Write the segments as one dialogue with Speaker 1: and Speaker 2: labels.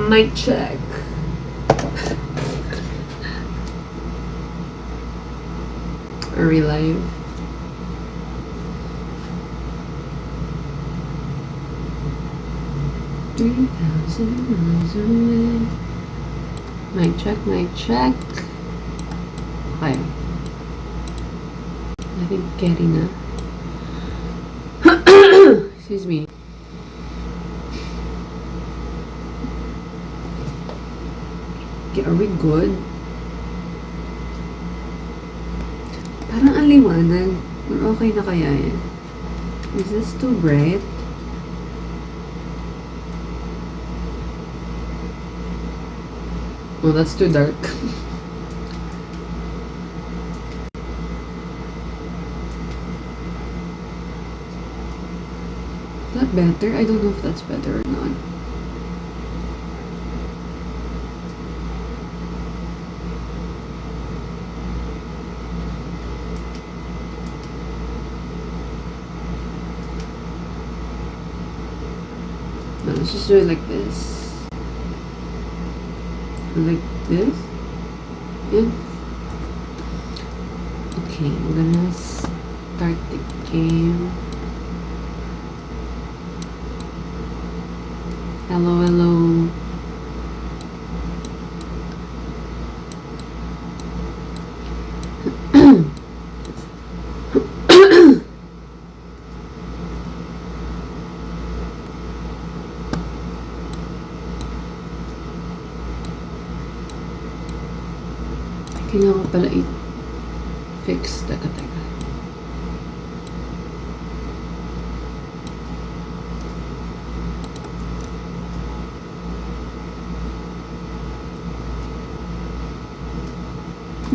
Speaker 1: Mic check. Are we live? $3,000 away. Mic check, mic check. Okay. I think getting na. Excuse me. Okay, are we good? Parang ang liwanag. Or okay na kaya yan? Is this too bright? Oh, that's too dark. Is that better? I don't know if that's better or not. No, let's just do it like this. Like this. Yeah. Okay, I'm gonna start the game. Hello, hello. Kailangan ko pala i-fix. Teka.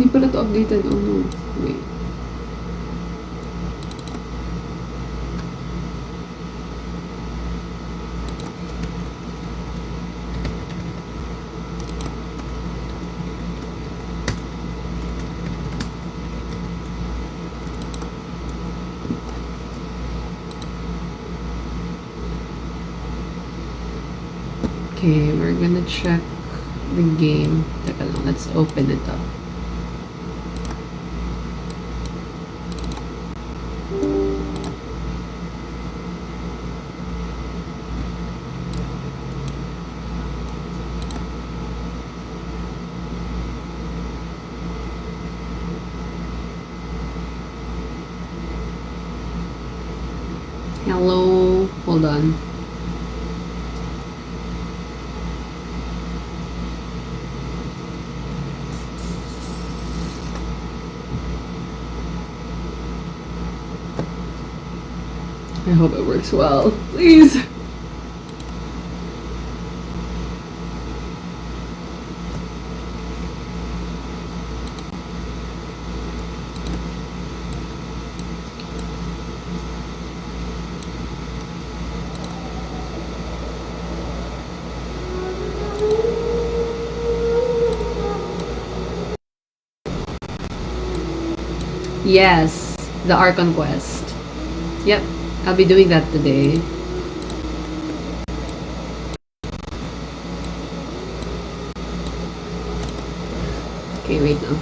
Speaker 1: Hindi pala ito updated. Oh no. Wait. Okay, we're gonna check the game. Teka lang, let's open it up. Hello, hold on. I hope it works well, please. Yes, the Archon Quest. Yep, I'll be doing that today. Okay, wait now.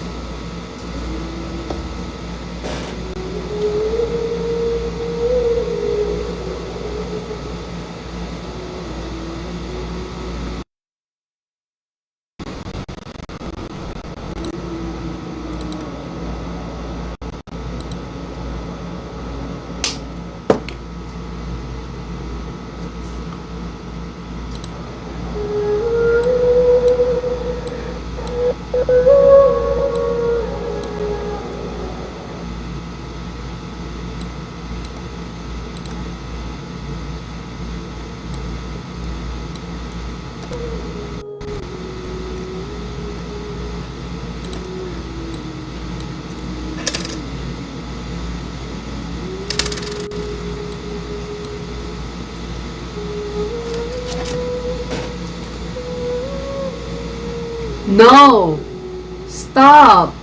Speaker 1: No! Stop!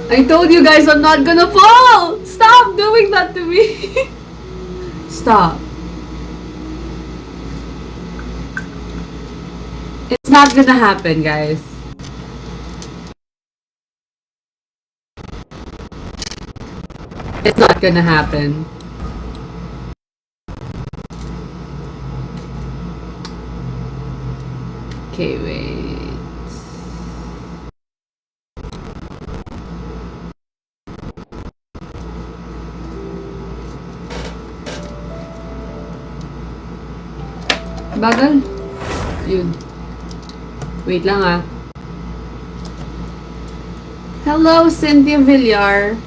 Speaker 1: I told you guys I'm not gonna fall! Stop doing that to me! Stop. not gonna happen, guys. It's not gonna happen. Okay, wait. Bagal. Yun. Wait lang ah. Hello, Cynthia Villar.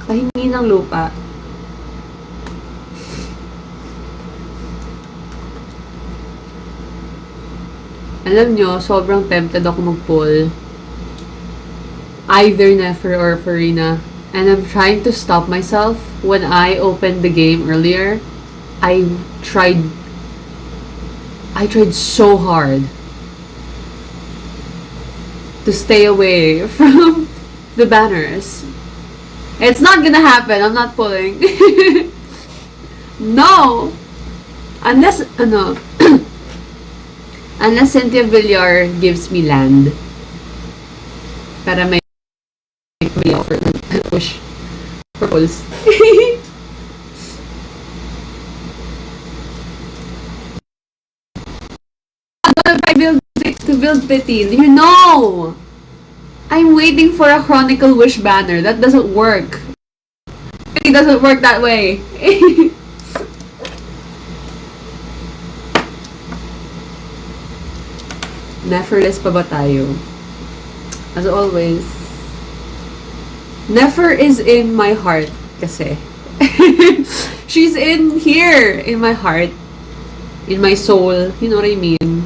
Speaker 1: Pahingi ng lupa. Alam nyo, sobrang tempted ako mag-pull. Either Nefer or Farina. And I'm trying to stop myself. When I opened the game earlier, I tried so hard to stay away from the banners. It's not gonna happen. I'm not pulling. No! Unless, unless Cynthia Villar gives me land. Para may offer push for pulls. To build Petit. You know! I'm waiting for a Chronicle Wish banner. That doesn't work. It doesn't work that way. Neferless pa ba tayo? As always. Nefer is in my heart kasi. She's in here. In my heart. In my soul. You know what I mean?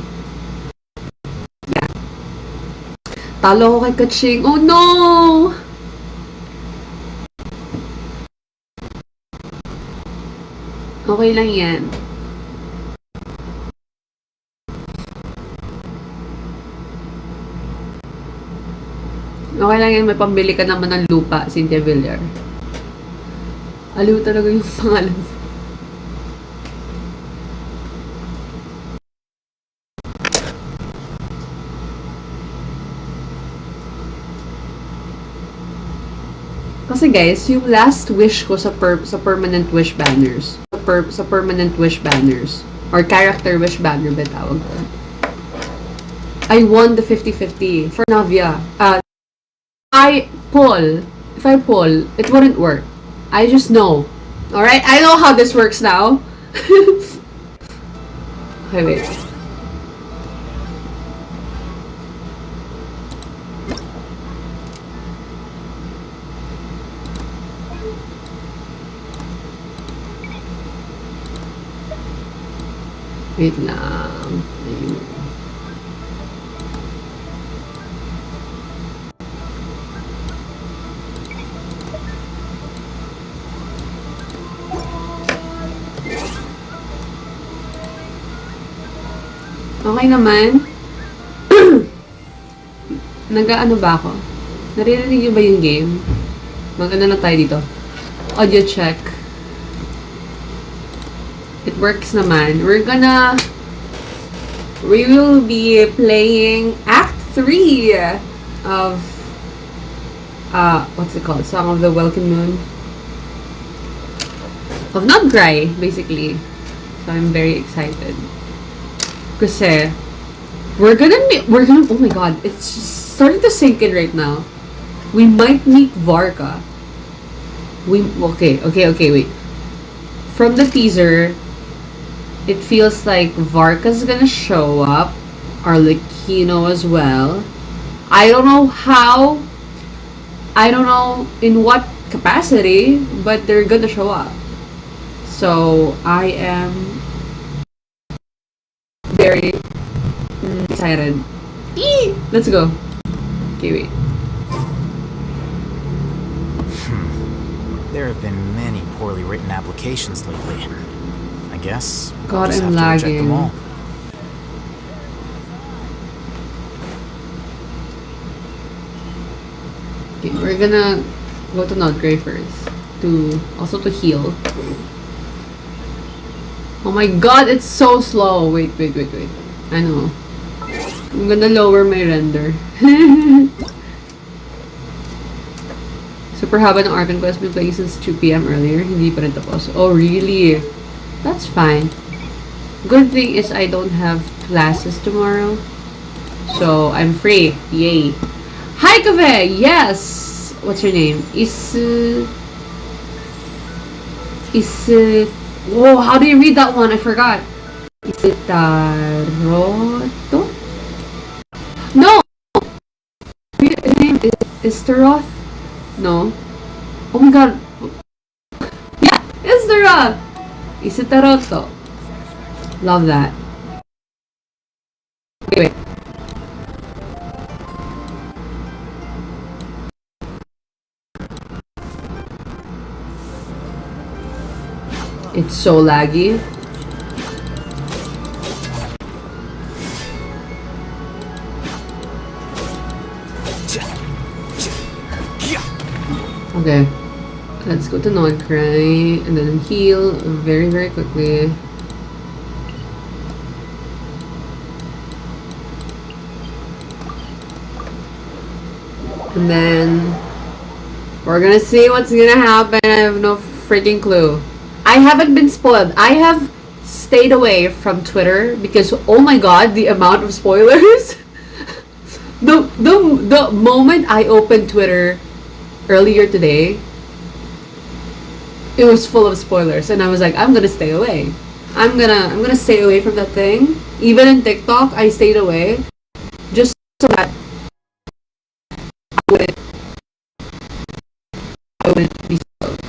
Speaker 1: Talo ko kay Kaching. Oh no! Okay lang yan. Okay lang yan. May pambili ka naman ng lupa, Cynthia Villar. Aliw talaga yung pangalan. Kasi guys, yung last wish ko sa permanent wish banners, sa permanent wish banners, or character wish banner ba tawag ko, I won the 50-50 for Navia. If I pull, it wouldn't work. I just know. Alright? I know how this works now. Okay, wait. Wait lang. Ayun. Okay naman. Nag-ano ba ako? Naririnig niyo ba yung game? Mag-ano lang tayo dito. Audio check. It works naman. We will be playing Act 3 of, what's it called? Song of the Welcome Moon. Of Nod-Krai, basically. So I'm very excited. Kasi, oh my god, it's starting to sink in right now. We might meet Varka. Okay, wait. From the teaser, it feels like Varka's gonna show up, or Kino as well. I don't know how, I don't know in what capacity, but they're gonna show up. So, I am very excited. Let's go. Okay, wait.
Speaker 2: There have been many poorly written applications lately. I guess
Speaker 1: God,
Speaker 2: I'll just
Speaker 1: I'm
Speaker 2: have to reject
Speaker 1: lagging.
Speaker 2: them all.
Speaker 1: Okay, we're gonna go to Nod-Krai first. Also to heal. Oh my god, it's so slow. Wait. I know. I'm gonna lower my render. Super haba ng Archon Quest, been playing since 2 p.m. earlier. Hindi pa rin tapos. Oh, really? That's fine. Good thing is I don't have classes tomorrow. So, I'm free. Yay. Hi, Kave! Yes! What's your name? Whoa, how do you read that one? I forgot. Is it Taroto? No! His name is Taroth? No. Oh my god. Yeah! It's Taroth! Is it Taroto? Love that. Wait. It's so laggy. Okay. Let's go to Nod-Krai and then heal very, very quickly. And then we're gonna see what's gonna happen. I have no freaking clue. I haven't been spoiled. I have stayed away from Twitter because oh my god, the amount of spoilers. the moment I opened Twitter earlier today, it was full of spoilers, and I was like, I'm gonna stay away. I'm gonna stay away from that thing. Even in TikTok, I stayed away just so that I wouldn't be spoiled.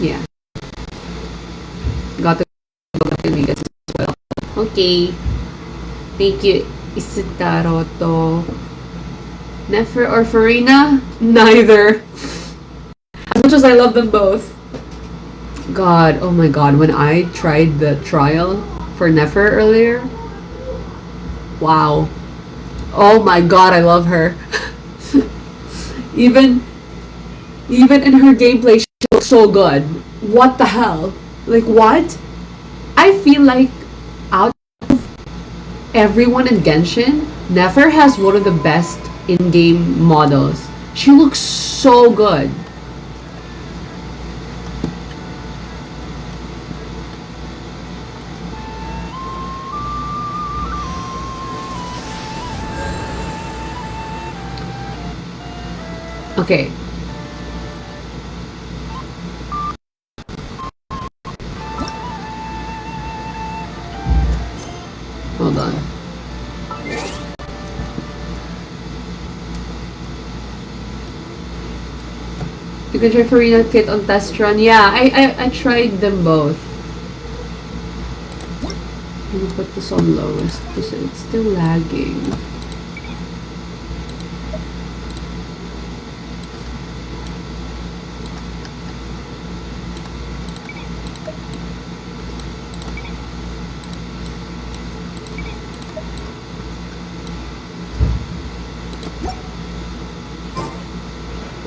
Speaker 1: Yeah. Got to go back and read it as well. Okay. Thank you, Isitaroto. Nefer or Farina? Neither. As much as I love them both. God, oh my god, when I tried the trial for Nefer earlier, wow. Oh my god, I love her. even in her gameplay, she looks so good. What the hell? Like, what? I feel like out of everyone in Genshin, Nefer has one of the best in-game models. She looks so good. Okay. Hold on. You can try Farina Kit on test run. Yeah, I tried them both. I'm gonna put this on lowest because it's still lagging.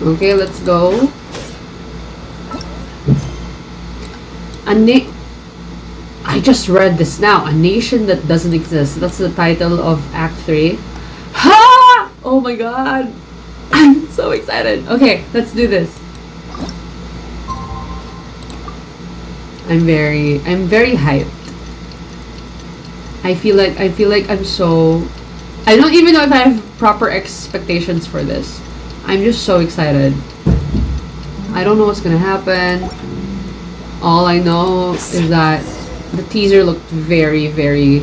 Speaker 1: Okay, let's go. I just read this now. A nation that doesn't exist. That's the title of Act 3. Ha! Oh my god. I'm so excited. Okay, let's do this. I'm very hyped. I feel like I'm so... I don't even know if I have proper expectations for this. I'm just so excited. I don't know what's gonna happen. All I know is that the teaser looked very, very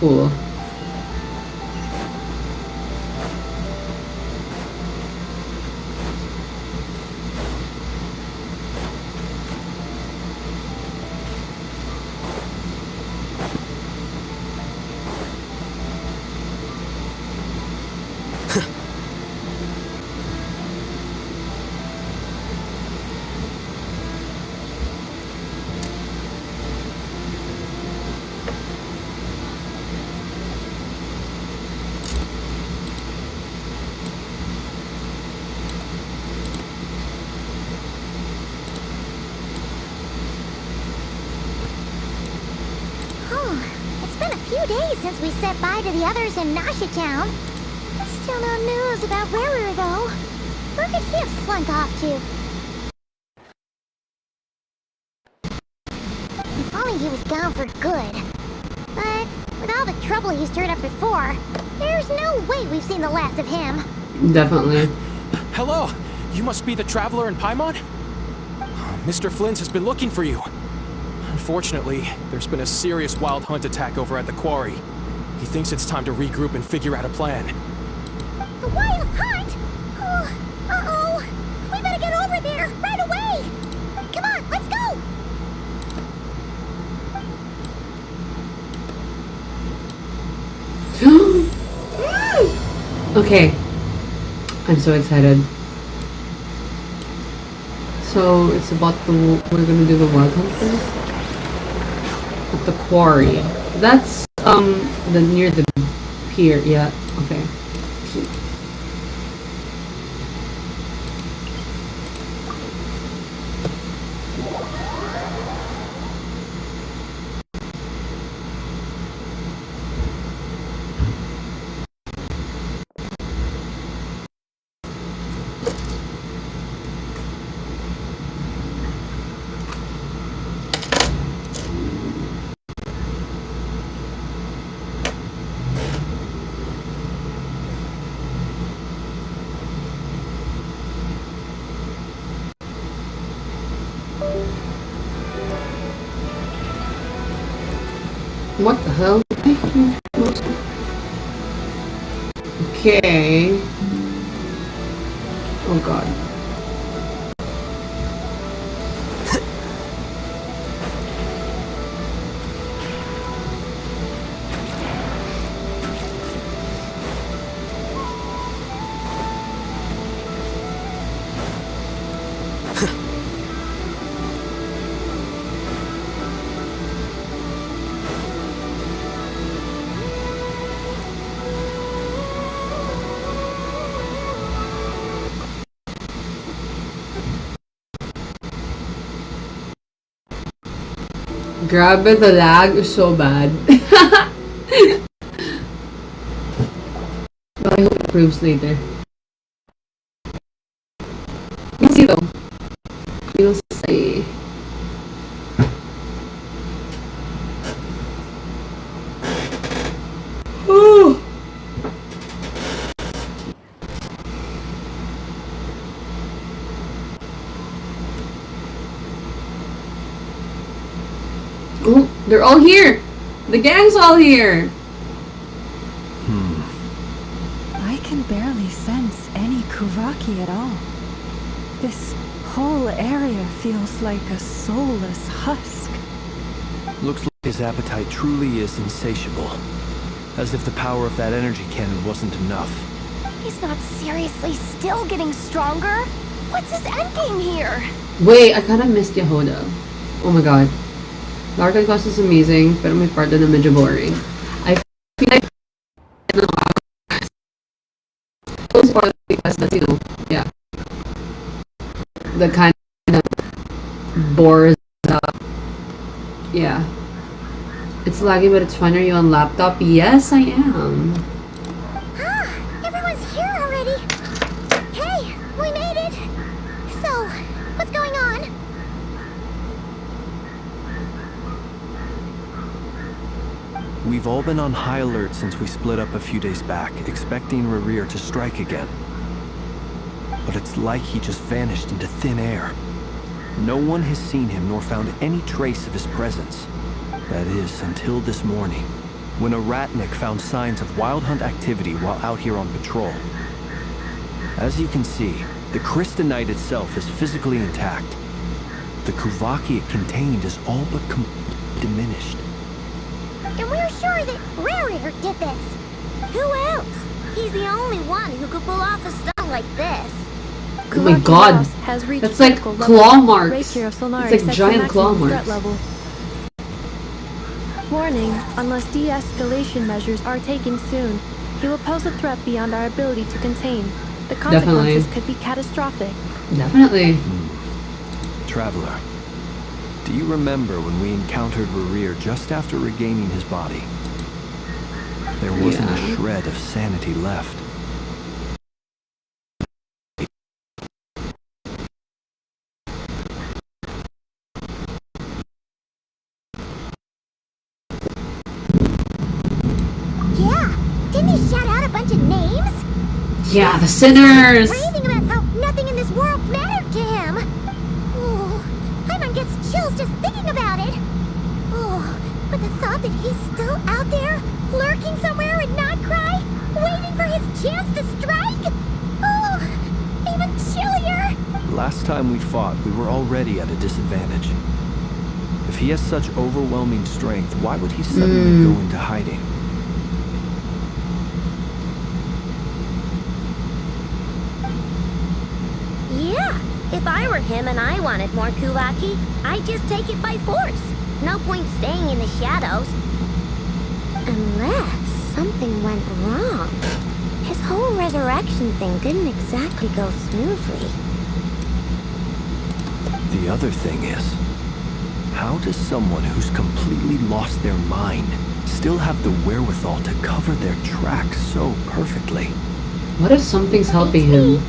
Speaker 1: cool.
Speaker 3: days since we said bye to the others in Nasha Town. Still no news about Rarer, though. Where could he have slunk off to? If only he was gone for good. But with all the trouble he stirred up before, there's no way we've seen the last of him.
Speaker 1: Definitely.
Speaker 4: Hello! You must be the traveler in Paimon? Mr. Flynn's has been looking for you. Unfortunately, there's been a serious wild hunt attack over at the quarry. He thinks it's time to regroup and figure out a plan.
Speaker 3: The wild hunt? Oh, uh-oh! We better get over there, right away! Come on, let's go!
Speaker 1: Okay. I'm so excited. So it's about we're gonna do the wild hunt first? At the quarry. That's the near the pier, yeah, okay. What the hell? Okay. Oh god. Grabe, the lag is so bad. But I hope it improves later. Let's see though. We'll see. Oh. Oh, they're all here! The gang's all here!
Speaker 5: I can barely sense any Kuvaki at all. This whole area feels like a soulless husk.
Speaker 6: Looks like his appetite truly is insatiable. As if the power of that energy cannon wasn't enough.
Speaker 3: He's not seriously still getting stronger? What's his endgame here?
Speaker 1: Wait, I kinda missed Yehoda. Oh my god. The Archon Quests is amazing, pero may part na medyo boring. I feel like those part of the quest that, you know, yeah. The kind of bores up. Yeah. It's laggy, but it's fun. Are you on laptop? Yes, I am.
Speaker 3: Ah, everyone's here already. Hey, we made it. So, what's going on?
Speaker 6: We've all been on high alert since we split up a few days back, expecting Rarir to strike again. But it's like he just vanished into thin air. No one has seen him nor found any trace of his presence. That is, until this morning, when a Ratnik found signs of wild hunt activity while out here on patrol. As you can see, the crystalite itself is physically intact. The Kuvaki it contained is all but completely diminished.
Speaker 3: And we're sure that Rarer did this. Who else? He's the only one who could pull off a stunt like this.
Speaker 1: Oh my god. That's like claw marks. It's like giant claw marks.
Speaker 5: Warning, unless de-escalation measures are taken soon, he will pose a threat beyond our ability to contain. The consequences could be catastrophic.
Speaker 1: Definitely.
Speaker 6: Traveler, do you remember when we encountered Rarir just after regaining his body? There wasn't
Speaker 1: Yeah.
Speaker 6: a shred of sanity left.
Speaker 3: Yeah, didn't he shout out a bunch of names?
Speaker 1: Yeah, the sinners!
Speaker 3: Raving about how nothing in this world mattered to him. Oh, Paimon gets chills just thinking about it. Oh, but the thought that he's still out there, lurking somewhere in Nod-Krai, waiting for his chance to strike? Oh, even chillier.
Speaker 6: Last time we fought, we were already at a disadvantage. If he has such overwhelming strength, why would he suddenly go into hiding?
Speaker 3: Yeah, if I were him and I wanted more Kuvaki, I'd just take it by force. No point staying in the shadows. Unless something went wrong. His whole resurrection thing didn't exactly go smoothly.
Speaker 6: The other thing is, how does someone who's completely lost their mind still have the wherewithal to cover their tracks so perfectly?
Speaker 1: What if something's helping him?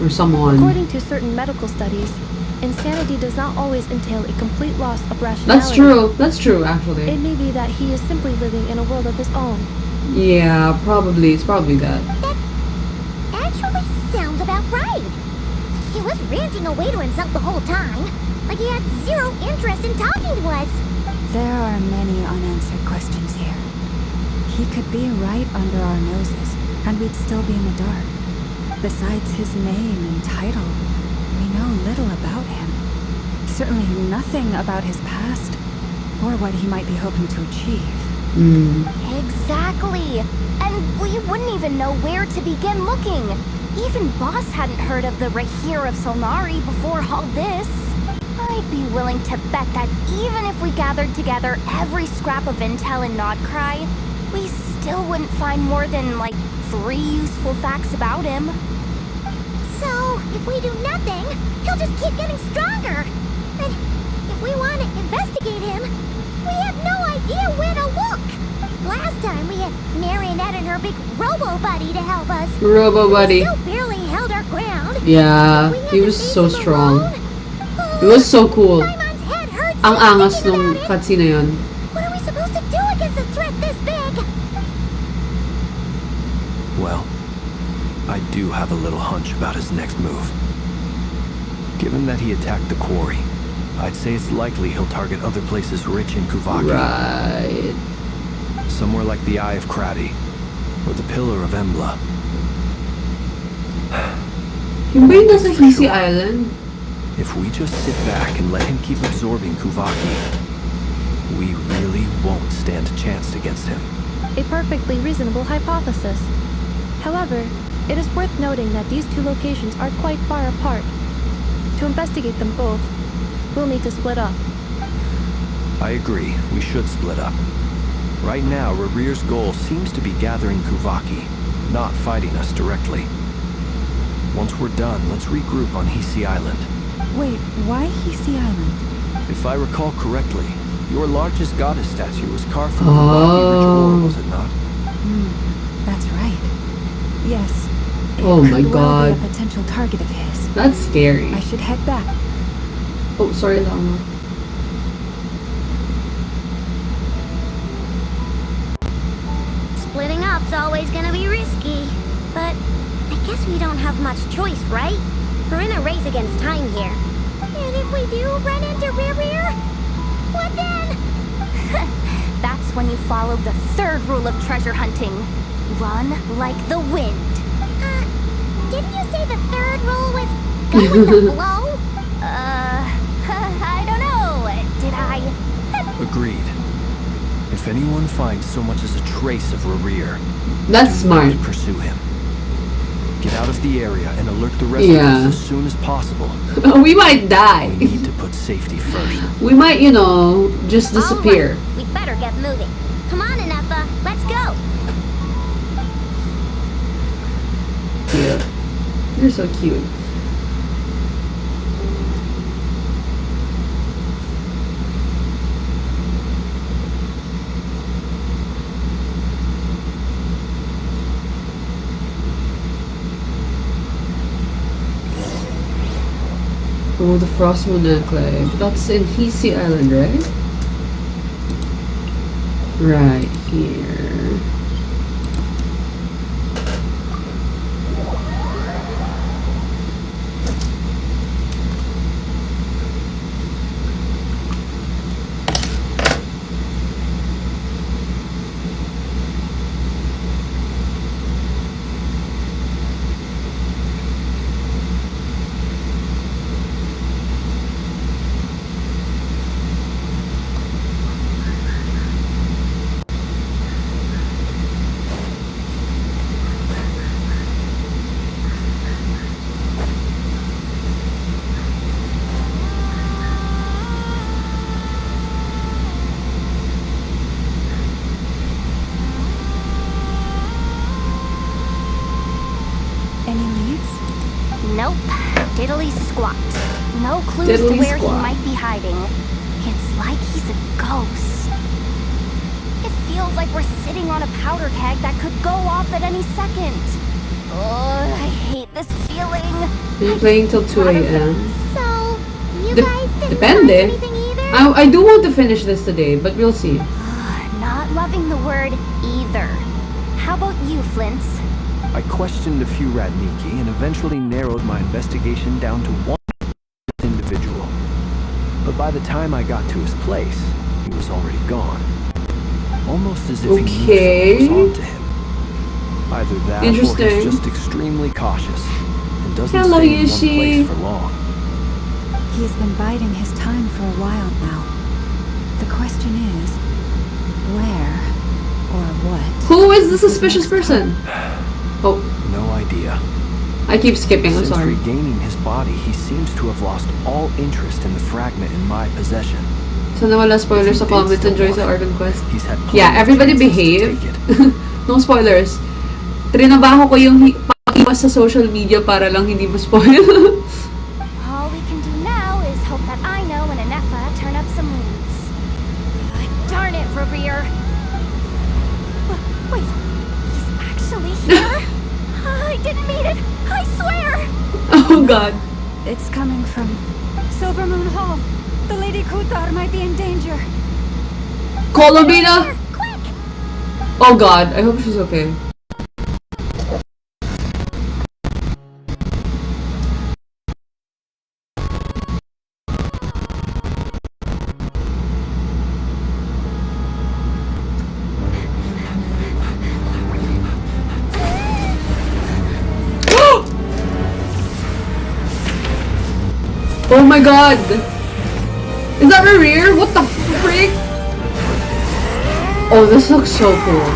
Speaker 1: Or someone?
Speaker 7: According to certain medical studies, insanity does not always entail a complete loss of rationality.
Speaker 1: That's true actually.
Speaker 7: It may be that he is simply living in a world of his own.
Speaker 1: Yeah, probably. It's probably that.
Speaker 3: That actually sounds about right. He was ranting away to himself the whole time, like he had zero interest in talking to us.
Speaker 5: There are many unanswered questions here. He could be right under our noses, and we'd still be in the dark. Besides his name and title, we know little about him. Certainly nothing about his past, or what he might be hoping to achieve.
Speaker 8: Exactly. And we wouldn't even know where to begin looking. Even Boss hadn't heard of the Rahir of Solnari before all this. I'd be willing to bet that even if we gathered together every scrap of intel in Nod-Krai, we still wouldn't find more than, like, 3 useful facts about him.
Speaker 3: So, if we do nothing, he'll just keep getting stronger. And if we want to investigate him, we have no idea where to look. Last time we had Marionette and her big robo-buddy to help us.
Speaker 1: Robo buddy.
Speaker 3: We still barely held our ground.
Speaker 1: Yeah,
Speaker 3: We had
Speaker 1: he
Speaker 3: to
Speaker 1: was
Speaker 3: face
Speaker 1: so
Speaker 3: him
Speaker 1: strong.
Speaker 3: alone.
Speaker 1: It was so cool.
Speaker 3: Paimon's head hurts
Speaker 1: Ang
Speaker 3: just
Speaker 1: angas
Speaker 3: thinking
Speaker 1: nung
Speaker 3: about it.
Speaker 1: cutscene na yun.
Speaker 3: What are we supposed to do against a threat this big?
Speaker 6: Well, I do have a little hunch about his next move. Given that he attacked the quarry, I'd say it's likely he'll target other places rich in Kuvaki.
Speaker 1: Right.
Speaker 6: Somewhere like the Eye of Krati, or the Pillar of Embla.
Speaker 1: Yung ba yung nasa
Speaker 6: For
Speaker 1: Hisi
Speaker 6: sure.
Speaker 1: Island?
Speaker 6: If we just sit back and let him keep absorbing Kuvaki, we really won't stand a chance against him.
Speaker 7: A perfectly reasonable hypothesis. However, it is worth noting that these two locations are quite far apart. To investigate them both, we'll need to split up.
Speaker 6: I agree, we should split up. Right now, Rarir's goal seems to be gathering Kuvaki, not fighting us directly. Once we're done, let's regroup on Hisi Island.
Speaker 5: Wait, why Hisi Island?
Speaker 6: If I recall correctly, your largest goddess statue was carved from Kuvaki ritual, was it not?
Speaker 5: That's right. Yes. It
Speaker 1: Oh my
Speaker 5: could well
Speaker 1: God.
Speaker 5: be a potential target of his.
Speaker 1: That's scary.
Speaker 5: I should head back.
Speaker 1: Oh, sorry lang.
Speaker 3: Splitting up's always gonna be risky. But I guess we don't have much choice, right? We're in a race against time here. And if we do run into Rear, what then?
Speaker 8: That's when you follow the third rule of treasure hunting. Run like the wind.
Speaker 3: Didn't you say the third rule was go with the flow?
Speaker 8: I don't know. Did I?
Speaker 6: Agreed. If anyone finds so much as a trace of Rarir,
Speaker 1: That's
Speaker 6: do not
Speaker 1: smart.
Speaker 6: pursue him. Get out of the area and alert the rest
Speaker 1: Yeah.
Speaker 6: of us as soon as possible.
Speaker 1: We might
Speaker 6: We
Speaker 1: die.
Speaker 6: need to put safety first.
Speaker 1: We might, just disappear.
Speaker 3: All right, we better get moving. Come on, Inepa, let's go.
Speaker 1: Cute. You're so cute. Oh, the Frost Moon Enclave. That's in Hisi Island, right? Right here.
Speaker 5: Any leads?
Speaker 8: Nope. Diddly squat. No clues
Speaker 1: Diddly
Speaker 8: to where
Speaker 1: squat.
Speaker 8: he might be hiding. It's like he's a ghost. It feels like we're sitting on a powder keg that could go off at any second. Oh, I hate this feeling.
Speaker 1: You're playing till 2 a.m.
Speaker 3: So, you
Speaker 1: Dep-
Speaker 3: guys didn't
Speaker 1: depende.
Speaker 3: find anything either?
Speaker 1: I do want to finish this today, but we'll see.
Speaker 8: Not loving the word either. How about you, Flints?
Speaker 6: I questioned a few Radniki and eventually narrowed my investigation down to one individual. But by the time I got to his place, he was already gone. Almost as if he knew someone was onto him. Either that or
Speaker 1: Interesting.
Speaker 6: he's just extremely cautious and doesn't
Speaker 1: Hello,
Speaker 6: stay in one
Speaker 1: Yushi.
Speaker 6: place for long.
Speaker 5: He's been biding his time for a while now. The question is, where or what?
Speaker 1: Who is the suspicious person? Oh,
Speaker 6: No idea.
Speaker 1: I keep skipping, I'm
Speaker 6: Since
Speaker 1: sorry.
Speaker 6: regaining his body, he seems to have lost all interest in the fragment in my possession.
Speaker 1: Sana wala spoilers sa
Speaker 6: If he did
Speaker 1: comments
Speaker 6: still
Speaker 1: and Joy
Speaker 6: want
Speaker 1: sa
Speaker 6: it,
Speaker 1: Archon Quest.
Speaker 6: He's had plenty
Speaker 1: Yeah,
Speaker 6: of
Speaker 1: everybody
Speaker 6: chances to
Speaker 1: behave.
Speaker 6: take it.
Speaker 1: No spoilers. Trinabaho ko yung pang-iwas sa social media para lang hindi mo spoil.
Speaker 8: All we can do now is hope that I know and Anefa turn up some leads. Darn it, Revere. Wait, he's actually here? I didn't mean it. I swear.
Speaker 1: Oh god.
Speaker 5: It's coming from Silver Moon Hall. The Lady Kutar might be in danger.
Speaker 1: Kolobina!
Speaker 8: Quick!
Speaker 1: Oh god, I hope she's okay. Oh my god! Is that a rear? What the freak? Oh, this looks so cool.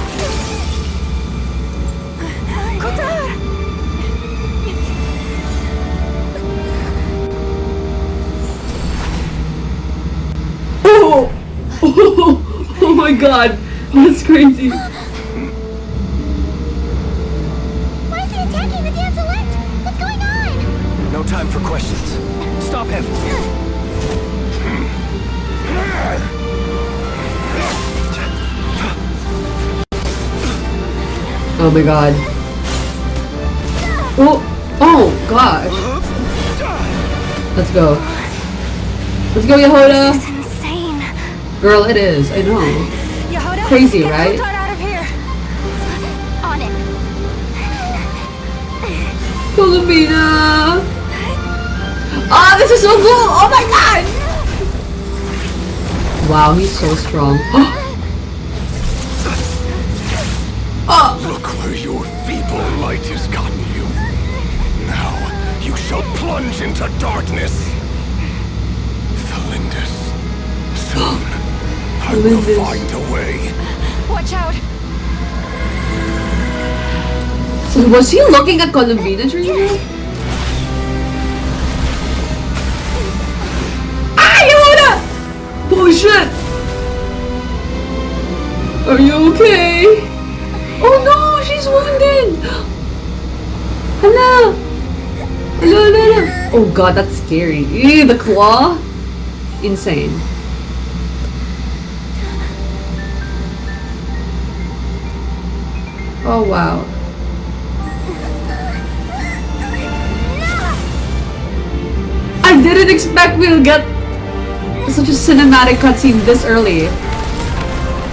Speaker 1: Oh! Oh my god! That's crazy.
Speaker 3: Why is he attacking the damsel elect? What's going on?
Speaker 6: No time for questions. Stop him!
Speaker 1: Oh my god. Oh! Oh gosh. Let's go. Let's go, Yehoda!
Speaker 8: It's insane.
Speaker 1: Girl, it is. I know.
Speaker 5: Yehoda,
Speaker 1: Crazy,
Speaker 5: get
Speaker 1: right?
Speaker 5: Kutar out of here.
Speaker 8: On it.
Speaker 1: Columbina! Ah, this is so cool! Oh my god! Wow, he's so strong. Oh!
Speaker 9: Look where your feeble light has gotten you. Now you shall plunge into darkness. Felindus, soon I will
Speaker 1: Felindus.
Speaker 9: find a way.
Speaker 5: Watch out.
Speaker 1: So was he looking at Columbina during that? Ah, Yehoda! Oh shit! Are you okay? Oh no, she's wounded! Hello! Hello, hello! Oh god, that's scary. Ew, the claw? Insane. Oh wow. I didn't expect we'll get such a cinematic cutscene this early.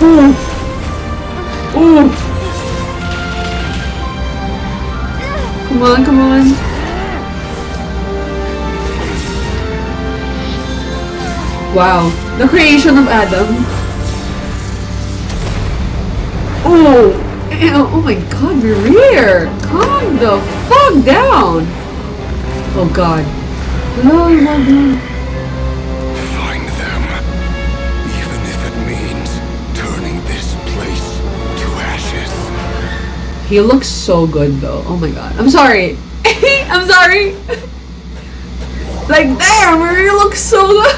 Speaker 1: Ooh. Ooh. Come on, come on. Wow. The creation of Adam. Oh. Ew, oh my god, Rear. Calm the fuck down. Oh god. No, no, no.
Speaker 9: Find them. Even if it means turning this place to ashes.
Speaker 1: He looks so good though. Oh my god. I'm sorry. I'm sorry. Like, damn, Maria looks so good.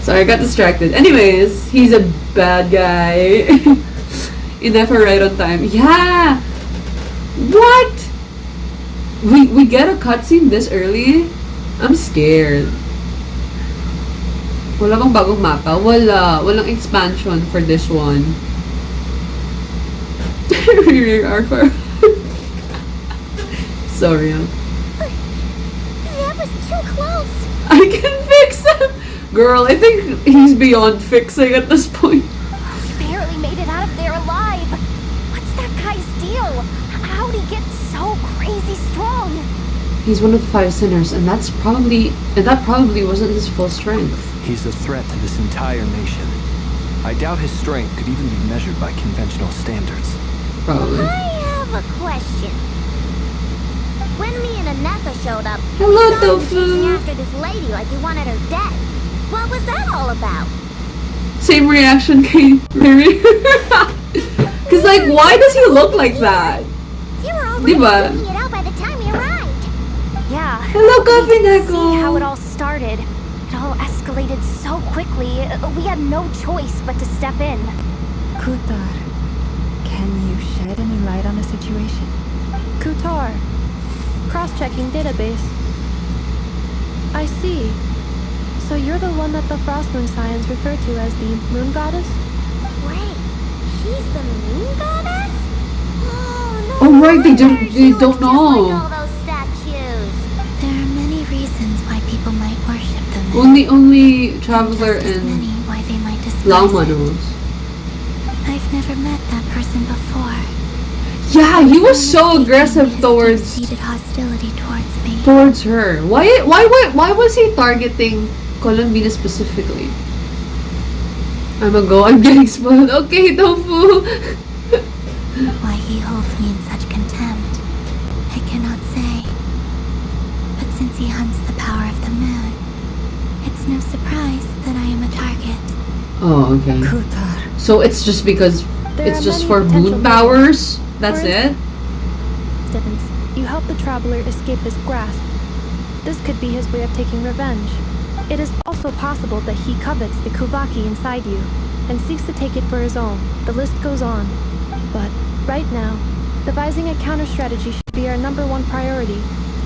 Speaker 1: Sorry, I got distracted. Anyways, he's a bad guy. He never right on time. Yeah. What? We get a cutscene this early? I'm scared. Wala bang bagong mapa? Wala. Walang expansion for this one. Sorry.
Speaker 3: That was too close.
Speaker 1: I can fix him! Girl, I think he's beyond fixing at this point.
Speaker 8: We barely made it out of there alive. What's that guy's deal? How'd he get so crazy strong?
Speaker 1: He's one of the 5 sinners, and that probably wasn't his full strength.
Speaker 6: He's a threat to this entire nation. I doubt his strength could even be measured by conventional standards.
Speaker 1: Probably.
Speaker 3: I have a question. When me and Anetha showed up,
Speaker 1: Hello,
Speaker 3: you saw him
Speaker 1: Tofu.
Speaker 3: chasing after this lady like he wanted her dead. What was that all about?
Speaker 1: Same reaction, Kate. Cause like, why does he look like that?
Speaker 3: You were already
Speaker 1: Diba?
Speaker 3: figuring it out by the time we arrived.
Speaker 8: Yeah.
Speaker 1: Hello, Coffee
Speaker 8: We didn't see how it
Speaker 1: Neko.
Speaker 8: all started. It all escalated so quickly. We had no choice but to step in.
Speaker 5: Kutar, can you shed any light on the situation?
Speaker 7: Kutar. Cross-checking database. I see. So you're the one that the Frost Moon Scions refer to as the Moon Goddess?
Speaker 3: Wait, she's the moon goddess? Oh, no
Speaker 1: Oh right, they
Speaker 3: wonder
Speaker 1: don't
Speaker 3: she looks just
Speaker 1: know.
Speaker 3: like all those statues.
Speaker 10: There are many reasons why people might worship the moon.
Speaker 1: Only Traveler
Speaker 10: Just as
Speaker 3: Mm.
Speaker 10: many
Speaker 1: and
Speaker 10: why they might despise
Speaker 1: Lama
Speaker 10: it.
Speaker 1: knows.
Speaker 10: I've never met that person before.
Speaker 1: Yeah, he was so
Speaker 10: Speaking,
Speaker 1: aggressive
Speaker 10: his
Speaker 1: towards
Speaker 10: deep-seated hostility towards me.
Speaker 1: her. Why was he targeting Colombina specifically? I'm getting spoiled. Okay, Tofu.
Speaker 10: Why he holds me in such contempt, I cannot say. But since he hunts the power of the moon, it's no surprise that I am a target.
Speaker 1: Oh, okay.
Speaker 5: Kutar.
Speaker 1: So it's just because
Speaker 7: There
Speaker 1: it's
Speaker 7: are
Speaker 1: just
Speaker 7: many
Speaker 1: for
Speaker 7: potential
Speaker 1: moon powers? That's
Speaker 7: For
Speaker 1: it?
Speaker 7: instance, you help the Traveler escape his grasp. This could be his way of taking revenge. It is also possible that he covets the Kuvaki inside you and seeks to take it for his own. The list goes on. But right now, devising a counter-strategy should be our #1 priority.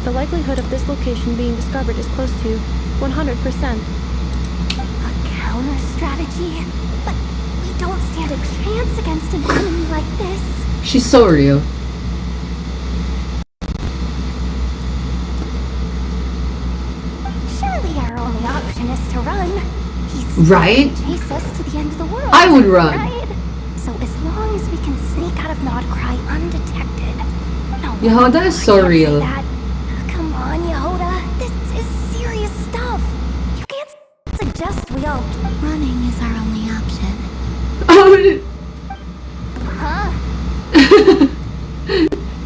Speaker 7: The likelihood of this location being discovered is close to 100%.
Speaker 8: A counter strategy? But we don't stand a chance against an enemy like this.
Speaker 1: She's so real.
Speaker 8: Surely our only option is to run. He's
Speaker 1: Right?
Speaker 8: gonna chase us to the end of the world.
Speaker 1: I would run.
Speaker 8: Right? So as long as we can sneak out of Nod-Krai undetected. No,
Speaker 1: Yehoda is so
Speaker 8: I can't say
Speaker 1: real.
Speaker 8: that. Come on, Yehoda. This is serious stuff. You can't suggest we all...
Speaker 10: Running is our only option.
Speaker 8: Huh?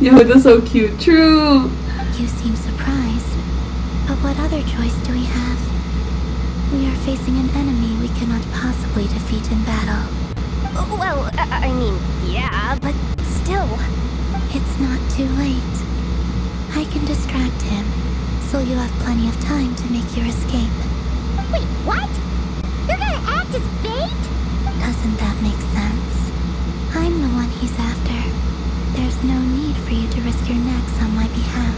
Speaker 1: Yehoda's so cute. True.
Speaker 10: You seem surprised. But what other choice do we have? We are facing an enemy we cannot possibly defeat in battle.
Speaker 8: Well, I mean, yeah, but still.
Speaker 10: It's not too late. I can distract him, so you'll have plenty of time to make your escape.
Speaker 3: Wait, what? You're gonna act as bait?
Speaker 10: Doesn't that make sense? I'm the one he's after. There's no need for you to risk your necks on my behalf.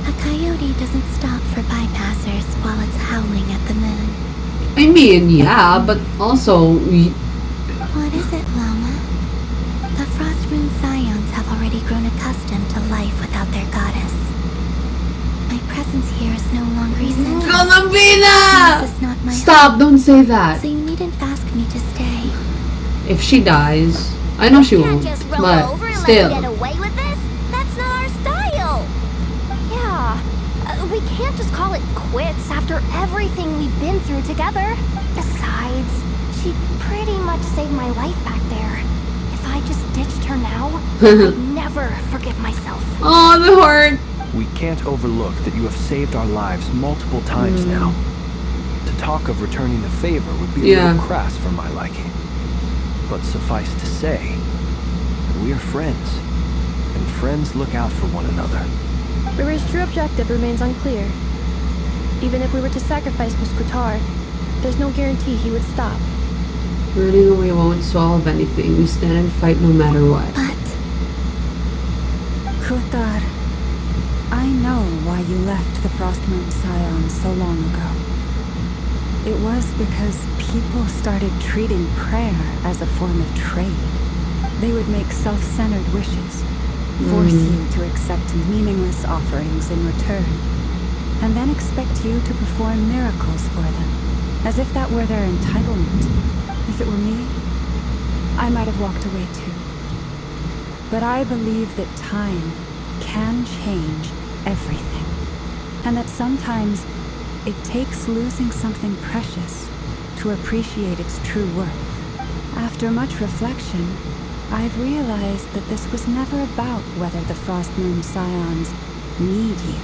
Speaker 10: A coyote doesn't stop for bypassers while it's howling at the moon.
Speaker 1: I mean, yeah, but also
Speaker 10: What is it, Lama? The Frost Moon Scions have already grown accustomed to life without their goddess. My presence here is no longer
Speaker 1: Columbina!
Speaker 10: This is not my
Speaker 1: Stop, don't say
Speaker 10: home,
Speaker 1: that.
Speaker 10: so you needn't ask me to stay.
Speaker 1: If she dies, I know she
Speaker 8: Can't
Speaker 1: won't,
Speaker 8: just roll
Speaker 1: but
Speaker 8: over and let
Speaker 1: still.
Speaker 8: him get away with this. That's not our style. Yeah, we can't just call it quits after everything we've been through together. Besides, she pretty much saved my life back there. If I just ditched her now, I'd never forgive myself.
Speaker 1: Oh, the heart.
Speaker 6: We can't overlook that you have saved our lives multiple times now. To talk of returning the favor would be a
Speaker 1: Yeah.
Speaker 6: little crass for my liking. But suffice to say, we are friends, and friends look out for one another.
Speaker 7: Riri's true objective remains unclear. Even if we were to sacrifice Muskutar, there's no guarantee he would stop.
Speaker 1: Running away won't solve anything. We stand and fight no matter what.
Speaker 10: But
Speaker 5: Kutar, I know why you left the Frostmoon Scion so long ago. It was because people started treating prayer as a form of trade. They would make self-centered wishes, force you to accept meaningless offerings in return, and then expect you to perform miracles for them, as if that were their entitlement. If it were me, I might have walked away too. But I believe that time can change everything, and that sometimes it takes losing something precious to appreciate its true worth. After much reflection, I've realized that this was never about whether the Frostmoon Scions need you.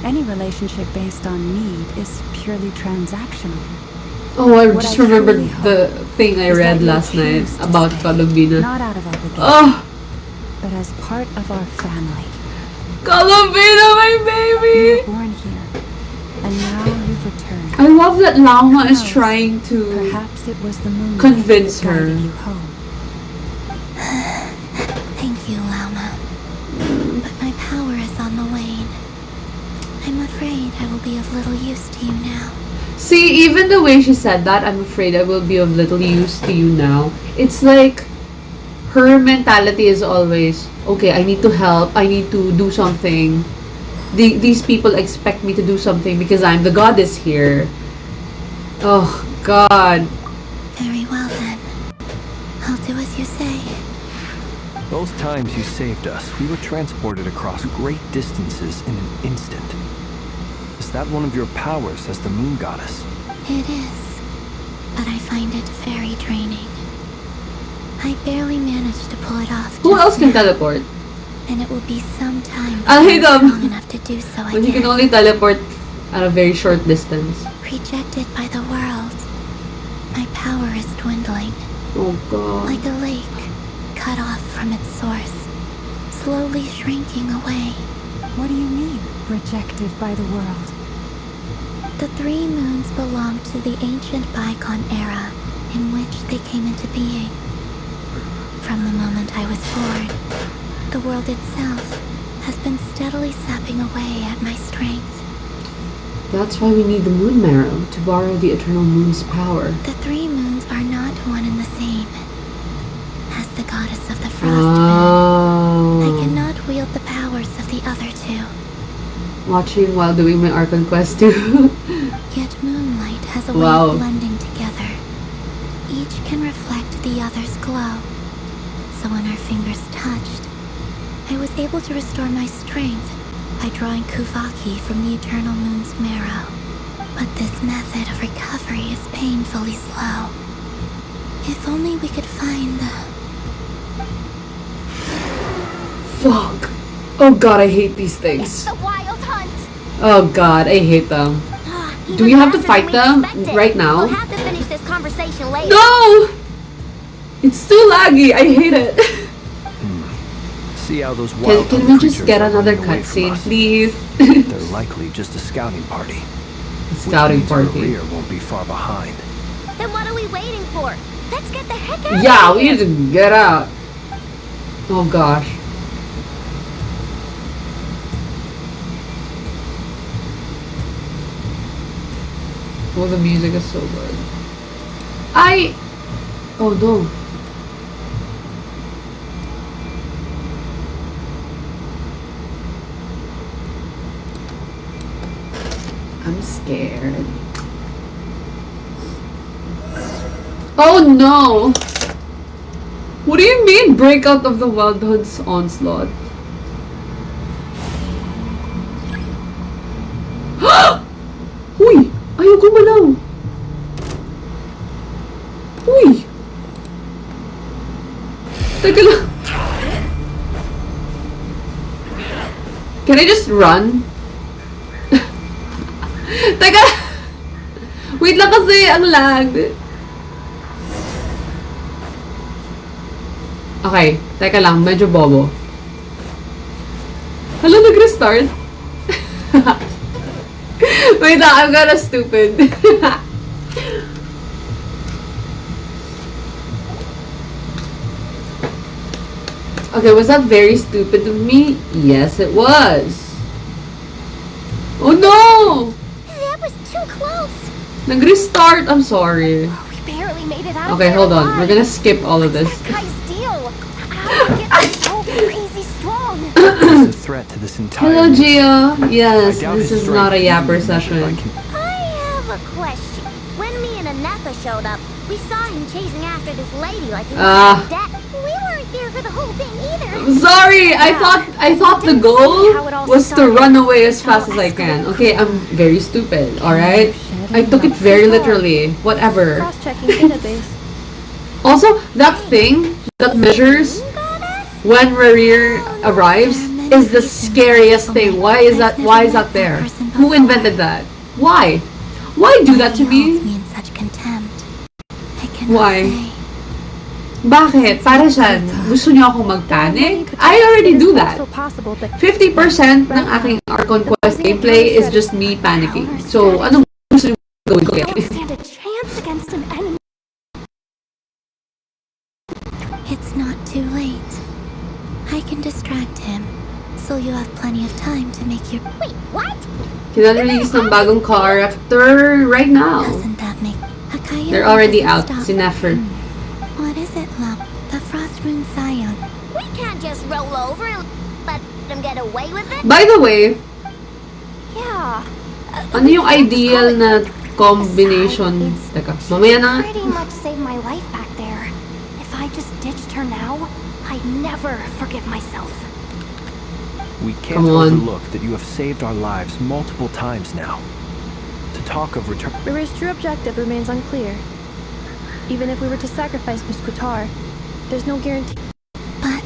Speaker 5: Any relationship based on need is purely transactional.
Speaker 1: Oh, I
Speaker 5: What
Speaker 1: just
Speaker 5: I
Speaker 1: remembered
Speaker 5: truly
Speaker 1: the
Speaker 5: hope
Speaker 1: thing I
Speaker 5: is
Speaker 1: read
Speaker 5: that you
Speaker 1: last night
Speaker 5: choose to
Speaker 1: about
Speaker 5: stay,
Speaker 1: Columbina.
Speaker 5: not out of obligation,
Speaker 1: Oh,
Speaker 5: but as part of our family.
Speaker 1: Columbina, my
Speaker 5: You
Speaker 1: baby!
Speaker 5: were born here, and now you've returned.
Speaker 1: I love that Lama is
Speaker 5: Who knows?
Speaker 1: trying to
Speaker 5: Perhaps it was the moon
Speaker 1: convince
Speaker 5: that guided
Speaker 1: her.
Speaker 5: you home.
Speaker 10: thank you, Lama. But my power is on the wane. I'm afraid I will be of little use to you now.
Speaker 1: See, even the way she said that, I'm afraid I will be of little use to you now. It's like her mentality is always, okay, I need to help, I need to do something. These people expect me to do something because I'm the goddess here. Oh, God.
Speaker 10: Very well then. I'll do as you say.
Speaker 6: Both times you saved us, we were transported across great distances in an instant. Is that one of your powers as the moon goddess?
Speaker 10: It is, but I find it very draining. I barely managed to pull it off.
Speaker 1: Who
Speaker 10: just
Speaker 1: else can
Speaker 10: now,
Speaker 1: teleport?
Speaker 10: And it will be some time
Speaker 1: I hate
Speaker 10: before I'm
Speaker 1: them.
Speaker 10: strong enough to do so
Speaker 1: When he
Speaker 10: again.
Speaker 1: can only teleport at a very short distance.
Speaker 10: Rejected by the world. My power is dwindling,
Speaker 1: Oh, God.
Speaker 10: like a lake cut off from its source, slowly shrinking away.
Speaker 5: What do you mean, rejected by the world?
Speaker 10: The three moons belonged to the ancient bygone era in which they came into being. From the moment I was born, the world itself has been steadily sapping away at my strength.
Speaker 1: That's why we need the moon marrow, to borrow the eternal moon's power.
Speaker 10: The three moons are not one and the same. As the goddess of the frost moon, I
Speaker 1: Oh.
Speaker 10: cannot wield the powers of the other two.
Speaker 1: Watching while doing my Archon Quest too.
Speaker 10: Yet moonlight has a way
Speaker 1: Wow.
Speaker 10: of blending together. Each can reflect the other's glow. So when our fingers touched, I was able to restore my strength by drawing Kuvaki from the eternal moon's marrow. But this method of recovery is painfully slow. If only we could find the...
Speaker 1: Fuck. Oh, God, I hate these
Speaker 8: It's
Speaker 1: things.
Speaker 8: the wild hunt.
Speaker 1: Oh, God, I hate them.
Speaker 8: Even
Speaker 1: Do we have to
Speaker 8: faster
Speaker 1: fight
Speaker 8: than we
Speaker 1: them
Speaker 8: expected.
Speaker 1: right now?
Speaker 8: We'll have to finish this conversation later.
Speaker 1: No! It's too laggy. I hate it.
Speaker 6: See how those wild
Speaker 1: Can
Speaker 6: hunt
Speaker 1: we just
Speaker 6: creatures
Speaker 1: get
Speaker 6: are
Speaker 1: another
Speaker 6: running away from
Speaker 1: cutscene,
Speaker 6: us.
Speaker 1: please?
Speaker 6: They're likely just a scouting party.
Speaker 1: Scouting
Speaker 6: Which means
Speaker 1: party.
Speaker 6: Rear won't be far behind.
Speaker 8: Then what are we waiting for? Let's get the heck out
Speaker 1: Yeah,
Speaker 8: of
Speaker 1: we
Speaker 8: here.
Speaker 1: need to get out. Oh, gosh. Oh, the music is so good. Oh, no. I'm scared. Oh no! What do you mean, break out of the Wild Hunt's onslaught? Uy! Ayaw gumalaw! Uy! Teka lang. Can I just run? Teka! Wait lang kasi, ang lag. Okay, teka lang, medyo bobo. Hala, nag-restart? Wait lang, I'm kinda stupid. Okay, was that very stupid of me? Yes, it was. Oh no!
Speaker 3: That was too close.
Speaker 1: Nag-restart, I'm sorry.
Speaker 3: We barely made it out.
Speaker 1: Okay, hold on. We're gonna skip all of this.
Speaker 3: That guy's deal. How did he get so crazy strong?
Speaker 6: It's a threat to this entire.
Speaker 1: Hello, Gio. Yes,
Speaker 6: I doubt
Speaker 1: this
Speaker 6: his
Speaker 1: is not a
Speaker 6: strength
Speaker 1: yapper
Speaker 6: can be measured by
Speaker 1: session.
Speaker 3: I have a question. When me and Anetha showed up, we saw him chasing after this lady like he was dead. We weren't there for the whole thing either.
Speaker 1: I'm sorry. I thought the goal was to run away as fast as I can. Okay, I'm very stupid. All right. I took it very literally. Whatever.
Speaker 7: Cross-checking database.
Speaker 1: Also, that thing that measures when Rerir arrives is the scariest thing. Why is that there? Who invented that? Why? Why do that to me?
Speaker 10: In such contempt. I cannot
Speaker 1: Why?
Speaker 10: say.
Speaker 1: Bakit? Para saan? Gusto niyo akong mag-panic? I already do that. 50% ng aking Archon Quest gameplay is just me panicking. So, anong gusto niyo gawin ko?
Speaker 3: Don't stand a chance against an enemy.
Speaker 10: It's not too late. I can distract him, so you have plenty of time to make your.
Speaker 3: Wait, what?
Speaker 1: Kinarelease ng bagong character right now.
Speaker 10: Doesn't that make a coyote?
Speaker 1: They're already
Speaker 10: doesn't
Speaker 1: out.
Speaker 10: stop.
Speaker 1: Sineffer.
Speaker 10: What is it, Lump? The Frost Moon Scion.
Speaker 3: We can't just roll over and let them get away with it.
Speaker 1: By the way,
Speaker 3: Yeah.
Speaker 1: ano yung ideal na combination? Teka, mamaya na.
Speaker 8: Pretty much saved my life back there. If I just ditched her now, I'd never forgive myself.
Speaker 6: We can't
Speaker 1: Come on.
Speaker 6: overlook that you have saved our lives multiple times now. To talk of return.
Speaker 7: Riri's true objective remains unclear. Even if we were to sacrifice Miss Qatar, there's no guarantee.
Speaker 10: But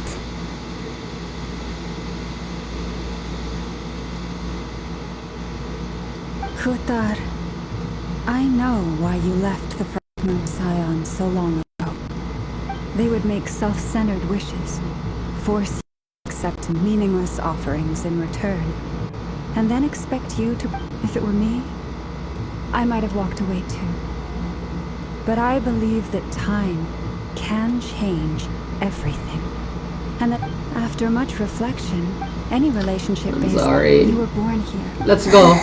Speaker 5: Qatar, I know why you left the Frost Moon Scion so long ago. They would make self-centered wishes, force you to accept meaningless offerings in return, and then expect you to. If it were me, I might have walked away too. But I believe that time can change everything. And that after much reflection, any relationship based,
Speaker 1: sorry.
Speaker 5: you were born here.
Speaker 1: Let's go.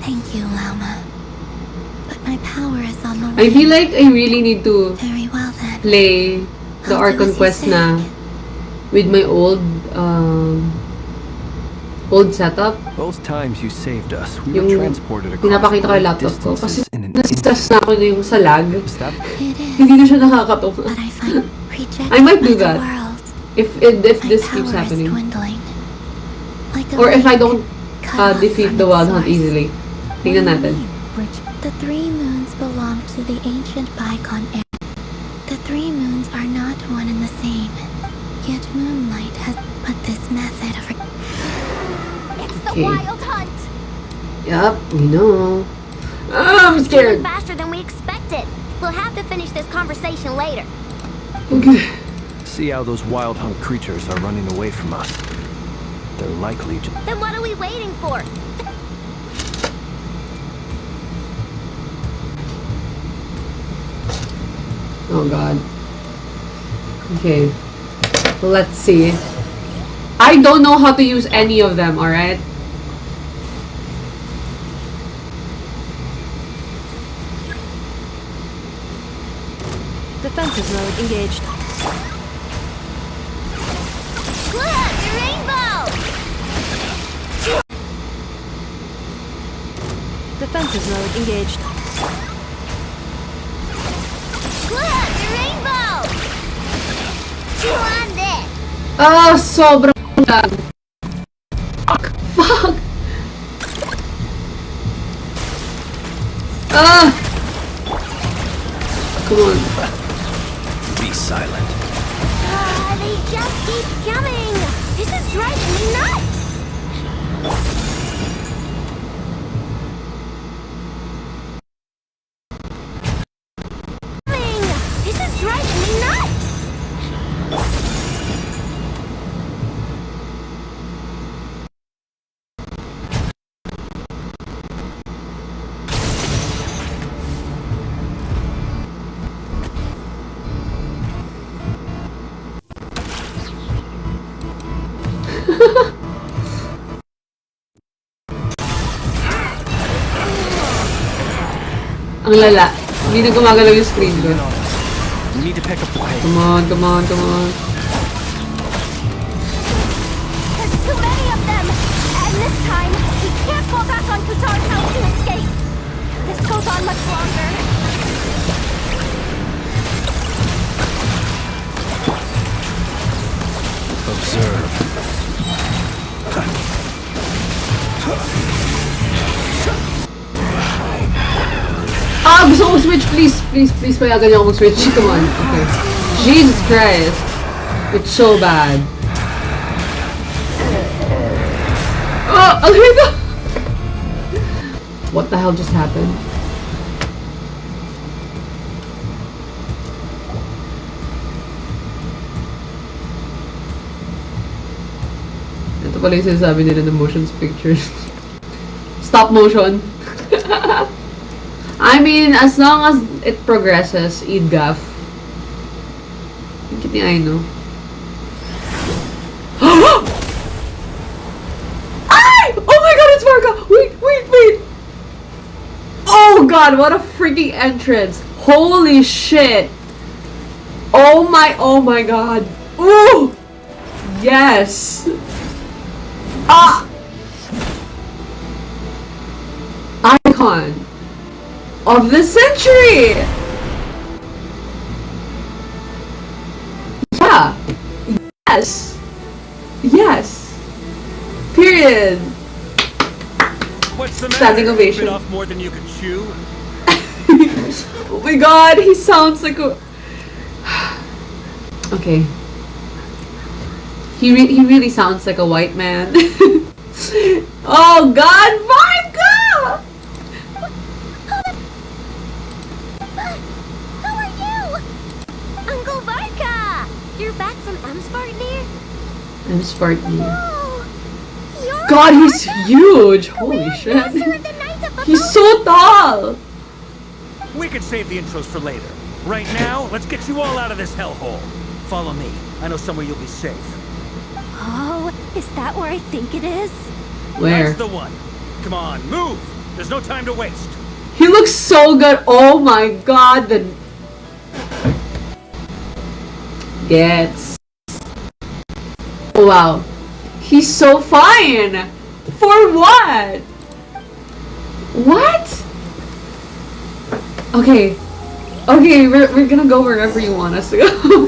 Speaker 10: thank you, Lauma. But my power is on the
Speaker 1: I
Speaker 10: way.
Speaker 1: feel like I really need to
Speaker 10: Very well then.
Speaker 1: play the
Speaker 10: I'll do
Speaker 1: Archon
Speaker 10: as you
Speaker 1: Quest
Speaker 10: say.
Speaker 1: na with my old setup.
Speaker 6: Both times you saved us, we were
Speaker 1: Yung
Speaker 6: transported across
Speaker 1: pinapakita ko
Speaker 6: great
Speaker 1: yung laptop ko. Kasi
Speaker 6: distances in an
Speaker 1: nasistress na ako na yung sa lag.
Speaker 6: Is that
Speaker 10: It is.
Speaker 1: Hindi na siya nakakatawa.
Speaker 10: But I find rejected
Speaker 1: I might do
Speaker 10: by the
Speaker 1: that.
Speaker 10: world.
Speaker 1: If
Speaker 10: My
Speaker 1: this
Speaker 10: power
Speaker 1: keeps
Speaker 10: is
Speaker 1: happening.
Speaker 10: dwindling. Like a
Speaker 1: Or if I
Speaker 10: lake
Speaker 1: don't
Speaker 10: cut off
Speaker 1: defeat
Speaker 10: from
Speaker 1: the
Speaker 10: its
Speaker 1: Wild Hunt
Speaker 10: source.
Speaker 1: easily. Tingnan natin.
Speaker 10: Which the three moons belong to the ancient bygone era. The three moons are not one and the same. Yet moonlight has but this method of.
Speaker 3: It's the
Speaker 1: Okay.
Speaker 3: Wild Hunt.
Speaker 1: Yup, we know. I'm
Speaker 3: Moving
Speaker 1: scared.
Speaker 3: faster than we expected. We'll have to finish this conversation later.
Speaker 1: Okay.
Speaker 6: See how those wild hunt creatures are running away from us. They're likely to.
Speaker 3: Then what are we waiting for?
Speaker 1: Oh god. Okay. Let's see. I don't know how to use any of them, alright?
Speaker 7: Defensive mode engaged.
Speaker 3: Look, the rainbow!
Speaker 7: Defensive mode engaged.
Speaker 3: Look! Rainbow! Chew on this!
Speaker 1: Ah, sobrang lang. Fuck! Ah! Come on.
Speaker 6: Be silent.
Speaker 3: They just keep coming! This is driving me nuts! This is driving me nuts!
Speaker 1: Ang lala. Hindi na gumagalaw yung screen ko.
Speaker 6: We need to pick up the pace.
Speaker 1: Come on, come on, come on.
Speaker 3: There's too many of them! And this time, we can't fall back on Kutar's house to escape! This goes on much longer.
Speaker 6: Observe.
Speaker 1: Ah, gusto ko switch, please. Please, please, payagan niyo ako mag-switch. Come on. Okay. Jesus Christ. It's so bad. Oh, oh my God. What the hell just happened? Ito pala yung sinasabi nila ng motion pictures. Stop motion. I mean, as long as it progresses, eat gaff. Think I know. Ay! Oh my God, it's Marka! Wait, wait, wait! Oh God, what a freaking entrance! Holy shit! Oh my God! Ooh! Yes! Ah! Icon of the century! Yeah! Yes! Yes! Period!
Speaker 11: What's the matter?
Speaker 1: Standing ovation.
Speaker 11: Bit off more than you could chew?
Speaker 1: Oh my God, he sounds like a... Okay. He really sounds like a white man. Oh God, Varka!
Speaker 3: Who are you? Uncle Varka! You're back from Amspartnir?
Speaker 1: I'm Spartan.
Speaker 3: Oh, you're
Speaker 1: God, he's
Speaker 3: Varka?
Speaker 1: huge!
Speaker 3: The
Speaker 1: Holy
Speaker 3: Weird
Speaker 1: shit.
Speaker 3: Master of the Knights of
Speaker 1: He's
Speaker 3: Bethel?
Speaker 1: so tall!
Speaker 11: We could save the intros for later. Right now, let's get you all out of this hellhole. Follow me. I know somewhere you'll be safe.
Speaker 3: Oh, is that where I think it is?
Speaker 1: Where?
Speaker 11: That's the one. Come on, move! There's no time to waste.
Speaker 1: He looks so good. Oh my God, the... Gets. Oh wow. He's so fine! For what? What? Okay. Okay, we're gonna go wherever you want us to go.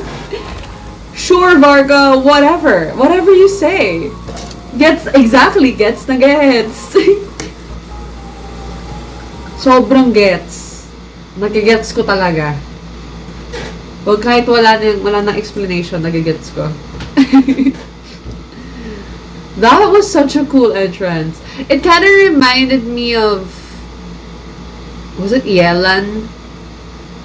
Speaker 1: Sure, Varga, whatever. Whatever you say. Gets, exactly, gets na gets. Sobrang gets. Nagigets ko talaga. Wag kahit wala na explanation, nagigets ko. That was such a cool entrance. It kind of reminded me of... Was it Yelan?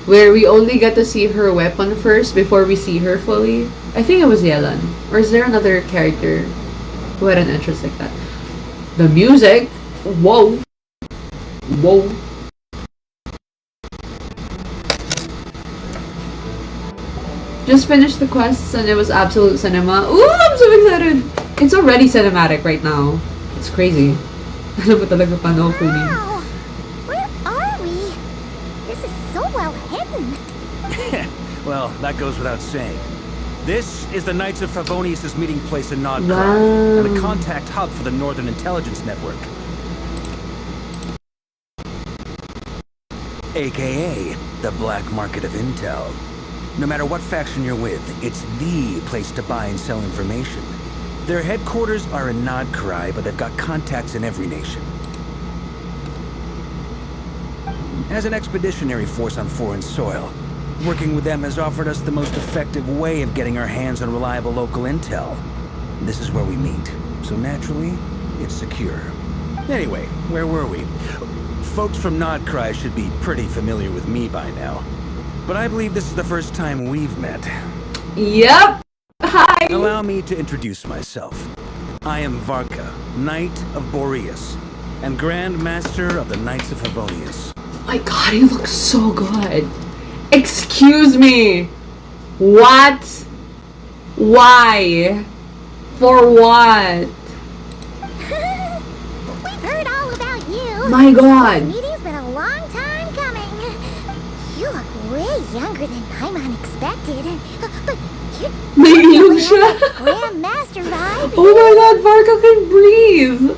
Speaker 1: Where we only get to see her weapon first before we see her fully. I think it was Yelan. Or is there another character who had an entrance like that? The music? Whoa. Whoa. Just finished the quests and it was absolute cinema. Ooh, I'm so excited! It's already cinematic right now. It's crazy. Ano ba talaga panood ko ni?
Speaker 3: Wow! Where are we? This is so well hidden.
Speaker 11: Well, that goes without saying. This is the Knights of Favonius' meeting place in Nod-Krai,
Speaker 1: Wow.
Speaker 11: and a contact hub for the Northern Intelligence Network. AKA the black market of intel. No matter what faction you're with, it's the place to buy and sell information. Their headquarters are in Nod-Krai, but they've got contacts in every nation. As an expeditionary force on foreign soil, working with them has offered us the most effective way of getting our hands on reliable local intel. This is where we meet, so naturally, it's secure. Anyway, where were we? Folks from Nod-Krai should be pretty familiar with me by now. But I believe this is the first time we've met.
Speaker 1: Yep. Hi.
Speaker 11: Allow me to introduce myself. I am Varka, Knight of Boreas, and Grand Master of the Knights of Favonius.
Speaker 1: Oh my god, he looks so good. Excuse me. What? Why? For what?
Speaker 3: We've heard all about you.
Speaker 1: My god.
Speaker 3: This meeting's been a long time coming. You look way younger than Paimon expected. But you
Speaker 1: Maybe siya.
Speaker 3: Grand Master vibe.
Speaker 1: Oh my god, Varka can breathe.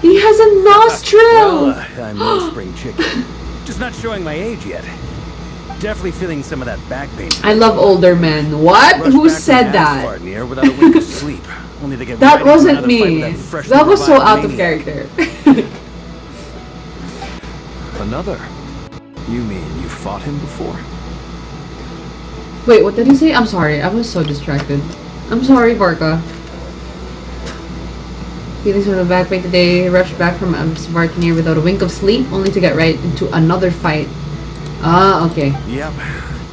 Speaker 1: He has a nostril.
Speaker 11: Well, I'm no spring chicken. Just not showing my age yet. Definitely feeling some of that back pain.
Speaker 1: I love older men. What?
Speaker 11: Rushed
Speaker 1: Who
Speaker 11: back from
Speaker 1: said that?
Speaker 11: Asphalt near without a wink of sleep, only to get
Speaker 1: That
Speaker 11: right into
Speaker 1: wasn't
Speaker 11: another fight
Speaker 1: me.
Speaker 11: with freshly
Speaker 1: That was so
Speaker 11: revived
Speaker 1: out of
Speaker 11: maniac.
Speaker 1: character.
Speaker 6: Another? You mean you fought him before?
Speaker 1: Wait, what did he say? I'm sorry. I was so distracted. I'm sorry, Varka. Feeling sort of back pain today. Rushed back from Varknir without a wink of sleep, only to get right into another fight. Ah, okay.
Speaker 11: Yep.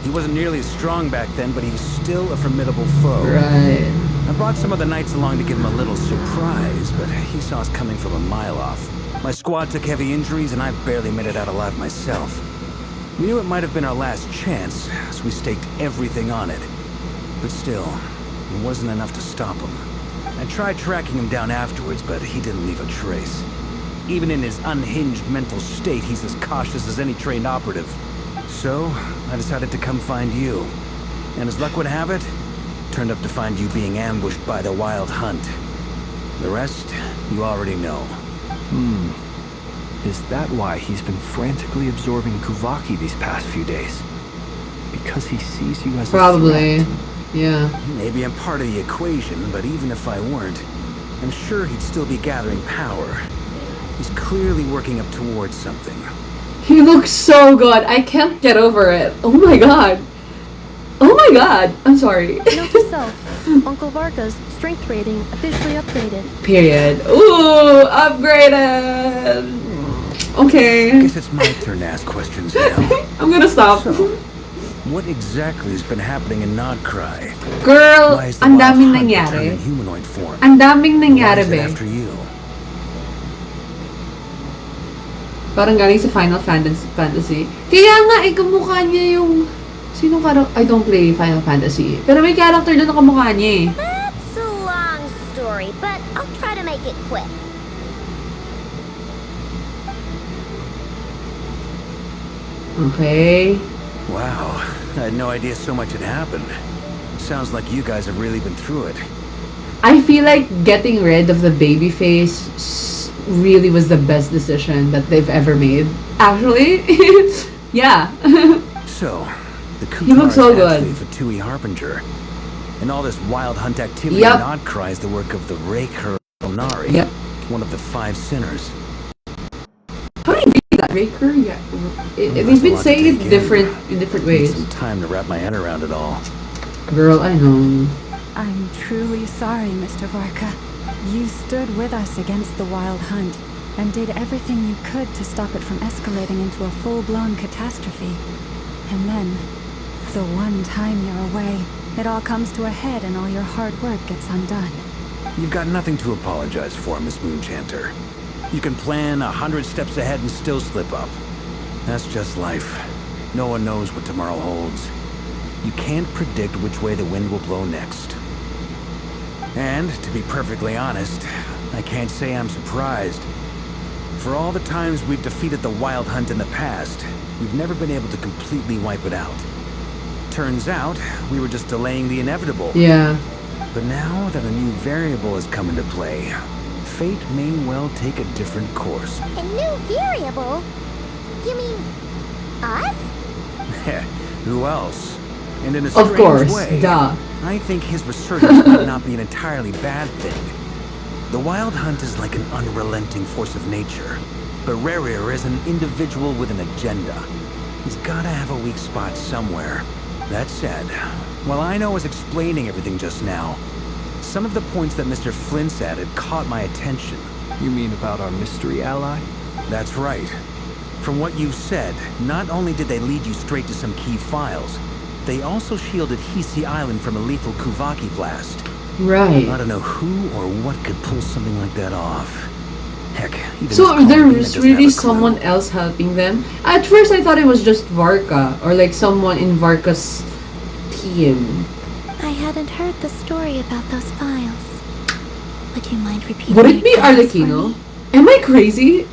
Speaker 11: He wasn't nearly as strong back then, but he's still a formidable foe.
Speaker 1: Right.
Speaker 11: I brought some of the knights along to give him a little surprise, but he saw us coming from a mile off. My squad took heavy injuries, and I barely made it out alive myself. We knew it might have been our last chance, so we staked everything on it. But still, it wasn't enough to stop him. I tried tracking him down afterwards, but he didn't leave a trace. Even in his unhinged mental state, he's as cautious as any trained operative. So, I decided to come find you. And as luck would have it, turned up to find you being ambushed by the Wild Hunt. The rest, you already know.
Speaker 6: Is that why he's been frantically absorbing Kuvaki these past few days? Because he sees you as a
Speaker 1: Probably.
Speaker 6: threat?
Speaker 1: Yeah.
Speaker 11: Maybe I'm part of the equation, but even if I weren't, I'm sure he'd still be gathering power. He's clearly working up towards something.
Speaker 1: He looks so good. I can't get over it. Oh my god. Oh my god. I'm sorry.
Speaker 7: Note to self, Uncle Varka's strength rating officially updated.
Speaker 1: Period. Ooh, upgraded. Okay.
Speaker 11: I guess it's my turn to ask questions now.
Speaker 1: I'm gonna stop.
Speaker 11: So, what exactly has been happening in Nod-Krai?
Speaker 1: Girl,
Speaker 11: Why is the
Speaker 1: ang
Speaker 11: Wild
Speaker 1: daming
Speaker 11: Hunt
Speaker 1: nangyari.
Speaker 11: returned in humanoid form?
Speaker 1: Ang daming
Speaker 11: Why
Speaker 1: nangyari,
Speaker 11: is it
Speaker 1: be.
Speaker 11: after you?
Speaker 1: Parang galing sa Final Fantasy. Kaya nga, kamukha niya yung... Sino I don't play Final Fantasy. Pero may character doon na kamukha niya eh.
Speaker 3: That's a long story, but I'll try to make it quick.
Speaker 1: Okay.
Speaker 11: Wow, I had no idea so much had happened. Sounds like you guys have really been through it.
Speaker 1: I feel like getting rid of the baby face really was the best decision that they've ever made. Actually, yeah.
Speaker 11: So, the
Speaker 1: He looks so good.
Speaker 11: for Tui Harbinger. And all this Wild Hunt activity
Speaker 1: Yep.
Speaker 11: in Nod-Krai is the work of the Raker Solnari,
Speaker 1: Yep.
Speaker 11: one of the 5 sinners.
Speaker 1: How do you read that? Raker? Yeah. They've been saying it in different
Speaker 11: Need
Speaker 1: ways.
Speaker 11: some time to wrap my head around it all.
Speaker 1: Girl, I know.
Speaker 5: I'm truly sorry, Mr. Varka. You stood with us against the Wild Hunt and did everything you could to stop it from escalating into a full-blown catastrophe. And then, the one time you're away, it all comes to a head and all your hard work gets undone.
Speaker 11: You've got nothing to apologize for, Miss Moonchanter. You can plan 100 steps ahead and still slip up. That's just life. No one knows what tomorrow holds. You can't predict which way the wind will blow next. And, to be perfectly honest, I can't say I'm surprised. For all the times we've defeated the Wild Hunt in the past, we've never been able to completely wipe it out. Turns out, we were just delaying the inevitable.
Speaker 1: Yeah.
Speaker 11: But now that a new variable has come into play, fate may well take a different course.
Speaker 3: A new variable? You mean Us?
Speaker 11: Who else? And in a
Speaker 1: Of
Speaker 11: strange
Speaker 1: course,
Speaker 11: way,
Speaker 1: duh.
Speaker 11: I think his resurgence might not be an entirely bad thing. The Wild Hunt is like an unrelenting force of nature, but Rerir is an individual with an agenda. He's gotta have a weak spot somewhere. That said, while I know I was explaining everything just now, some of the points that Mr. Flint's added caught my attention.
Speaker 6: You mean about our mystery ally?
Speaker 11: That's right. From what you've said, not only did they lead you straight to some key files, they also shielded Hisi Island from a lethal Kuvaki blast.
Speaker 1: Right.
Speaker 11: I don't know who or what could pull something like that off. Heck, even
Speaker 1: So
Speaker 11: this
Speaker 1: there
Speaker 11: Colleen
Speaker 1: was
Speaker 11: doesn't
Speaker 1: really
Speaker 11: have a clue.
Speaker 1: someone else helping them? At first I thought it was just Varka, or like someone in Varka's team.
Speaker 10: I hadn't heard the story about those files. Would you mind repeating?
Speaker 1: Would it be
Speaker 10: details for
Speaker 1: Arlecchino?
Speaker 10: me?
Speaker 1: Am I crazy?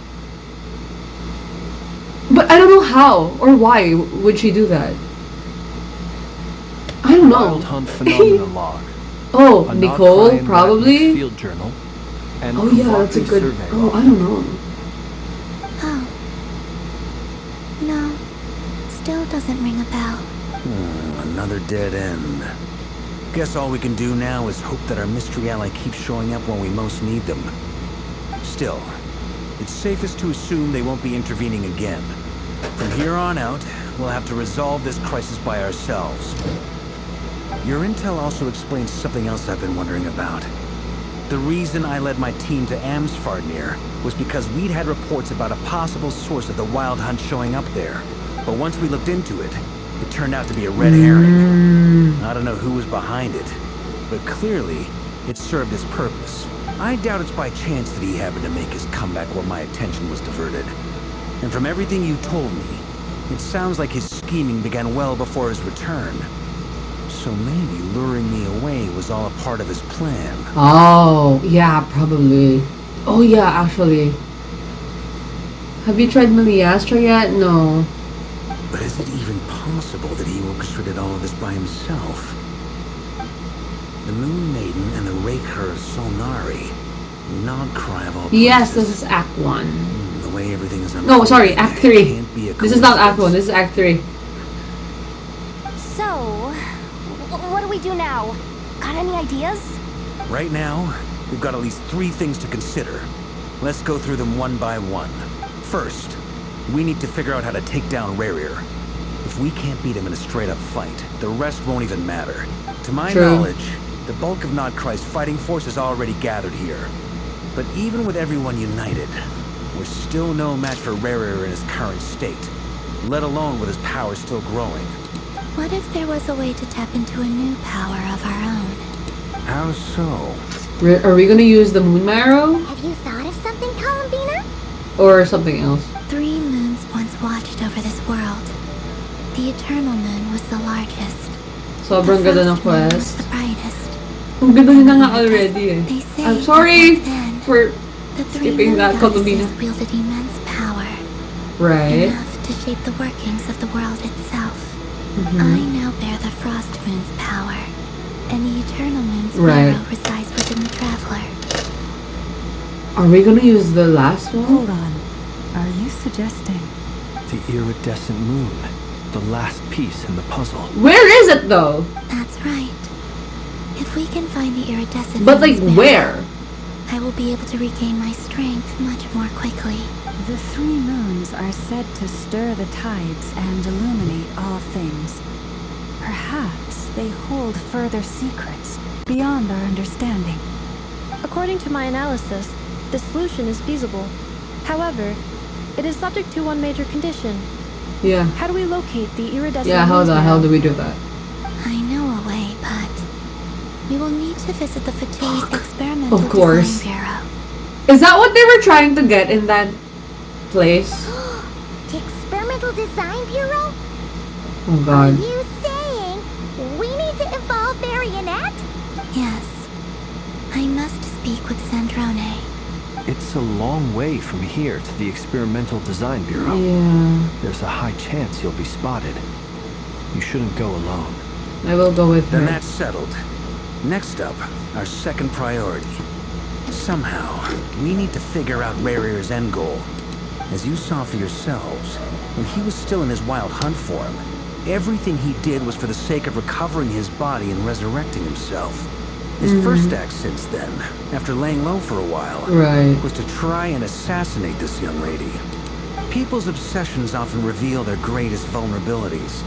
Speaker 1: But I don't know how or why would she do that. I don't
Speaker 6: Wild
Speaker 1: know.
Speaker 6: Hunt Phenomena Log.
Speaker 1: Oh,
Speaker 6: A
Speaker 1: Nicole,
Speaker 6: Nod-Krai and
Speaker 1: probably?
Speaker 6: Ratman's Field Journal. And
Speaker 1: Oh yeah, that's a
Speaker 6: Kuvaki
Speaker 1: good.
Speaker 6: survey
Speaker 1: Oh,
Speaker 6: log.
Speaker 1: I don't know.
Speaker 10: Oh. No. Still doesn't ring a bell.
Speaker 11: Another dead end. Guess all we can do now is hope that our mystery ally keeps showing up when we most need them. Still, it's safest to assume they won't be intervening again. From here on out, we'll have to resolve this crisis by ourselves. Your intel also explains something else I've been wondering about. The reason I led my team to Amsfarnir was because we'd had reports about a possible source of the Wild Hunt showing up there. But once we looked into it, it turned out to be a red herring. I don't know who was behind it, but clearly, it served its purpose. I doubt it's by chance that he happened to make his comeback while my attention was diverted. And from everything you told me, it sounds like his scheming began well before his return. So maybe luring me away was all a part of his plan.
Speaker 1: Oh, yeah, probably. Oh yeah, actually. Have you tried Meliastra yet? No.
Speaker 11: But is it even possible that he orchestrated all of this by himself? The Moon Maiden and the Raker of Solnari. Nod-Krai of all
Speaker 1: Yes,
Speaker 11: places.
Speaker 1: this is Act 1.
Speaker 11: The way everything is
Speaker 1: No,
Speaker 11: unfolding,
Speaker 1: sorry, Act
Speaker 11: it
Speaker 1: 3.
Speaker 11: can't be a
Speaker 1: This is not Act 1,
Speaker 11: coincidence.
Speaker 1: this is Act 3.
Speaker 8: So, what do we do now? Got any ideas?
Speaker 11: Right now, we've got at least 3 things to consider. Let's go through them one by one. First, we need to figure out how to take down Rerir. If we can't beat him in a straight-up fight, the rest won't even matter. To my
Speaker 1: True.
Speaker 11: knowledge, the bulk of Nod-Krai's fighting force is already gathered here. But even with everyone united, we're still no match for Rerir in his current state, let alone with his power still growing.
Speaker 10: What if there was a way to tap into a new power of our own?
Speaker 11: How so?
Speaker 1: Are we gonna use the Moon Marrow?
Speaker 3: Have you thought of something, Columbina?
Speaker 1: Or something else?
Speaker 10: 3 moons once watched over this world. The Eternal Moon was the largest.
Speaker 1: Sobrang
Speaker 10: The
Speaker 1: ganda ng
Speaker 10: Frost Moon was
Speaker 1: quest.
Speaker 10: the brightest.
Speaker 1: Ang ganda na nga already eh.
Speaker 10: They say
Speaker 1: I'm sorry
Speaker 10: that back then,
Speaker 1: for
Speaker 10: the 3
Speaker 1: skipping
Speaker 10: moon
Speaker 1: that,
Speaker 10: goddesses
Speaker 1: Columbina.
Speaker 10: wielded immense power.
Speaker 1: Right.
Speaker 10: Enough to shape the workings of the world itself.
Speaker 1: Mhm.
Speaker 10: I now bear the Frost Moon's power, and the Eternal Moon's
Speaker 1: Right.
Speaker 10: marrow resides within the Traveler.
Speaker 1: Are we gonna use the last one?
Speaker 5: Hold on. Are you suggesting?
Speaker 6: The iridescent moon. The last piece in the puzzle.
Speaker 1: Where is it though?
Speaker 10: That's right. If we can find the iridescent
Speaker 1: But like
Speaker 10: moon's
Speaker 1: where?
Speaker 10: marrow, I will be able to regain my strength much more quickly.
Speaker 5: The 3 moons are said to stir the tides and illuminate all things. Perhaps they hold further secrets beyond our understanding.
Speaker 7: According to my analysis, the solution is feasible. However, it is subject to one major condition.
Speaker 1: Yeah.
Speaker 7: How do we locate the iridescent
Speaker 1: Yeah, how
Speaker 7: moon's
Speaker 1: the hell
Speaker 7: marrow?
Speaker 1: do we do that?
Speaker 10: I know a way, but we will need to visit the Fatui Experimental
Speaker 1: Of course.
Speaker 10: Design Bureau.
Speaker 1: Is that what they were trying to get in that place?
Speaker 3: The Experimental Design Bureau?
Speaker 1: Oh
Speaker 3: Are
Speaker 1: god.
Speaker 3: you saying we need to evolve Marionette?
Speaker 10: Yes. I must speak with Sandrone.
Speaker 6: It's a long way from here to the Experimental Design Bureau.
Speaker 1: Yeah.
Speaker 6: There's a high chance you'll be spotted. You shouldn't go alone.
Speaker 1: I will go with
Speaker 11: Then
Speaker 1: her.
Speaker 11: that's settled. Next up, our second priority. Somehow, we need to figure out Rerir's end goal. As you saw for yourselves, when he was still in his wild hunt form, everything he did was for the sake of recovering his body and resurrecting himself. His first act since then, after laying low for a while, was to try and assassinate this young lady. People's obsessions often reveal their greatest vulnerabilities.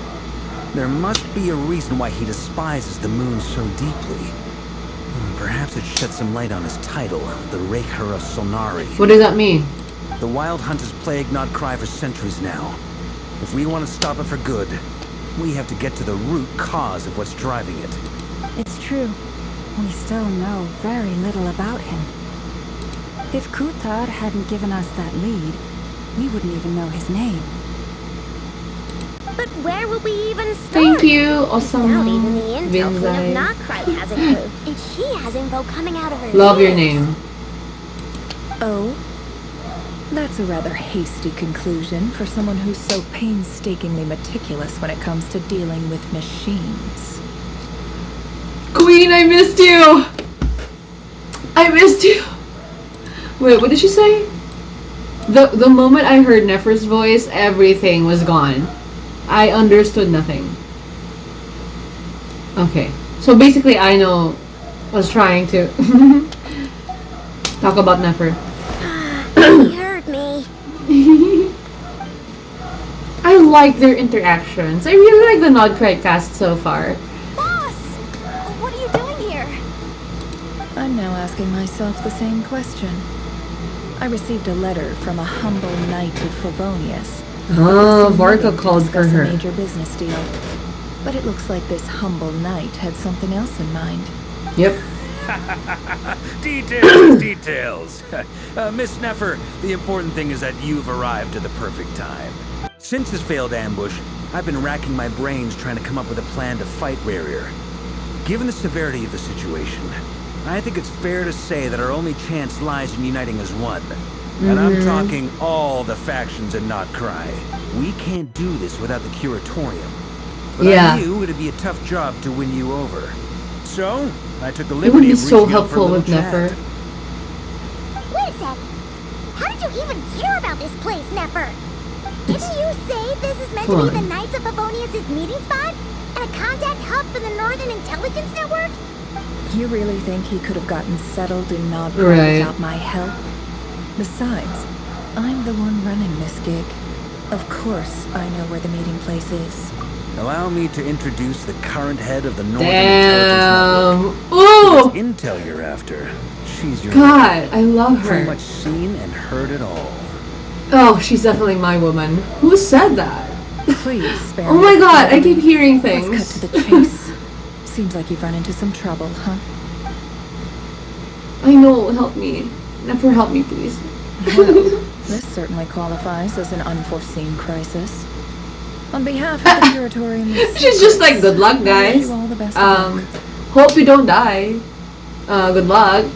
Speaker 11: There must be a reason why he despises the moon so deeply. Perhaps it sheds some light on his title, the Raker of Solnari.
Speaker 1: What does that mean?
Speaker 11: The Wild Hunt has plagued Nod-Krai for centuries now. If we want to stop it for good, we have to get to the root cause of what's driving it.
Speaker 5: It's true. We still know very little about him. If Kutar hadn't given us that lead, we wouldn't even know his name.
Speaker 3: But where will we even start?
Speaker 1: Thank you, awesome.
Speaker 3: Not even the intel queen
Speaker 1: Vinzai.
Speaker 3: of Nod-Krai has a clue. And she has info coming out of her
Speaker 1: Love your
Speaker 3: ears.
Speaker 1: name.
Speaker 12: Oh? That's a rather hasty conclusion for someone who's so painstakingly meticulous when it comes to dealing with machines.
Speaker 1: Queen, I missed you! I missed you! Wait, what did she say? The moment I heard Nefer's voice, everything was gone. I understood nothing. Okay. So basically I was trying to talk about Nefer.
Speaker 3: He heard me.
Speaker 1: I like their interactions. I really like the Nod-Krai cast so far.
Speaker 8: Boss! What are you doing here?
Speaker 12: I'm now asking myself the same question. I received a letter from a humble knight of Favonius.
Speaker 1: Oh, Varka called for
Speaker 12: Discuss
Speaker 1: her.
Speaker 12: a major business deal. But it looks like this humble knight had something else in mind.
Speaker 1: Yep.
Speaker 11: Details. Miss Nefer, the important thing is that you've arrived at the perfect time. Since his failed ambush, I've been racking my brains trying to come up with a plan to fight Rerir. Given the severity of the situation, I think it's fair to say that our only chance lies in uniting as one. And I'm talking all the factions in Nod-Krai. We can't do this without the Curatorium. But I knew it'd be a tough job to win you over. So, I took the
Speaker 1: It would
Speaker 11: liberty
Speaker 1: be
Speaker 11: of
Speaker 1: so
Speaker 11: reaching out for a
Speaker 1: helpful
Speaker 11: little
Speaker 1: with Nefer.
Speaker 11: chat.
Speaker 3: Wait a sec. How did you even hear about this place, Nefer? Didn't you say this is meant to be the Knights of Favonius' meeting spot? And a contact hub for the Northern Intelligence Network?
Speaker 12: You really think he could have gotten settled in Nod-Krai without my help? Besides, I'm the one running this gig. Of course I know where the meeting place is.
Speaker 11: Allow me to introduce the current head of the Northern
Speaker 1: Damn.
Speaker 11: Intelligence
Speaker 1: Ooh!
Speaker 11: Network. If it's intel you're after. She's your
Speaker 1: God, I love
Speaker 11: Pretty
Speaker 1: her.
Speaker 11: much seen and heard it all.
Speaker 1: Oh, she's definitely my woman. Who said that?
Speaker 12: Please spare
Speaker 1: Oh my
Speaker 12: me.
Speaker 1: god, I keep hearing
Speaker 12: Let's
Speaker 1: things.
Speaker 12: cut to the chase. Seems like you've run into some trouble, huh?
Speaker 1: I know, help me. Never help me, please.
Speaker 12: Well, this certainly qualifies as an unforeseen crisis. On behalf of the Curatorium,
Speaker 1: She's just like, good luck,
Speaker 12: I wish
Speaker 1: guys.
Speaker 12: you all the best of luck.
Speaker 1: Hope you don't die. Good luck.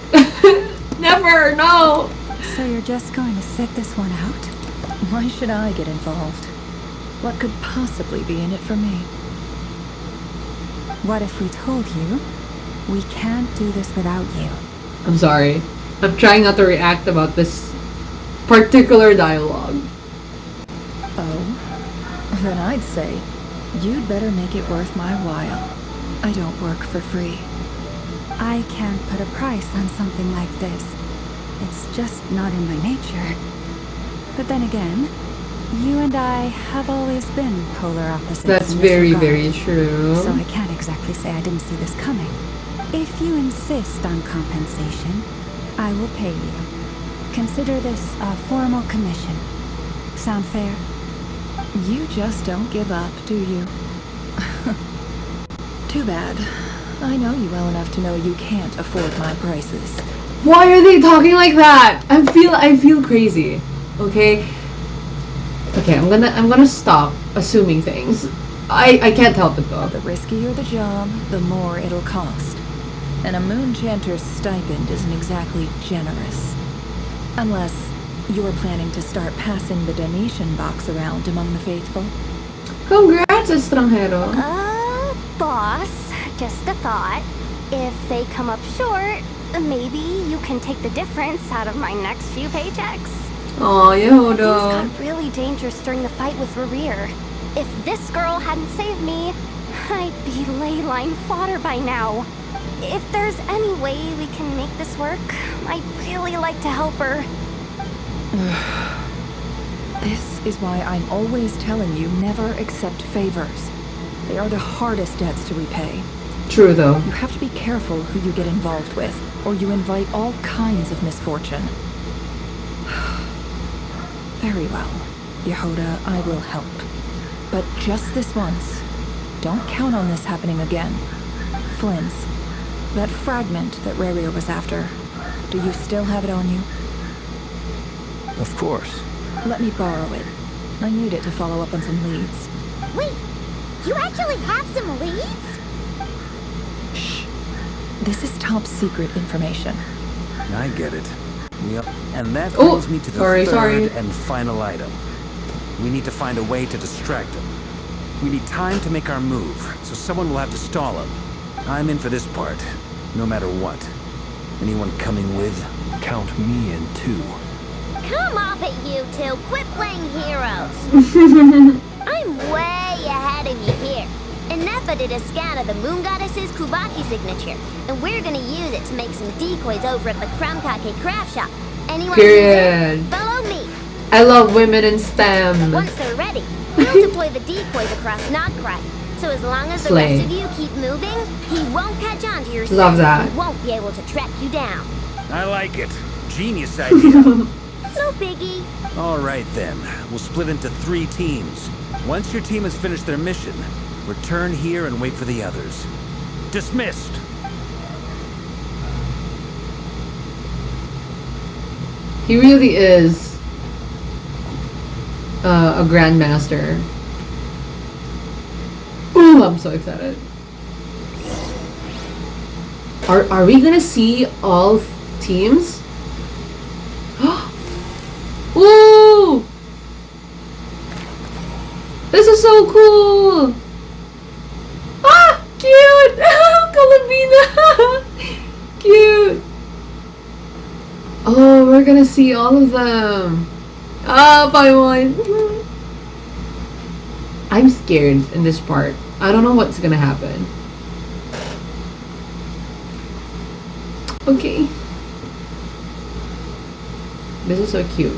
Speaker 1: Never, no.
Speaker 5: So you're just going to sit this one out?
Speaker 12: Why should I get involved? What could possibly be in it for me?
Speaker 5: What if we told you we can't do this without you?
Speaker 1: I'm sorry. I'm trying not to react about this particular dialogue.
Speaker 12: Oh? Then I'd say, you'd better make it worth my while. I don't work for free.
Speaker 5: I can't put a price on something like this. It's just not in my nature. But then again, you and I have always been polar opposites.
Speaker 1: That's
Speaker 5: in this
Speaker 1: very,
Speaker 5: regard.
Speaker 1: very true.
Speaker 5: So I can't exactly say I didn't see this coming. If you insist on compensation, I will pay you. Consider this a formal commission. Sound fair?
Speaker 12: You just don't give up, do you? Too bad. I know you well enough to know you can't afford my prices.
Speaker 1: Why are they talking like that? I feel crazy. Okay? Okay, I'm gonna stop assuming things. I can't help it though.
Speaker 12: The riskier the job, the more it'll cost. And a moon chanter's stipend isn't exactly generous. Unless you're planning to start passing the donation box around among the faithful.
Speaker 1: Congrats, estranjero.
Speaker 8: Boss, just a thought. If they come up short, maybe you can take the difference out of my next few paychecks.
Speaker 1: Oh,
Speaker 8: Things
Speaker 1: Yehuda.
Speaker 8: got really dangerous during the fight with Rerir. If this girl hadn't saved me, I'd be ley line fodder by now. If there's any way we can make this work, I'd really like to help her.
Speaker 12: This is why I'm always telling you never accept favors. They are the hardest debts to repay.
Speaker 1: True though.
Speaker 12: You have to be careful who you get involved with, or you invite all kinds of misfortune. Very well, Yehuda, I will help. But just this once. Don't count on this happening again. Flynn's. That fragment that Rerir was after. Do you still have it on you?
Speaker 6: Of course.
Speaker 12: Let me borrow it. I need it to follow up on some leads.
Speaker 3: Wait, you actually have some leads?
Speaker 12: Shh. This is top secret information.
Speaker 11: I get it. And that
Speaker 1: Oh,
Speaker 11: brings me to the
Speaker 1: sorry.
Speaker 11: third and final item. We need to find a way to distract him. We need time to make our move, so someone will have to stall him. I'm in for this part, no matter what. Anyone coming with?
Speaker 6: Count me in too.
Speaker 3: Come off it, you two. Quit playing heroes. I'm way ahead of you here. Nefa did a scan of the Moon Goddess's Kubaki signature, and we're gonna use it to make some decoys over at the Kramkake craft shop. Anyone
Speaker 1: Period.
Speaker 3: use it? Follow me.
Speaker 1: I love women in STEM.
Speaker 3: Once they're ready, we'll deploy the decoys across Nod-Krai. So as long as the
Speaker 1: Slay.
Speaker 3: rest of you keep moving, he won't catch on to your
Speaker 1: Love
Speaker 3: scent.
Speaker 1: that.
Speaker 3: He won't be able to track you down.
Speaker 11: I like it. Genius idea.
Speaker 3: No biggie.
Speaker 11: All right then. We'll split into 3 teams. Once your team has finished their mission, return here and wait for the others. Dismissed.
Speaker 1: He really is a grandmaster. Ooh, I'm so excited. Are we gonna see all teams? Ooh! This is so cool! Ah! Cute! Columbina! Cute! Oh, we're gonna see all of them. Ah, Paimon. I'm scared in this part. I don't know what's gonna happen. Okay. This is so cute.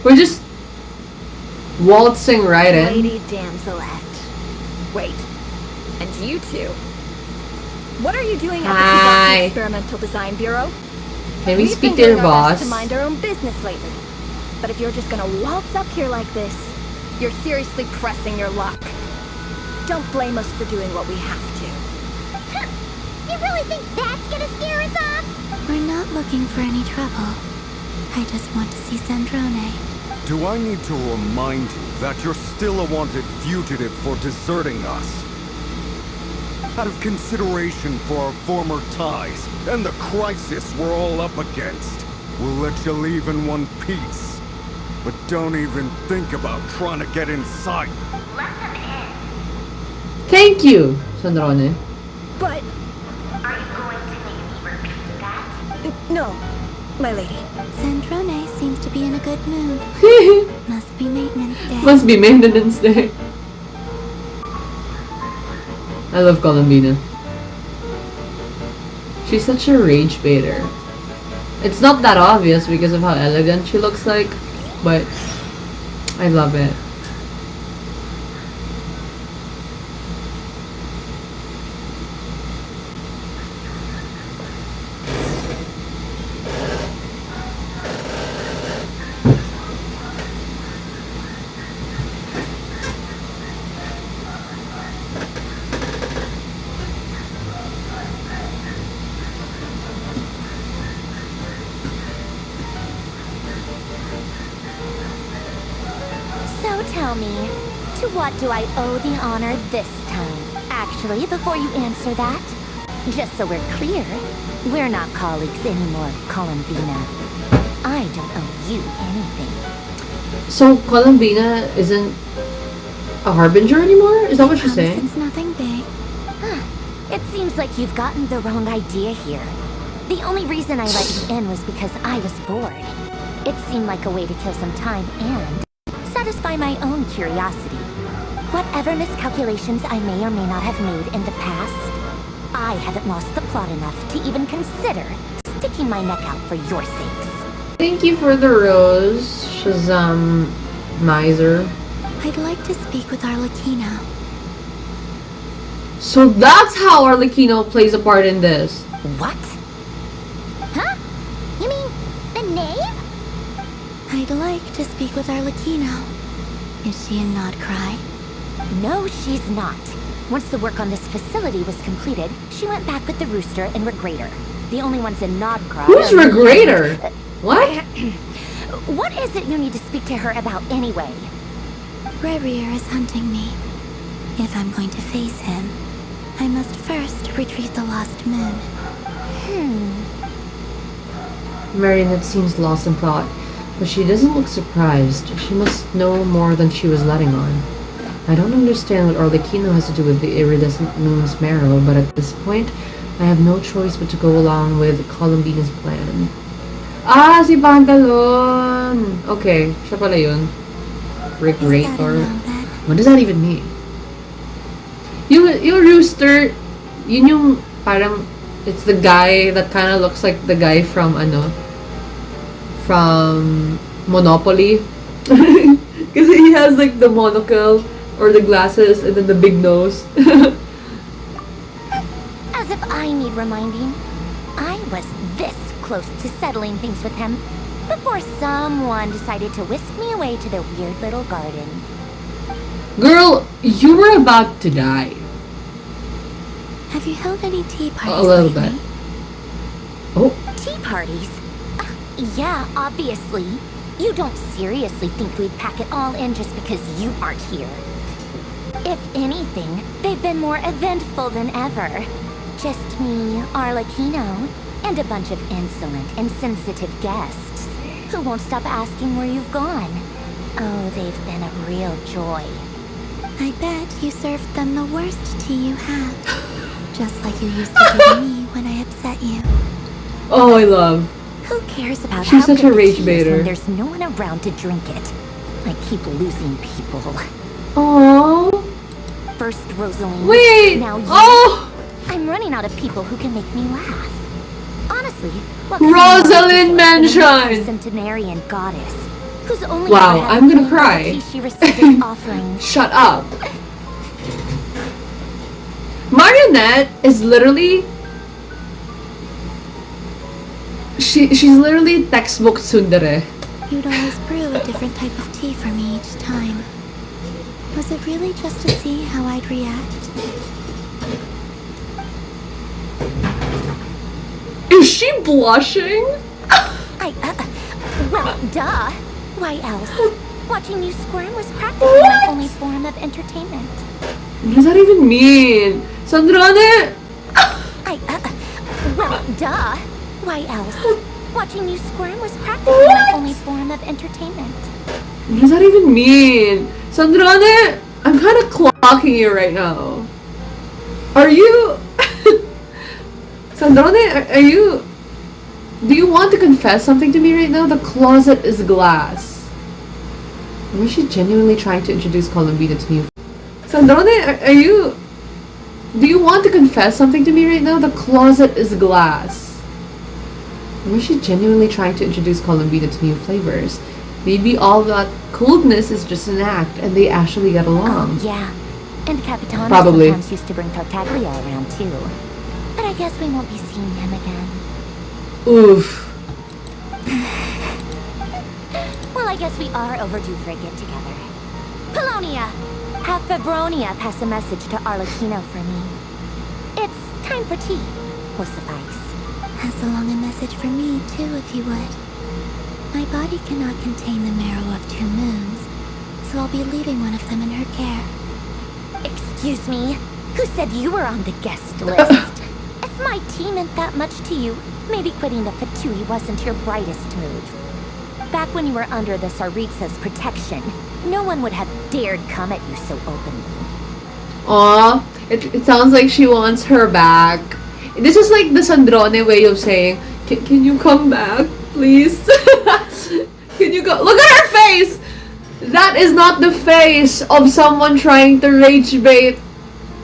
Speaker 1: We're just waltzing right in.
Speaker 5: Lady Damselette. Wait. And you two? What are you doing at the
Speaker 1: Hi.
Speaker 5: Kubaki Experimental Design Bureau?
Speaker 1: Can we
Speaker 5: We've
Speaker 1: speak
Speaker 5: been
Speaker 1: to your
Speaker 5: doing our
Speaker 1: boss?
Speaker 5: best to mind our own business lately. But if you're just gonna waltz up here like this, you're seriously pressing your luck. Don't blame us for doing what we have to.
Speaker 3: Huh. You really think that's gonna scare us off?
Speaker 10: We're not looking for any trouble. I just want to see Zandrone.
Speaker 9: Do I need to remind you that you're still a wanted fugitive for deserting us? Out of consideration for our former ties and the crisis we're all up against, we'll let you leave in one piece. But don't even think about trying to get inside.
Speaker 3: Let them in.
Speaker 1: Thank you, Sandrone.
Speaker 5: But...
Speaker 3: Are you going to make me repeat that?
Speaker 5: no, my lady.
Speaker 10: Zandrone seems to be in a good mood. Must be maintenance day.
Speaker 1: Must be maintenance day. I love Columbina. She's such a rage baiter. It's not that obvious because of how elegant she looks like, but I love it.
Speaker 3: So tell me, to what do I owe the honor this time? Actually, before you answer that, just so we're clear, we're not colleagues anymore, Columbina. I don't owe you anything.
Speaker 1: So Columbina isn't a harbinger anymore? Is that what she's
Speaker 10: Promise
Speaker 1: saying?
Speaker 10: it's nothing big.
Speaker 3: It seems like you've gotten the wrong idea here. The only reason I let you in was because I was bored. It seemed like a way to kill some time and satisfy my own curiosity. Whatever miscalculations I may or may not have made in the past, I haven't lost the plot enough to even consider sticking my neck out for your sakes.
Speaker 1: Thank you for the rose, Shazam Miser.
Speaker 10: I'd like to speak with Arlecchino.
Speaker 1: So that's how Arlecchino plays a part in this.
Speaker 3: What? Huh? You mean the knave?
Speaker 10: I'd like to speak with Arlecchino. Is she in Nod-Krai?
Speaker 3: No, she's not. Once the work on this facility was completed, she went back with the Rooster and Regrator. The only ones in Nod-Krai.
Speaker 1: Who's Regrator? What?
Speaker 3: What is it you need to speak to her about anyway?
Speaker 10: Rerir is hunting me. If I'm going to face him, I must first retrieve the lost moon.
Speaker 1: Marionette seems lost in thought, but she doesn't look surprised. She must know more than she was letting on. I don't understand what Arlecchino has to do with the iridescent moon's marrow, but at this point, I have no choice but to go along with Columbina's plan. Ah, si Pantalon! Okay, siya pala yun. Regrator. What does that even mean? Yung Rooster, yun yung parang, it's the guy that kind of looks like the guy from from Monopoly. Because he has like the monocle or the glasses and then the big nose.
Speaker 3: As if I need reminding. I was this close to settling things with him before someone decided to whisk me away to their weird little garden.
Speaker 10: Girl, you were about to die. Have you held any tea parties?
Speaker 1: A little bit. Oh.
Speaker 3: Tea parties? Yeah, obviously. You don't seriously think we'd pack it all in just because you aren't here. If anything, they've been more eventful than ever. Just me, Arlecchino, and a bunch of insolent and sensitive guests who won't stop asking where you've gone. Oh, they've been a real joy.
Speaker 10: I bet you served them the worst tea you have. Just like you used to do to me when I upset you.
Speaker 1: Oh, I love.
Speaker 3: Who cares about
Speaker 1: She's
Speaker 3: how
Speaker 1: such
Speaker 3: good
Speaker 1: a
Speaker 3: the
Speaker 1: rage
Speaker 3: tea is
Speaker 1: baiter.
Speaker 3: when there's no one around to drink it? I keep losing people.
Speaker 1: Aww.
Speaker 3: First Rosaline.
Speaker 1: Wait!
Speaker 3: Now you.
Speaker 1: Oh!
Speaker 3: I'm running out of people who can make me laugh. Honestly, what
Speaker 1: Rosalind Mansion!
Speaker 3: Centenarian goddess, whose only
Speaker 1: Wow,
Speaker 3: ever had
Speaker 1: I'm gonna
Speaker 3: the
Speaker 1: cry.
Speaker 3: tea she received as offerings.
Speaker 1: Shut up. Marionette is literally... She's literally textbook tsundere.
Speaker 10: You'd always brew a different type of tea for me each time. Was it really just to see how I'd react?
Speaker 1: Is she blushing?
Speaker 3: Well, duh. Why else? Watching you squirm was practically my only form of entertainment.
Speaker 1: What does that even mean? Sandrone?
Speaker 3: Well, duh. Why else? Watching you squirm was practically my only form of entertainment.
Speaker 1: What does that even mean? Sandrone, I'm kind of clocking you right now. Are you... Sandrone, are you... Do you want to confess something to me right now? The closet is glass. Or is she genuinely trying to introduce Columbina to new... Sandrone, are you... Do you want to confess something to me right now? The closet is glass. Or is she genuinely trying to introduce Columbina to new flavors? Maybe all that coldness is just an act and they actually get along.
Speaker 3: Yeah. And Capitano
Speaker 1: Probably.
Speaker 3: sometimes used to bring Tartaglia around too. But I guess we won't be seeing him again.
Speaker 1: Oof.
Speaker 3: Well, I guess we are overdue for a get-together. Polonia! Have Fabronia pass a message to Arlecchino for me. It's time for tea. Will suffice.
Speaker 10: Pass along a message for me, too, if you would. My body cannot contain the marrow of 2 moons, so I'll be leaving one of them in her care.
Speaker 3: Excuse me? Who said you were on the guest list? If my tea meant that much to you, maybe quitting the Fatui wasn't your brightest move. Back when you were under the Tsaritsa's protection, no one would have dared come at you so openly.
Speaker 1: Aw, it sounds like she wants her back. This is like the Sandrone way of saying, can you come back, please? Can you go? Look at her face! That is not the face of someone trying to rage bait.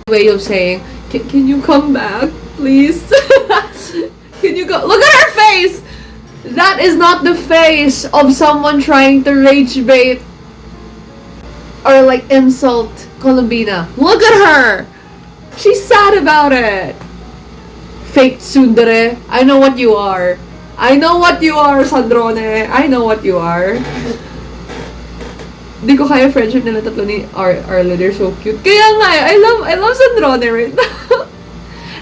Speaker 1: Way of saying, can you come back, please? Can you go? Look at her face! That is not the face of someone trying to rage bait or like insult Columbina. Look at her! She's sad about it. Fake tsundere. I know what you are. I know what you are, Sandrone. I know what you are. Di ko kaya friendship nila tatlo ni Arlo. They're so cute. Kaya nga, I love Sandrone right now.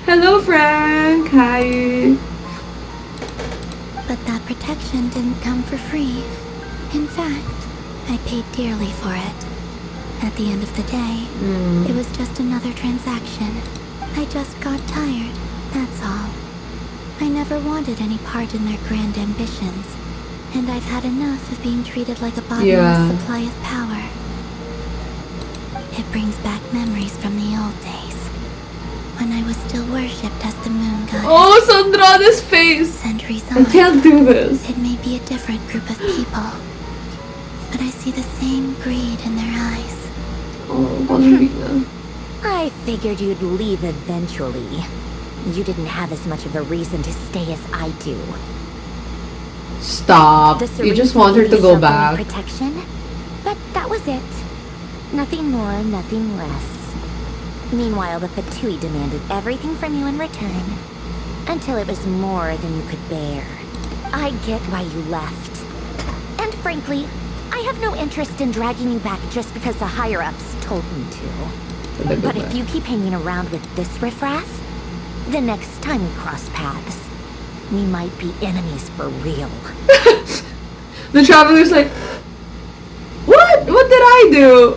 Speaker 1: Hello, Frank. Hi.
Speaker 10: But that protection didn't come for free. In fact, I paid dearly for it. At the end of the day, it was just another transaction. I just got tired, that's all. I never wanted any part in their grand ambitions, and I've had enough of being treated like a bottomless supply of power. It brings back memories from the old days, when I was still worshipped as the moon goddess.
Speaker 1: Oh, Sandra's face!
Speaker 10: Centuries
Speaker 1: I
Speaker 10: on,
Speaker 1: can't do this.
Speaker 10: it may be a different group of people, but I see the same greed in their eyes.
Speaker 1: Oh, Columbina.
Speaker 3: I figured you'd leave eventually. You didn't have as much of a reason to stay as I do.
Speaker 1: Stop. You just want her to go back.
Speaker 3: Protection, but that was it. Nothing more, nothing less. Meanwhile, the Patui demanded everything from you in return, until it was more than you could bear. I get why you left. And frankly, I have no interest in dragging you back just because the higher-ups told me to. But if you keep hanging around with this riffraff, the next time we cross paths, we might be enemies for real.
Speaker 1: The Traveler's like, what? What did I do?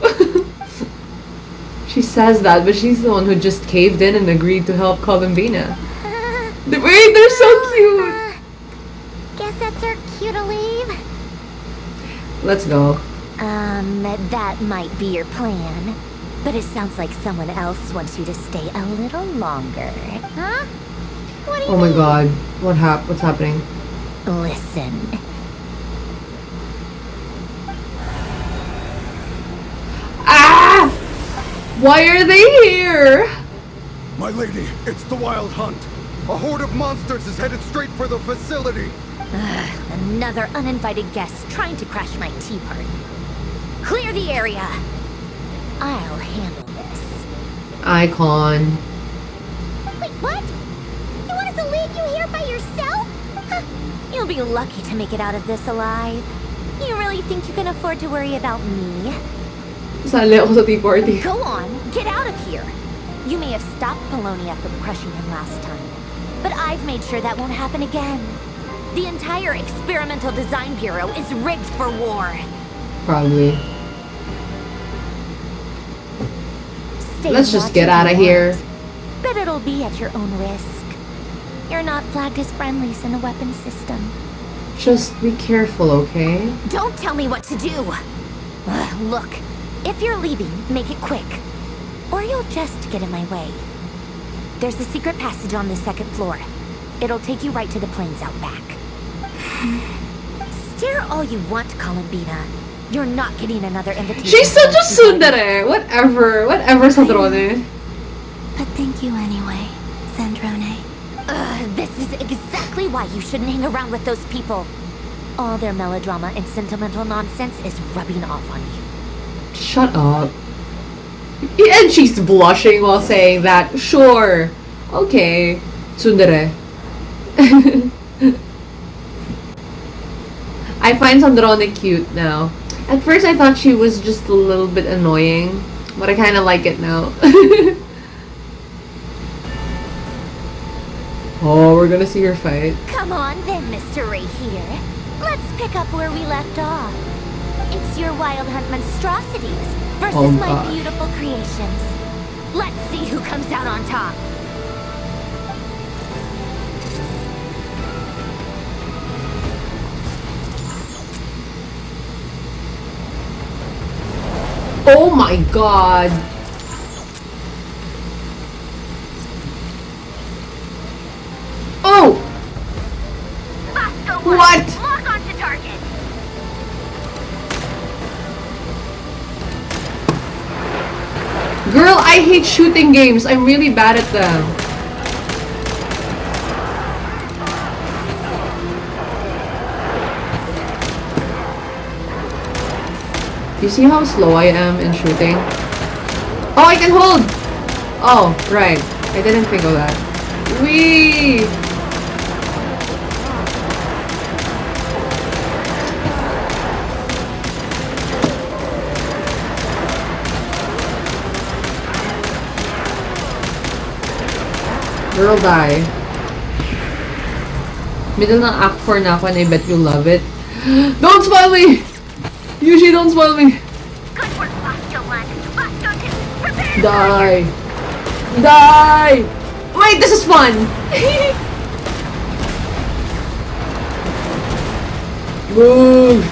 Speaker 1: She says that, but she's the one who just caved in and agreed to help Columbina. Wait, they're so cute!
Speaker 3: Guess that's our cue to leave.
Speaker 1: Let's go.
Speaker 3: That might be your plan. But it sounds like someone else wants you to stay a little longer. Huh? What do you
Speaker 1: Oh my
Speaker 3: mean?
Speaker 1: god. What's happening?
Speaker 3: Listen.
Speaker 1: Ah! Why are they here?
Speaker 9: My lady, it's the Wild Hunt. A horde of monsters is headed straight for the facility.
Speaker 3: Another uninvited guest trying to crash my tea party. Clear the area. I'll handle this.
Speaker 1: Icon.
Speaker 3: Wait, what? You want us to leave you here by yourself? Huh. You'll be lucky to make it out of this alive. You really think you can afford to worry about me?
Speaker 1: Sali ako sa tea party.
Speaker 3: Go on, get out of here. You may have stopped Polonia from crushing him last time, but I've made sure that won't happen again. The entire Experimental Design Bureau is rigged for war.
Speaker 1: Probably.
Speaker 3: Stay
Speaker 1: Let's just
Speaker 3: watch
Speaker 1: get
Speaker 3: if
Speaker 1: out of
Speaker 3: you
Speaker 1: here.
Speaker 3: want, but it'll be at your own risk. You're not flagged as friendlies in the weapons system.
Speaker 1: Just be careful, okay?
Speaker 3: Don't tell me what to do! Look, if you're leaving, make it quick. Or you'll just get in my way. There's a secret passage on the second floor. It'll take you right to the plains out back. Stare all you want, Columbina. You're not getting another invitation.
Speaker 1: She's such a tsundere! Whatever, Sandrone.
Speaker 10: But thank you anyway, Sandrone.
Speaker 3: This is exactly why you shouldn't hang around with those people. All their melodrama and sentimental nonsense is rubbing off on you.
Speaker 1: Shut up. And she's blushing while saying that. Sure. Okay. Tsundere. I find Sandrone cute now. At first I thought she was just a little bit annoying, but I kind of like it now. Oh, we're gonna see her fight.
Speaker 3: Come on then, Mr. Right here. Let's pick up where we left off. It's your Wild Hunt monstrosities versus my
Speaker 1: God.
Speaker 3: beautiful creations. Let's see who comes out on top.
Speaker 1: Oh my god. Oh! What?
Speaker 3: Lock onto target.
Speaker 1: Girl, I hate shooting games. I'm really bad at them. You see how slow I am in shooting? Oh, I can hold! Oh, right. I didn't think of that. Whee! Girl, die. Middle ng Act 4 na ako and I bet you love it. Don't spoil me! Usually don't spoil me.
Speaker 3: Good work, Bosco 1. Bosco 2. Prepare.
Speaker 1: Die! Die! Wait, this is fun! Boom!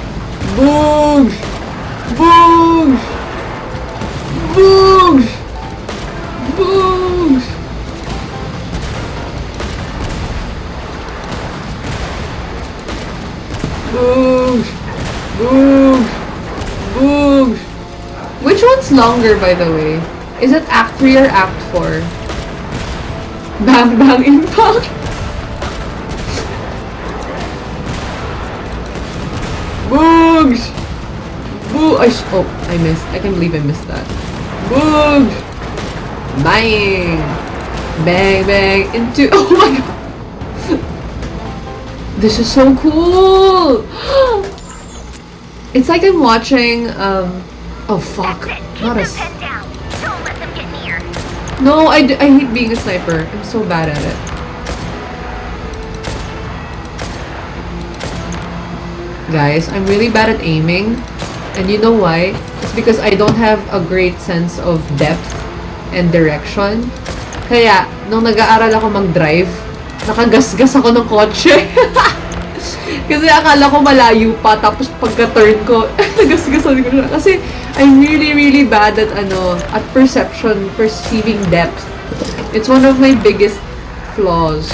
Speaker 1: Boom! Boom! Boom! Boom! Boom! Boom! Boom! Which one's longer, by the way? Is it Act 3 or Act 4? Bang Bang Impact! Boogs! Boo! Oh, I missed. I can't believe I missed that. Boogs! Bang! Bang, bang, into... Oh my god! This is so cool! It's like I'm watching, oh fuck. Not a...
Speaker 3: Don't let them get near.
Speaker 1: No, I hate being a sniper. I'm so bad at it. Guys, I'm really bad at aiming. And you know why? It's because I don't have a great sense of depth and direction. Kaya, nung nag-aaral ako mag-drive, nakagasgas ako ng kotse. Kasi akala ko malayo pa, tapos pagka-turn ko, nagasgasan ko siya. Kasi I'm really, really bad at at perceiving depth. It's one of my biggest flaws.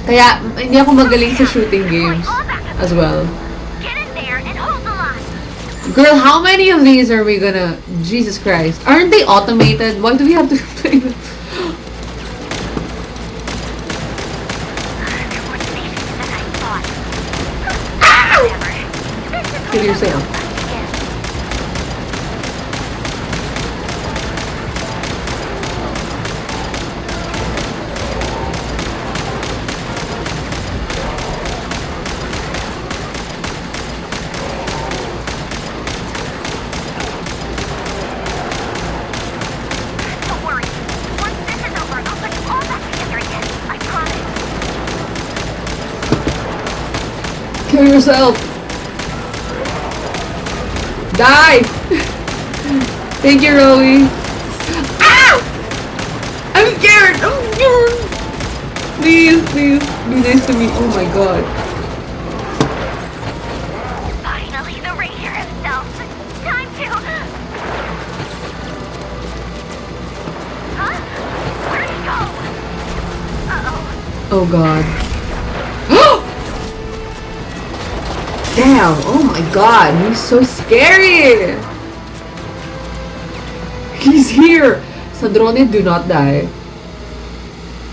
Speaker 1: Kaya, hindi ako magaling sa shooting games as well.
Speaker 3: Get in there and hold the line.
Speaker 1: Girl, how many of these are we gonna... Jesus Christ. Aren't they automated? Why do we have to play them? Kill yourself.
Speaker 3: Don't worry. Once this is over, I'll put you all back together again. I promise.
Speaker 1: Kill yourself. Die! Thank you, Rowie. Ah! I'm scared! I'm scared! Please, please, be nice to me. Oh my god.
Speaker 3: Finally, the Ranger himself. Time to... Huh? Where'd he go? Uh-oh.
Speaker 1: Oh god. Damn, oh my god, he's so scary! He's here! Sadrone, do not die.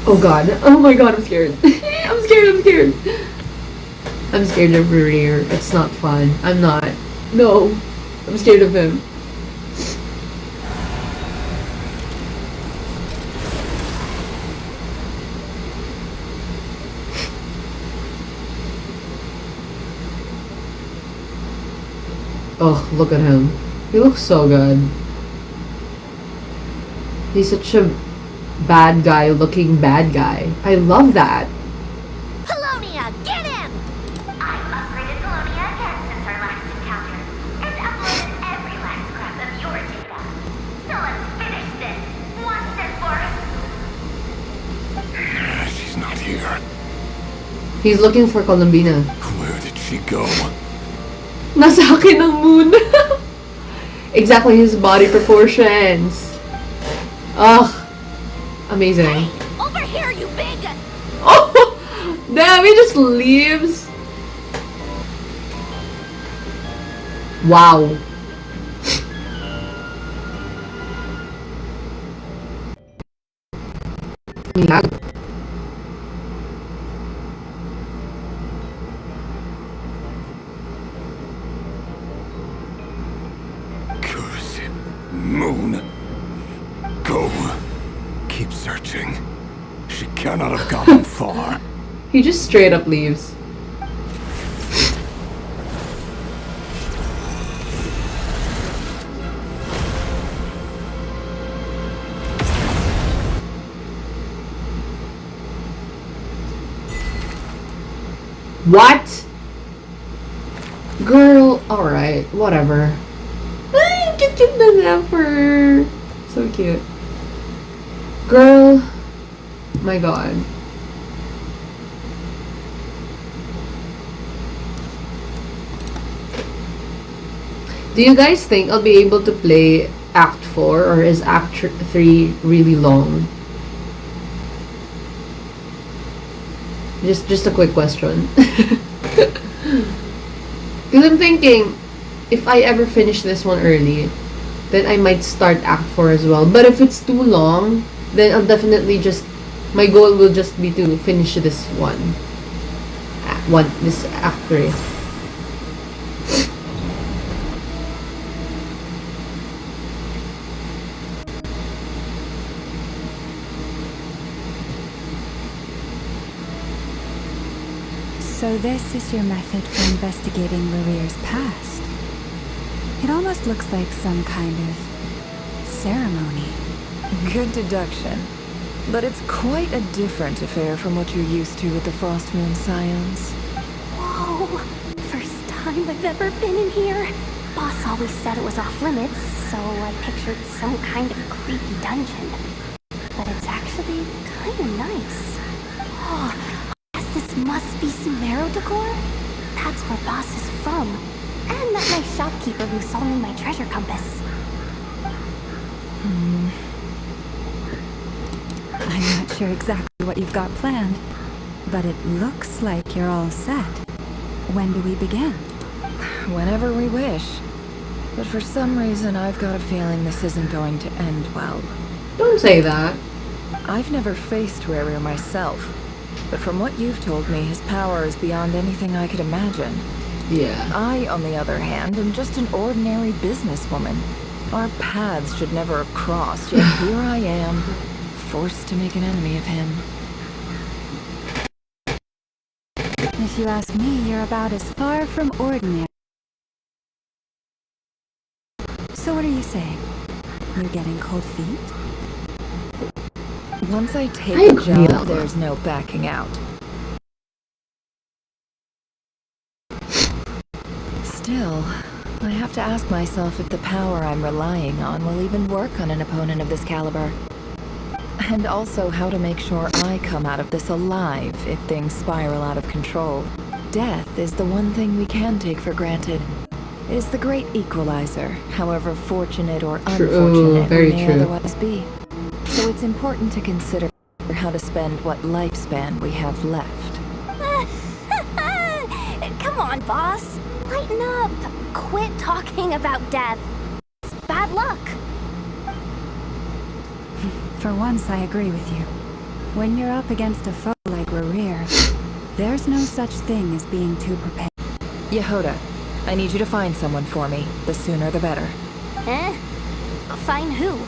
Speaker 1: Oh god, oh my god, I'm scared. I'm scared, I'm scared. I'm scared of Rear. It's not fun. I'm not. No. I'm scared of him. Oh, look at him. He looks so good. He's such a bad guy looking bad guy. I love that.
Speaker 3: Polonia, get him! I've upgraded Polonia again since our last encounter, and uploaded every last scrap of your data. So let's finish this once and for all.
Speaker 9: She's not here.
Speaker 1: He's looking for Columbina.
Speaker 9: Where did she go?
Speaker 1: Nasa akin ang moon. exactly his body proportions. Ugh, amazing.
Speaker 8: Over here, you big!
Speaker 1: Oh, damn! He just leaves. Wow.
Speaker 9: Cursed moon. Go. Keep searching. She cannot have gotten far.
Speaker 1: He just straight up leaves. What? Girl, alright, whatever. Get the napper. So cute. Girl, my god. Do you guys think I'll be able to play Act 4 or is Act 3 really long? Just a quick question. Because I'm thinking, if I ever finish this one early, then I might start Act 4 as well. But if it's too long, then I'll definitely just... My goal will just be to finish this one. This Act 3.
Speaker 5: So this is your method for investigating Larir's past. It almost looks like some kind of ceremony.
Speaker 12: Good deduction. But it's quite a different affair from what you're used to with the Frost Moon Scions.
Speaker 8: Whoa! First time I've ever been in here. Boss always said it was off limits, so I pictured some kind of creepy dungeon. But it's actually kind of nice. Oh, I guess this must be Sumeru decor? That's where Boss is from. And that nice shopkeeper who sold me my treasure compass.
Speaker 5: I'm not sure exactly what you've got planned, but it looks like you're all set. When do we begin?
Speaker 12: Whenever we wish. But for some reason, I've got a feeling this isn't going to end well.
Speaker 1: Don't say that.
Speaker 12: I've never faced Rerir myself, but from what you've told me, his power is beyond anything I could imagine.
Speaker 1: Yeah.
Speaker 12: I, on the other hand, am just an ordinary businesswoman. Our paths should never have crossed, yet here I am, forced to make an enemy of him.
Speaker 5: If you ask me, you're about as far from ordinary. So what are you saying? You're getting cold feet?
Speaker 12: Once I take
Speaker 1: I
Speaker 12: a
Speaker 1: agree,
Speaker 12: job,
Speaker 1: Alma.
Speaker 12: there's no backing out. Still, I have to ask myself if the power I'm relying on will even work on an opponent of this caliber. And also how to make sure I come out of this alive if things spiral out of control. Death is the one thing we can take for granted. It is the great equalizer, however fortunate or unfortunate
Speaker 1: very
Speaker 12: we may
Speaker 1: true.
Speaker 12: otherwise be. So it's important to consider how to spend what lifespan we have left.
Speaker 8: Come on, boss. Lighten up. Quit talking about death. It's bad luck.
Speaker 5: For once, I agree with you. When you're up against a foe like Rerir, there's no such thing as being too prepared.
Speaker 12: Yehoda, I need you to find someone for me. The sooner the better.
Speaker 8: Eh? Find who?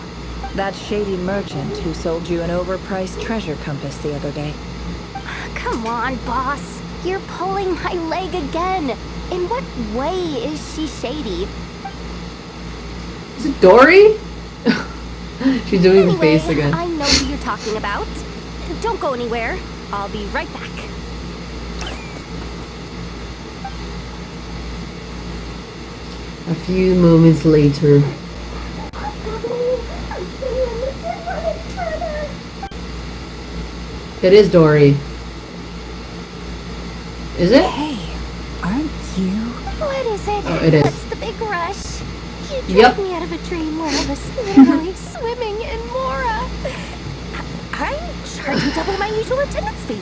Speaker 12: That shady merchant who sold you an overpriced treasure compass the other day.
Speaker 8: Come on, boss. You're pulling my leg again. In what way is she shady?
Speaker 1: Is it Dory? She's doing the face
Speaker 8: Anyway,
Speaker 1: again.
Speaker 8: I know who you're talking about. Don't go anywhere. I'll be right back.
Speaker 1: A few moments later. It is Dory. Is it?
Speaker 5: Hey, aren't you?
Speaker 8: What is it?
Speaker 1: Oh, it is.
Speaker 8: What's the big rush?
Speaker 3: You dragged me out of a dream where I was literally swimming in Mora. I'm charging double my usual attendance fee.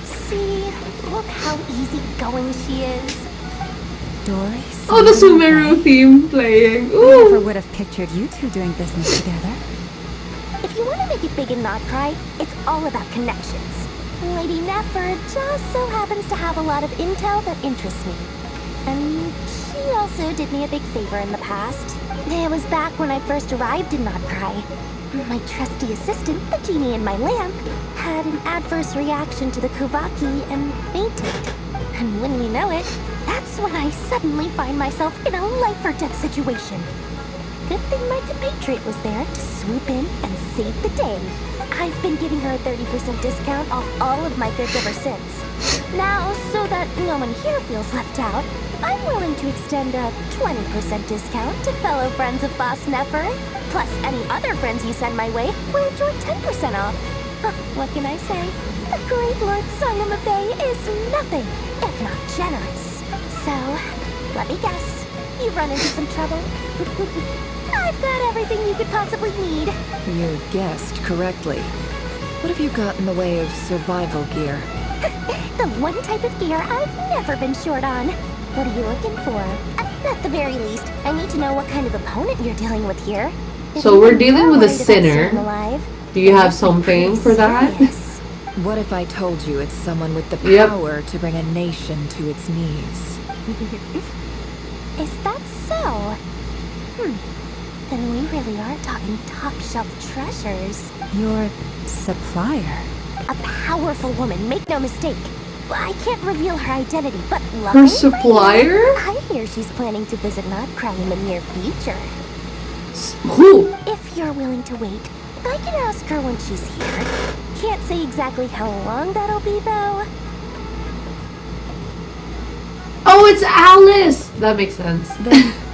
Speaker 3: See, look how easygoing she is.
Speaker 5: Dory.
Speaker 1: Oh, the Sumeru theme playing.
Speaker 5: I
Speaker 1: Ooh.
Speaker 5: never would have pictured you two doing business together.
Speaker 3: If you want to make it big in Nod-Krai, it's all about connections. Lady Nefer just so happens to have a lot of intel that interests me. And she also did me a big favor in the past. It was back when I first arrived in Nod-Krai. My trusty assistant, the genie in my lamp, had an adverse reaction to the Kuvaki and fainted. And when you know it, that's when I suddenly find myself in a life-or-death situation. Good thing my compatriot was there to swoop in and save the day. I've been giving her a 30% discount off all of my goods ever since. Now, so that no one here feels left out, I'm willing to extend a 20% discount to fellow friends of Boss Nefer. Plus, any other friends you send my way will enjoy 10% off. What can I say? The great Lord Sangama Bay is nothing if not generous. So, let me guess. You've run into some trouble? I've got everything you could possibly need.
Speaker 12: You guessed correctly. What have you got in the way of survival gear?
Speaker 3: The one type of gear I've never been short on. What are you looking for? At the very least, I need to know what kind of opponent you're dealing with here.
Speaker 1: So we're dealing with a sinner. Do you have something for that?
Speaker 12: What if I told you it's someone with the power to bring a nation to its knees?
Speaker 3: Is that so? Then we really are talking top-shelf treasures.
Speaker 5: Your supplier?
Speaker 3: A powerful woman, make no mistake. I can't reveal her identity, but
Speaker 1: Her supplier?
Speaker 3: I hear she's planning to visit Nod-Krai in the near future.
Speaker 1: Who?
Speaker 3: If you're willing to wait, I can ask her when she's here. Can't say exactly how long that'll be, though.
Speaker 1: Oh, it's Alice! That makes sense.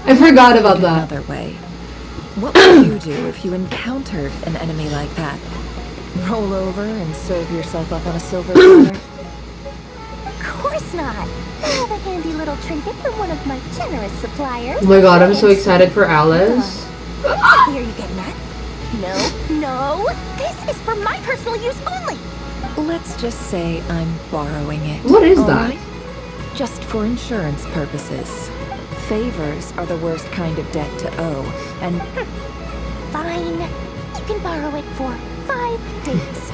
Speaker 1: I forgot about that.
Speaker 12: Another way. What would you do if you encountered an enemy like that? Roll over and serve yourself up on a silver platter?
Speaker 3: Of course not. I have a handy little trinket from one of my generous suppliers.
Speaker 1: Oh my god, I'm so excited for Alice.
Speaker 3: What are you getting at? No. This is for my personal use only.
Speaker 12: Let's just say I'm borrowing it.
Speaker 1: What is that?
Speaker 12: Just for insurance purposes. Favors are the worst kind of debt to owe, and...
Speaker 3: Fine. You can borrow it for 5 days.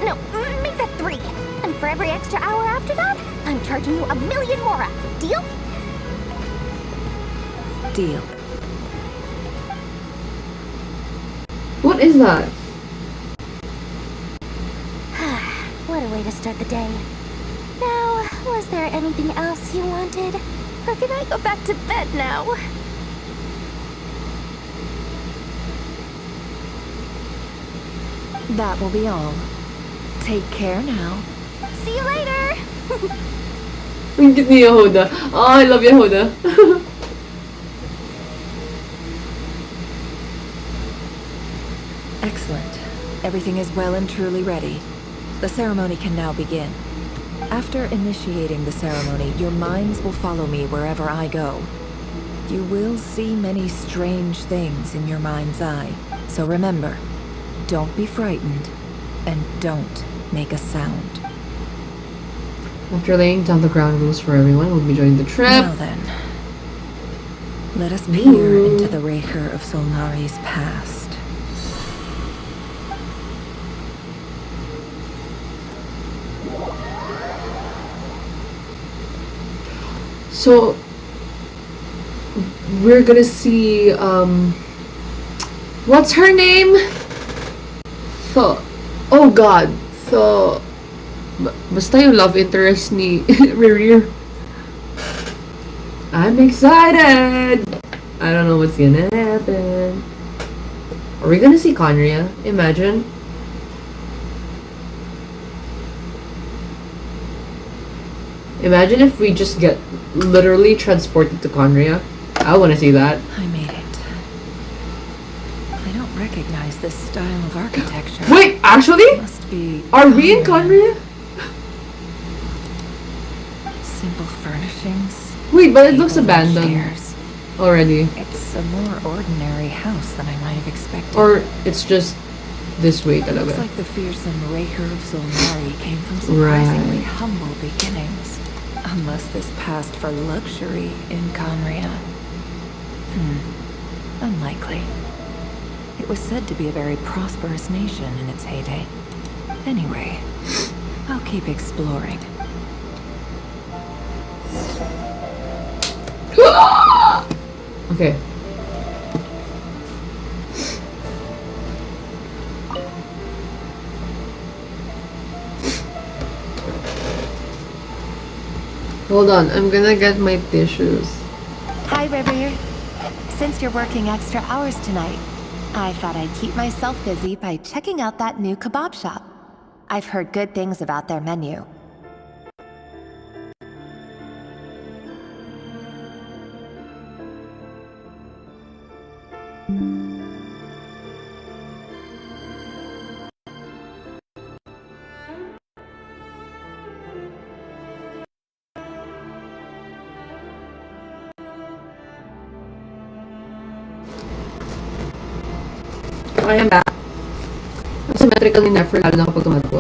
Speaker 3: No, make that 3. And for every extra hour after that, I'm charging you 1,000,000 more. Deal?
Speaker 12: Deal.
Speaker 1: What is that?
Speaker 3: What a way to start the day. Now, was there anything else you wanted? Or can I go back to bed now?
Speaker 12: That will be all. Take care now.
Speaker 3: See you later!
Speaker 1: Ang cute ni Yehuda. Oh, I love Yehuda.
Speaker 12: Excellent. Everything is well and truly ready. The ceremony can now begin. After initiating the ceremony, your minds will follow me wherever I go. You will see many strange things in your mind's eye. So remember, don't be frightened, and don't make a sound.
Speaker 1: After laying down the ground rules for everyone, we'll be joining the trip.
Speaker 12: Now then, let us peer into the Raker of Solnari's past.
Speaker 1: So we're gonna see what's her name? Oh god. Basta yung love interest ni Rerir. I'm excited. I don't know what's gonna happen. Are we gonna see Conria? Imagine. Imagine if we just get literally transported to Conria. I want to see that.
Speaker 12: I made it. I don't recognize this style of architecture.
Speaker 1: Wait, actually?
Speaker 12: Must be.
Speaker 1: Are we in Conria?
Speaker 12: Simple furnishings.
Speaker 1: Wait, but it looks abandoned.
Speaker 12: Chairs.
Speaker 1: already.
Speaker 12: It's a more ordinary house than I might have expected.
Speaker 1: Or it's just this way
Speaker 12: It
Speaker 1: talaga.
Speaker 12: looks like the fearsome Raker of Zolnari came from surprisingly humble beginnings. Unless this passed for luxury in Conria. Unlikely. It was said to be a very prosperous nation in its heyday. Anyway, I'll keep exploring.
Speaker 1: Okay. Hold on, I'm gonna get my tissues.
Speaker 13: Hi, River. Since you're working extra hours tonight, I thought I'd keep myself busy by checking out that new kebab shop. I've heard good things about their menu.
Speaker 1: I am back. Symmetrical ni Nefer lalo na kapag tumatakbo.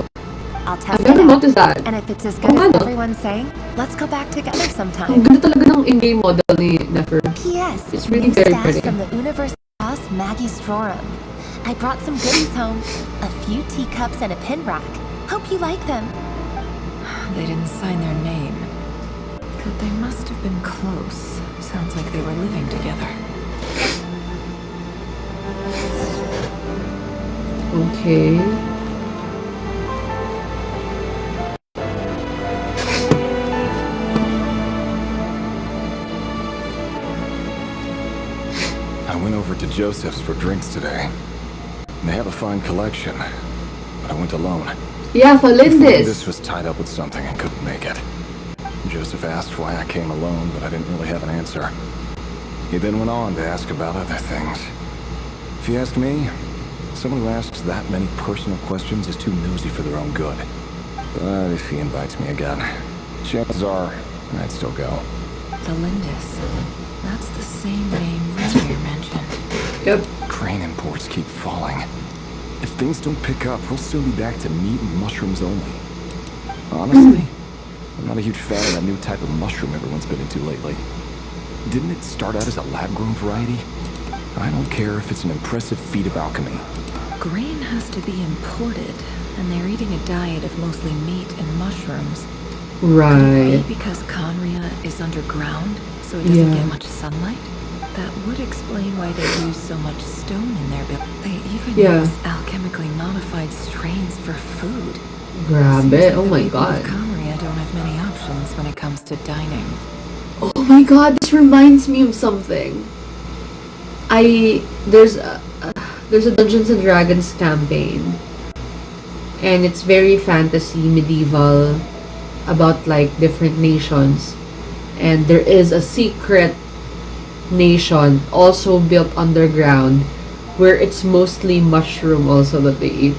Speaker 13: I'll test
Speaker 1: I've
Speaker 13: it
Speaker 1: never
Speaker 13: out.
Speaker 1: noticed that.
Speaker 13: And if it's as good as everyone's saying, let's go back together
Speaker 1: Ang
Speaker 13: sometime.
Speaker 1: ganda talaga ng in-game model ni Nefer.
Speaker 13: P.S.
Speaker 1: It's really
Speaker 13: new
Speaker 1: very
Speaker 13: stash
Speaker 1: pretty.
Speaker 13: from the Universe House Maggie Strorum. I brought some goodies home. A few teacups and a pin rack. Hope you like them.
Speaker 12: They didn't sign their name. But they must have been close. Sounds like they were living together.
Speaker 1: Okay.
Speaker 9: I went over to Joseph's for drinks today. They have a fine collection, but I went alone.
Speaker 1: Yeah, Felindis.
Speaker 9: This was tied up with something and couldn't make it. Joseph asked why I came alone, but I didn't really have an answer. He then went on to ask about other things. If you ask me, someone who asks that many personal questions is too nosy for their own good. But if he invites me again, chances are I'd still go.
Speaker 12: Felindis. That's the same name Renier mentioned.
Speaker 1: Yep.
Speaker 9: Crane imports keep falling. If things don't pick up, we'll soon be back to meat and mushrooms only. Honestly, I'm not a huge fan of that new type of mushroom everyone's been into lately. Didn't it start out as a lab-grown variety? I don't care if it's an impressive feat of alchemy.
Speaker 12: Grain has to be imported, and they're eating a diet of mostly meat and mushrooms.
Speaker 1: Right.
Speaker 12: Could it be because Conria is underground, so it doesn't
Speaker 1: Yeah.
Speaker 12: get much sunlight? That would explain why they use so much stone in their build. They even
Speaker 1: Yeah.
Speaker 12: use alchemically modified strains for food.
Speaker 1: Grab
Speaker 12: Seems
Speaker 1: it.
Speaker 12: like
Speaker 1: Oh
Speaker 12: the
Speaker 1: my
Speaker 12: people of
Speaker 1: god.
Speaker 12: Conria don't have many options when it comes to dining.
Speaker 1: Oh my god, this reminds me of something. There's a Dungeons and Dragons campaign, and it's very fantasy, medieval, about like different nations, and there is a secret nation also built underground where it's mostly mushroom also that they eat.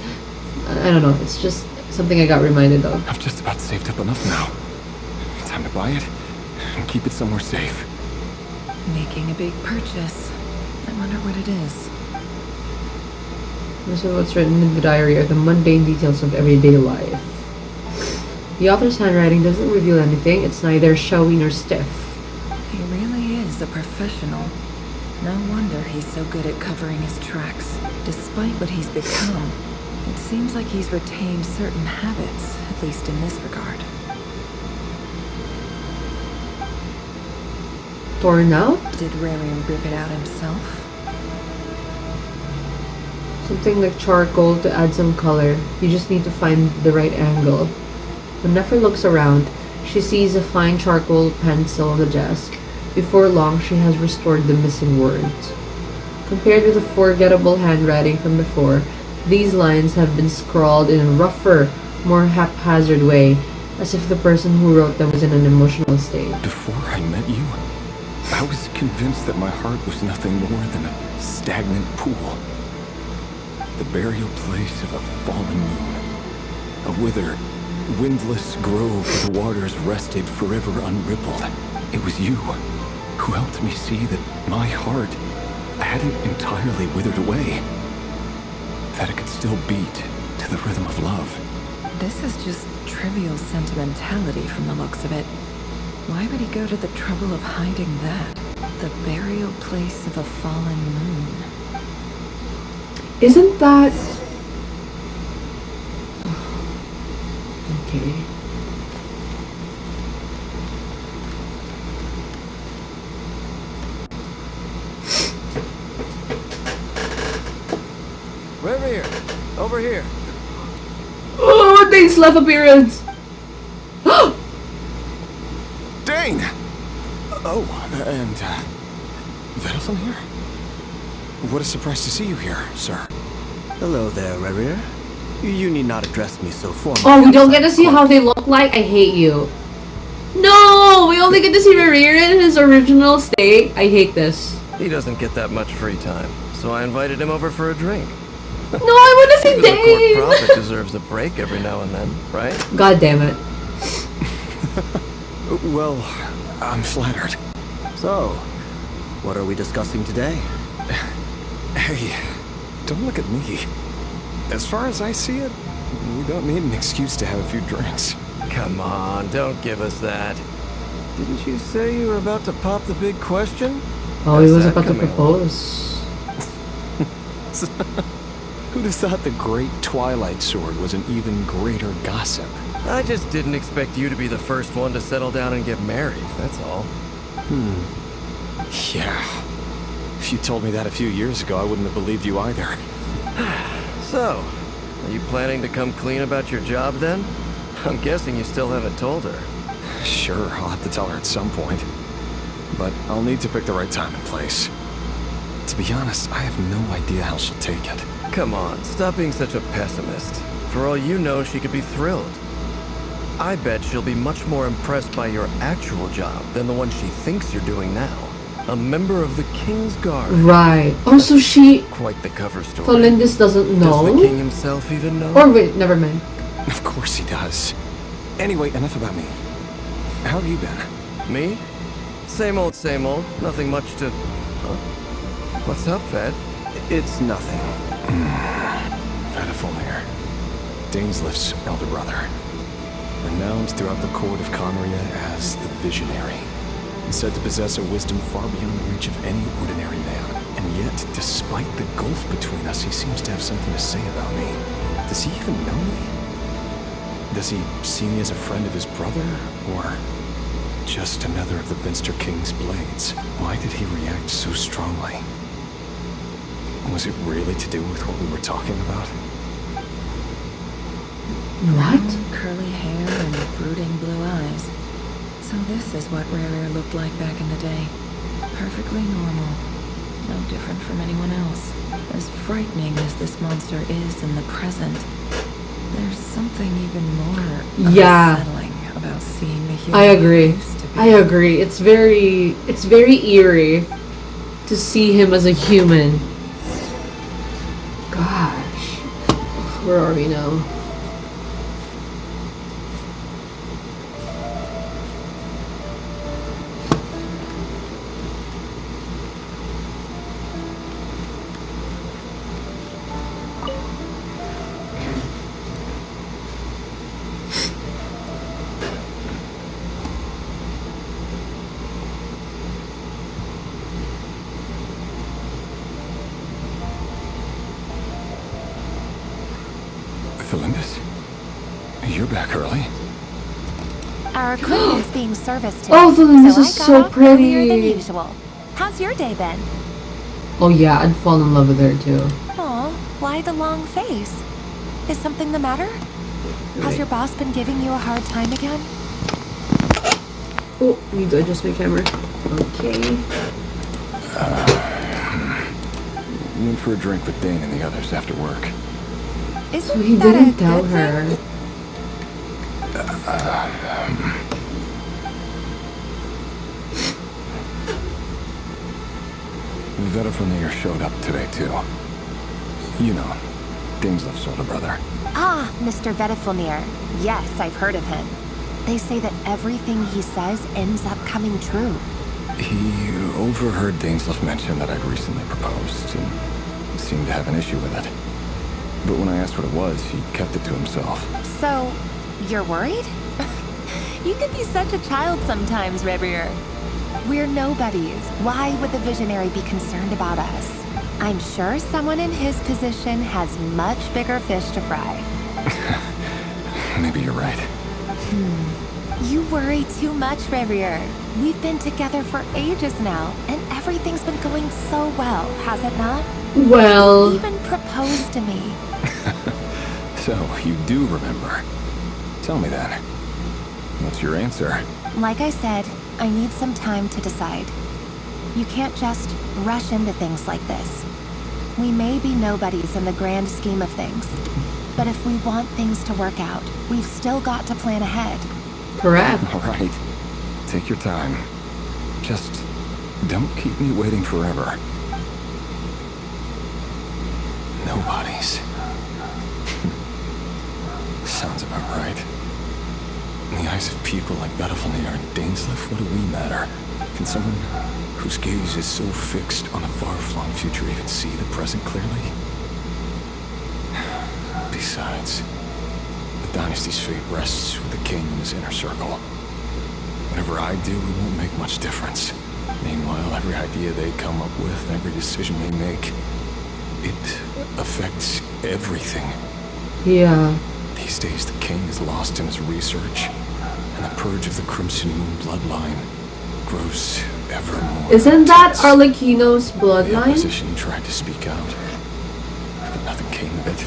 Speaker 1: I don't know, it's just something I got reminded of.
Speaker 9: I've just about saved up enough now. Time to buy it and keep it somewhere safe.
Speaker 12: Making a big purchase. I wonder what it is.
Speaker 1: This is what's written in the diary are the mundane details of everyday life. The author's handwriting doesn't reveal anything. It's neither showy nor stiff.
Speaker 12: He really is a professional. No wonder he's so good at covering his tracks. Despite what he's become, it seems like he's retained certain habits, at least in this regard.
Speaker 1: Torn out?
Speaker 12: Did Rarium rip it out himself?
Speaker 1: Something like charcoal to add some color. You just need to find the right angle. When Nefer looks around, she sees a fine charcoal pencil on the desk. Before long, she has restored the missing words. Compared with the forgettable handwriting from before, these lines have been scrawled in a rougher, more haphazard way, as if the person who wrote them was in an emotional state.
Speaker 9: Before I met you, I was convinced that my heart was nothing more than a stagnant pool. The burial place of a fallen moon. A withered, windless grove where the waters rested forever unrippled. It was you, who helped me see that my heart hadn't entirely withered away, that it could still beat to the rhythm of love.
Speaker 12: This is just trivial sentimentality from the looks of it. Why would he go to the trouble of hiding that? The burial place of a fallen moon.
Speaker 1: Isn't that... Okay.
Speaker 6: Revere, over here.
Speaker 1: Oh, Dane's left appearance!
Speaker 9: Dane! Oh, and, Vedafin here? What a surprise to see you here, sir.
Speaker 6: Hello there, Revere. You need not address me so formally.
Speaker 1: Oh, we don't get to see how they look like? I hate you. No! We only get to see Riri in his original state. I hate this.
Speaker 6: He doesn't get that much free time, so I invited him over for a drink.
Speaker 1: No, I want to see
Speaker 6: The court
Speaker 1: Dane!
Speaker 6: prophet deserves a break every now and then, right?
Speaker 1: God damn it.
Speaker 9: Well, I'm flattered.
Speaker 6: So, what are we discussing today?
Speaker 9: Hey, don't look at me. As far as I see it, we don't need an excuse to have a few drinks.
Speaker 6: Come on, don't give us that. Didn't you say you were about to pop the big question?
Speaker 1: Oh, he was about to propose.
Speaker 9: Who'd have thought the great Twilight Sword was an even greater gossip?
Speaker 6: I just didn't expect you to be the first one to settle down and get married, that's all.
Speaker 9: Yeah. If you told me that a few years ago, I wouldn't have believed you either.
Speaker 6: So, are you planning to come clean about your job then? I'm guessing you still haven't told her.
Speaker 9: Sure, I'll have to tell her at some point. But I'll need to pick the right time and place. To be honest, I have no idea how she'll take it.
Speaker 6: Come on, stop being such a pessimist. For all you know, she could be thrilled. I bet she'll be much more impressed by your actual job than the one she thinks you're doing now. A member of the King's Guard.
Speaker 1: Right. Oh, so she...
Speaker 6: Quite the cover story.
Speaker 1: So Lindis doesn't know?
Speaker 6: Does the king himself even know?
Speaker 1: Or wait, never mind.
Speaker 9: Of course he does. Anyway, enough about me. How have you been?
Speaker 6: Me? Same old, same old. Nothing much to... What's up, Ved?
Speaker 9: It's nothing. Vedafilnir. Dainslift's elder brother. Renowned throughout the court of Conria as the Visionary. And said to possess a wisdom far beyond the reach of any ordinary man. And yet, despite the gulf between us, he seems to have something to say about me. Does he even know me? Does he see me as a friend of his brother? Or just another of the Vinster King's blades? Why did he react so strongly? Was it really to do with what we were talking about?
Speaker 1: What?
Speaker 12: Curly hair and brooding blue eyes. So this is what Rare looked like back in the day. Perfectly normal. No different from anyone else. As frightening as this monster is in the present, there's something even more unsettling about seeing the human
Speaker 1: I agree.
Speaker 12: he used to be.
Speaker 1: I agree. It's very eerie to see him as a human. Gosh. Where are we now?
Speaker 9: Felindis? You're back early.
Speaker 13: Our equipment is being serviced today.
Speaker 1: Oh, Felindis
Speaker 13: so
Speaker 1: is
Speaker 13: I got
Speaker 1: so
Speaker 13: off earlier than
Speaker 1: pretty.
Speaker 13: usual. How's your day been?
Speaker 1: Oh yeah, I'd fall in love with her too.
Speaker 13: Aw, why the long face? Is something the matter? Has your boss been giving you a hard time again?
Speaker 1: Oh, need to adjust my camera. Okay.
Speaker 9: Went for a drink with Dane and the others after work.
Speaker 13: Isn't
Speaker 1: So he
Speaker 13: that
Speaker 1: didn't
Speaker 13: a
Speaker 1: tell
Speaker 13: good
Speaker 1: her.
Speaker 13: thing?
Speaker 9: Vedafilnir showed up today too. You know, Dainslift's older brother.
Speaker 13: Ah, Mr. Vedafilnir. Yes, I've heard of him. They say that everything he says ends up coming true.
Speaker 9: He overheard Dainsleif mention that I'd recently proposed and seemed to have an issue with it. But when I asked what it was, he kept it to himself.
Speaker 13: So, you're worried? You can be such a child sometimes, Rebrier. We're nobodies. Why would the Visionary be concerned about us? I'm sure someone in his position has much bigger fish to fry.
Speaker 9: Maybe you're right.
Speaker 13: You worry too much, Rebrier. We've been together for ages now, and everything's been going so well, has it not?
Speaker 1: Well...
Speaker 13: You even proposed to me.
Speaker 9: So, you do remember. Tell me then. What's your answer?
Speaker 13: Like I said, I need some time to decide. You can't just rush into things like this. We may be nobodies in the grand scheme of things, but if we want things to work out, we've still got to plan ahead.
Speaker 1: Correct.
Speaker 9: All right. Take your time. Just don't keep me waiting forever. Nobodies. Sounds about right. In the eyes of people like Battlefalnir and Dainsleif, what do we matter? Can someone whose gaze is so fixed on the far-flung future even see the present clearly? Besides, the dynasty's fate rests with the king and his inner circle. Whatever I do, it won't make much difference. Meanwhile, every idea they come up with, every decision they make, it affects everything.
Speaker 1: Yeah.
Speaker 9: These days, the king is lost in his research, and the purge of the Crimson Moon bloodline grows ever more.
Speaker 1: Isn't that
Speaker 9: intense.
Speaker 1: Arlecchino's
Speaker 9: The
Speaker 1: bloodline?
Speaker 9: opposition tried to speak out, but nothing came of it.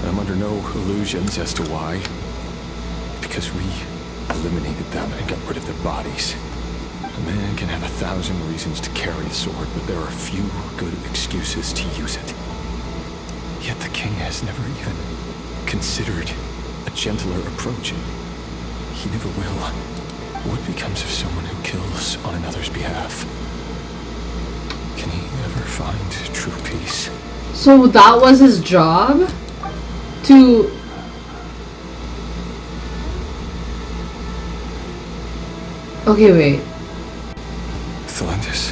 Speaker 9: I'm under no illusions as to why. Because we eliminated them and got rid of their bodies. A man can have 1,000 reasons to carry a sword, but there are few good excuses to use it. Yet the king has never even considered a gentler approach, and he never will. What becomes of someone who kills on another's behalf? Can he ever find true peace?
Speaker 1: So that was his job? To... Okay, wait.
Speaker 9: Thelendis,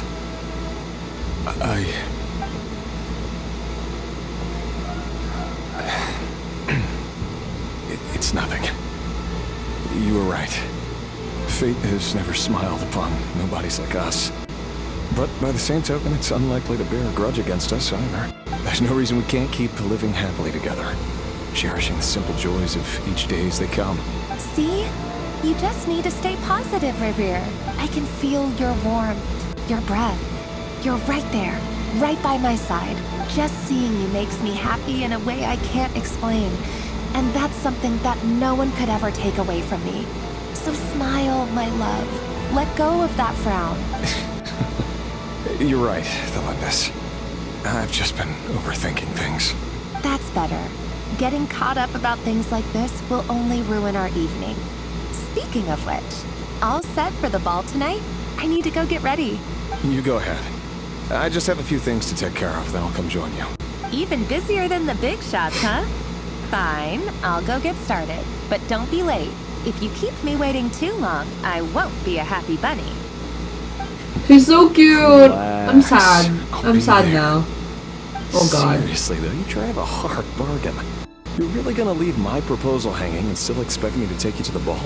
Speaker 9: It's nothing. You were right. Fate has never smiled upon nobodies like us. But by the same token, it's unlikely to bear a grudge against us either. There's no reason we can't keep living happily together, cherishing the simple joys of each day as they come.
Speaker 13: See? You just need to stay positive, Revere. I can feel your warmth, your breath. You're right there, right by my side. Just seeing you makes me happy in a way I can't explain. And that's something that no one could ever take away from me. So smile, my love. Let go of that frown.
Speaker 9: You're right, Thelendis. I've just been overthinking things.
Speaker 13: That's better. Getting caught up about things like this will only ruin our evening. Speaking of which, all set for the ball tonight? I need to go get ready.
Speaker 9: You go ahead. I just have a few things to take care of, then I'll come join you.
Speaker 13: Even busier than the big shots, huh? Fine, I'll go get started. But don't be late. If you keep me waiting too long, I won't be a happy bunny.
Speaker 1: He's so cute!
Speaker 9: Relax.
Speaker 1: I'm sad.
Speaker 9: I'll
Speaker 1: I'm
Speaker 9: be
Speaker 1: sad
Speaker 9: there.
Speaker 1: now. Oh god.
Speaker 9: Seriously though, you drive a hard bargain. You're really gonna leave my proposal hanging and still expect me to take you to the ball?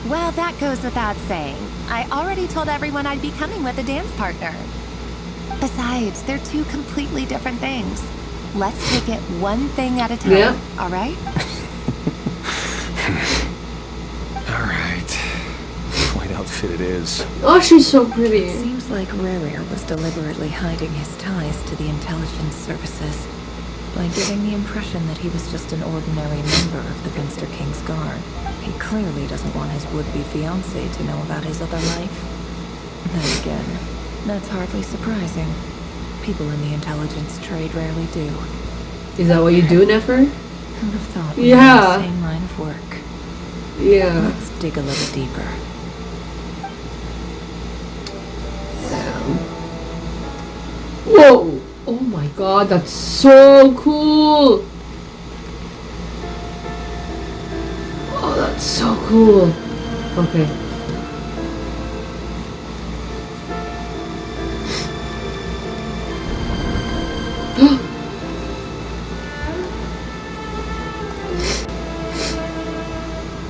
Speaker 13: Well, that goes without saying. I already told everyone I'd be coming with a dance partner. Besides, they're two completely different things. Let's take it one thing at a time,
Speaker 1: Yeah.
Speaker 13: all right?
Speaker 9: Alright. White outfit it is.
Speaker 1: Oh, she's so pretty.
Speaker 12: Seems like Rerir was deliberately hiding his ties to the intelligence services by giving the impression that he was just an ordinary member of the Finster King's Guard. He clearly doesn't want his would-be fiancée to know about his other life. Then again, that's hardly surprising. People in the intelligence trade rarely do.
Speaker 1: Is that what you do, Nefer?
Speaker 12: Who'd have thought we were
Speaker 1: Yeah.
Speaker 12: in the same line of work?
Speaker 1: Yeah.
Speaker 12: Let's dig a little deeper.
Speaker 1: Whoa! Oh my god, that's so cool! Oh, that's so cool. Okay.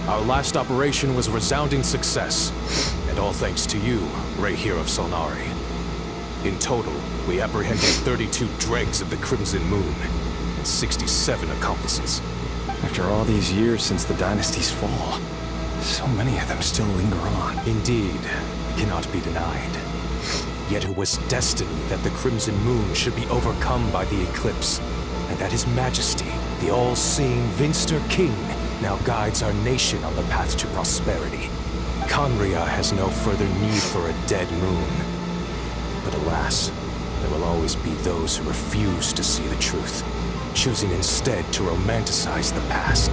Speaker 4: Our last operation was a resounding success, and all thanks to you, Rahier of Solnari. In total, we apprehended 32 dregs of the Crimson Moon, and 67 accomplices.
Speaker 11: After all these years since the dynasty's fall, so many of them still linger on.
Speaker 4: Indeed, cannot be denied. Yet it was destiny that the Crimson Moon should be overcome by the eclipse, and that His Majesty, the all-seeing Vinster King, now guides our nation on the path to prosperity. Conria has no further need for a dead moon. But alas, there will always be those who refuse to see the truth, choosing instead to romanticize the past.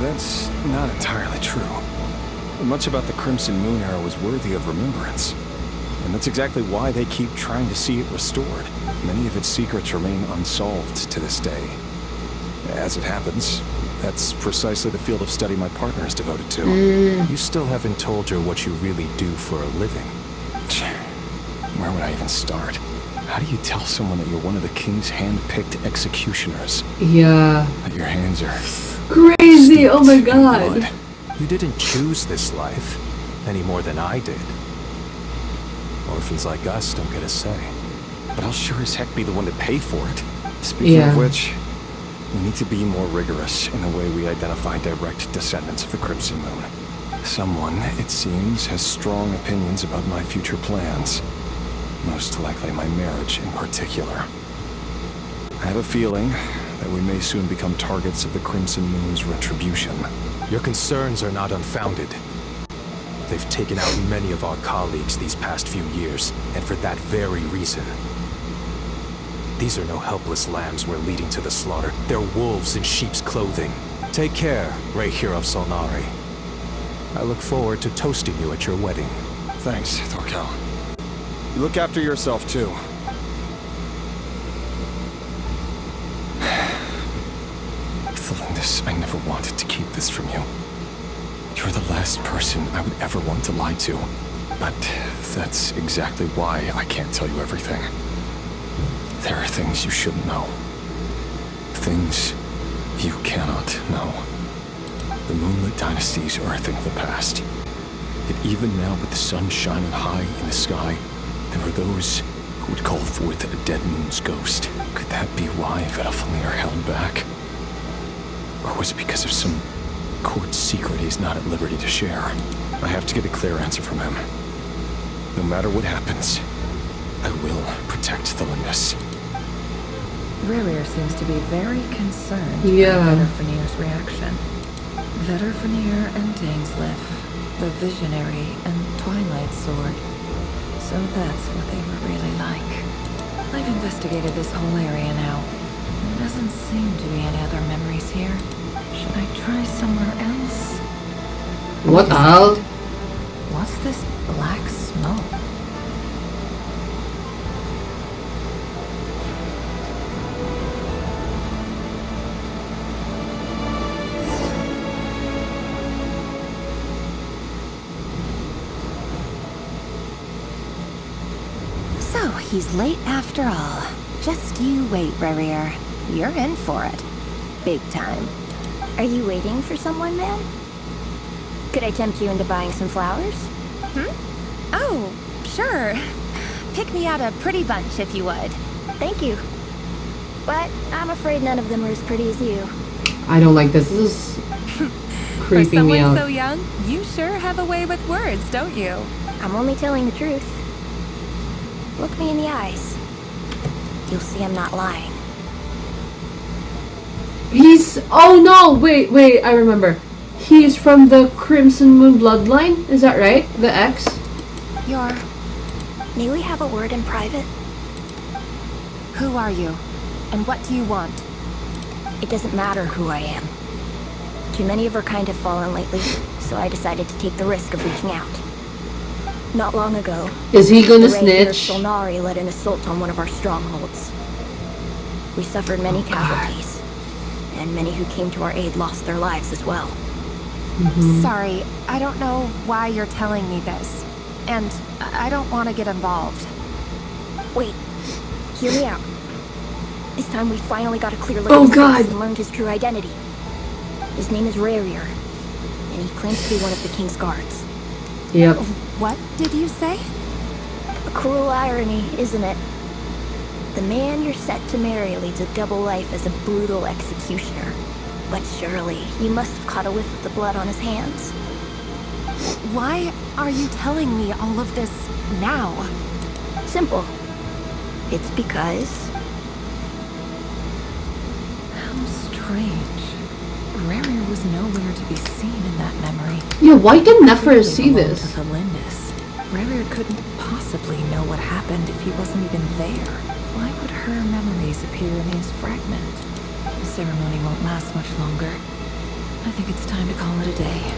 Speaker 11: That's not entirely true. Much about the Crimson Moon era was worthy of remembrance. And that's exactly why they keep trying to see it restored. Many of its secrets remain unsolved to this day. As it happens, that's precisely the field of study my partner is devoted to.
Speaker 4: You still haven't told her what you really do for a living.
Speaker 11: Where would I even start? How do you tell someone that you're one of the king's hand-picked executioners?
Speaker 1: Yeah.
Speaker 11: That your hands are
Speaker 1: crazy, oh my god.
Speaker 4: Blood. You didn't choose this life, any more than I did. Orphans like us don't get a say.
Speaker 11: But I'll sure as heck be the one to pay for it. Speaking of which, we need to be more rigorous in the way we identify direct descendants of the Crimson Moon. Someone, it seems, has strong opinions about my future plans. Most likely my marriage in particular. I have a feeling that we may soon become targets of the Crimson Moon's retribution.
Speaker 4: Your concerns are not unfounded. They've taken out many of our colleagues these past few years, and for that very reason. These are no helpless lambs we're leading to the slaughter. They're wolves in sheep's clothing. Take care, Rahier of Solnari. I look forward to toasting you at your wedding.
Speaker 11: Thanks, Thorkel. You look after yourself, too. Thelindis, I never wanted to keep this from you. You're the last person I would ever want to lie to. But that's exactly why I can't tell you everything. There are things you shouldn't know. Things you cannot know. The moonlit dynasties are a thing of the past. Yet even now, with the sun shining high in the sky, there are those who would call forth a dead moon's ghost. Could that be why Vedalfamir held back? Or was it because of some court secret he's not at liberty to share? I have to get a clear answer from him. No matter what happens, I will protect Thelindis.
Speaker 12: Rarir seems to be very concerned by Vedalfamir's reaction. Vedalfamir and Dainsleif, the Visionary and Twilight Sword. So that's what they were really like. I've investigated this whole area now. There doesn't seem to be any other memories here. Should I try somewhere else?
Speaker 1: What the hell?
Speaker 12: What's this black smoke?
Speaker 13: So, he's late after all. Just you wait, Rarir. You're in for it. Big time.
Speaker 8: Are you waiting for someone, ma'am? Could I tempt you into buying some flowers?
Speaker 13: Oh, sure. Pick me out a pretty bunch if you would.
Speaker 8: Thank you. But I'm afraid none of them are as pretty as you.
Speaker 1: I don't like this. This is creeping me out.
Speaker 13: For someone so young, you sure have a way with words, don't you?
Speaker 8: I'm only telling the truth. Look me in the eyes. You'll see I'm not lying.
Speaker 1: He's... Oh no! Wait, I remember. He's from the Crimson Moon bloodline? Is that right? The X?
Speaker 8: May we have a word in private?
Speaker 13: Who are you? And what do you want?
Speaker 8: It doesn't matter who I am. Too many of our kind have fallen lately, so I decided to take the risk of reaching out. Not long ago,
Speaker 1: is he gonna
Speaker 8: the Rahier
Speaker 1: snitch?
Speaker 8: Solnari led an assault on one of our strongholds. We suffered many casualties, and many who came to our aid lost their lives as well.
Speaker 13: Sorry, I don't know why you're telling me this. And I don't want to get involved.
Speaker 8: Wait, hear me out. This time we finally got a clear look at his face and learned his true identity. His name is Rarir. and he claims to be one of the king's guards.
Speaker 1: Yep.
Speaker 13: What did you say?
Speaker 8: A cruel irony, isn't it? The man you're set to marry leads a double life as a brutal executioner. But surely, you must have caught a whiff of the blood on his hands.
Speaker 13: Why are you telling me all of this now?
Speaker 8: Simple. It's because...
Speaker 12: How strange. Rerir was nowhere to be seen in that memory.
Speaker 1: Yeah, why can Nefer
Speaker 12: Clearly
Speaker 1: see
Speaker 12: belonged
Speaker 1: this?
Speaker 12: to Felindis. Rerir couldn't possibly know what happened if he wasn't even there. Why would her memories appear in his fragment? The ceremony won't last much longer. I think it's time to call it a day.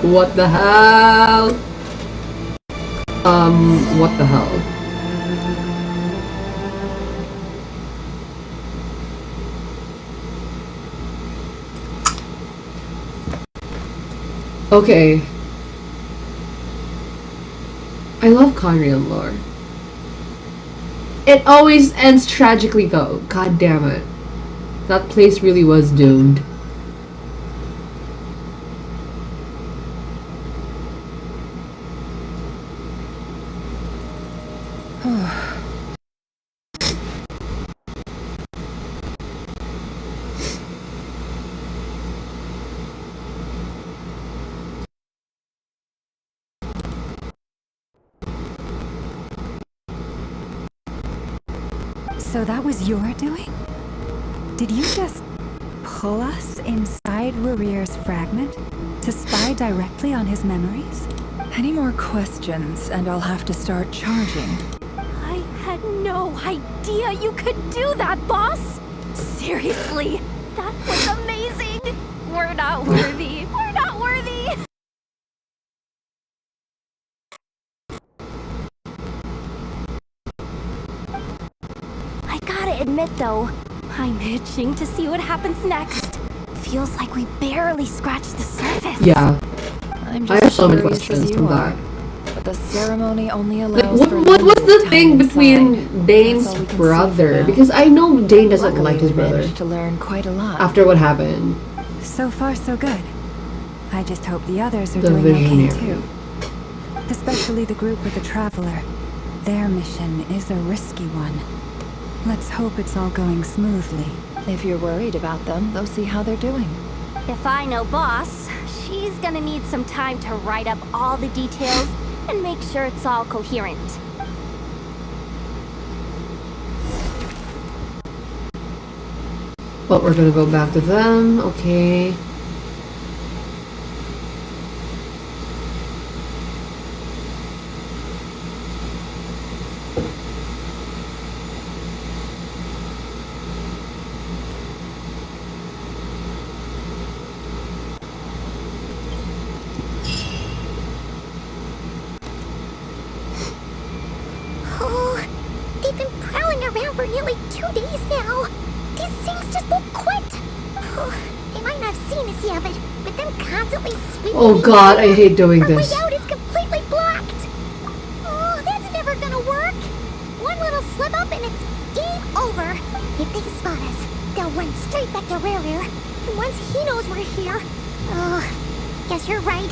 Speaker 1: What the hell? What the hell? Okay. I love Conrian lore. It always ends tragically though. God damn it. That place really was doomed.
Speaker 5: So that was your doing? Did you just pull us inside Rerir's fragment to spy directly on his memories?
Speaker 12: Any more questions, and I'll have to start charging.
Speaker 8: I had no idea you could do that, boss! Seriously, that was amazing! We're not worthy. We're not worthy! I gotta admit though, I'm itching to see what happens next. Feels like we barely scratched the surface.
Speaker 1: Yeah.
Speaker 12: I'm
Speaker 1: I have
Speaker 12: just
Speaker 1: so many
Speaker 12: curious as
Speaker 1: questions
Speaker 12: you
Speaker 1: from
Speaker 12: are.
Speaker 1: that.
Speaker 12: But the ceremony only
Speaker 1: Like,
Speaker 12: allows for
Speaker 1: what was the
Speaker 12: limited
Speaker 1: thing
Speaker 12: time
Speaker 1: between
Speaker 12: inside.
Speaker 1: Dane's
Speaker 12: That's all we can see
Speaker 1: brother?
Speaker 12: for now.
Speaker 1: Because I know Dane doesn't
Speaker 12: Luckily,
Speaker 1: like his
Speaker 12: we
Speaker 1: brother.
Speaker 12: managed to learn quite a lot.
Speaker 1: After what happened.
Speaker 5: So far, so good. I just hope the others are
Speaker 1: The
Speaker 5: doing okay
Speaker 1: Visionary.
Speaker 5: too. Especially the group with the Traveler. Their mission is a risky one. Let's hope it's all going smoothly.
Speaker 12: If you're worried about them, they'll see how they're doing.
Speaker 8: If I know boss, she's gonna need some time to write up all the details and make sure it's all coherent.
Speaker 1: But we're gonna go back to them. Okay.
Speaker 3: Oh, they've been prowling around for nearly 2 days now. These things just won't quit. Oh, they might not have seen us yet, but them constantly sweeping.
Speaker 1: Oh god, I hate doing
Speaker 3: Our
Speaker 1: this.
Speaker 3: way out is completely blocked. Oh, that's never gonna work. One little slip up and it's game over. If they spot us, they'll run straight back to Rerir. And once he knows we're here, oh, guess you're right.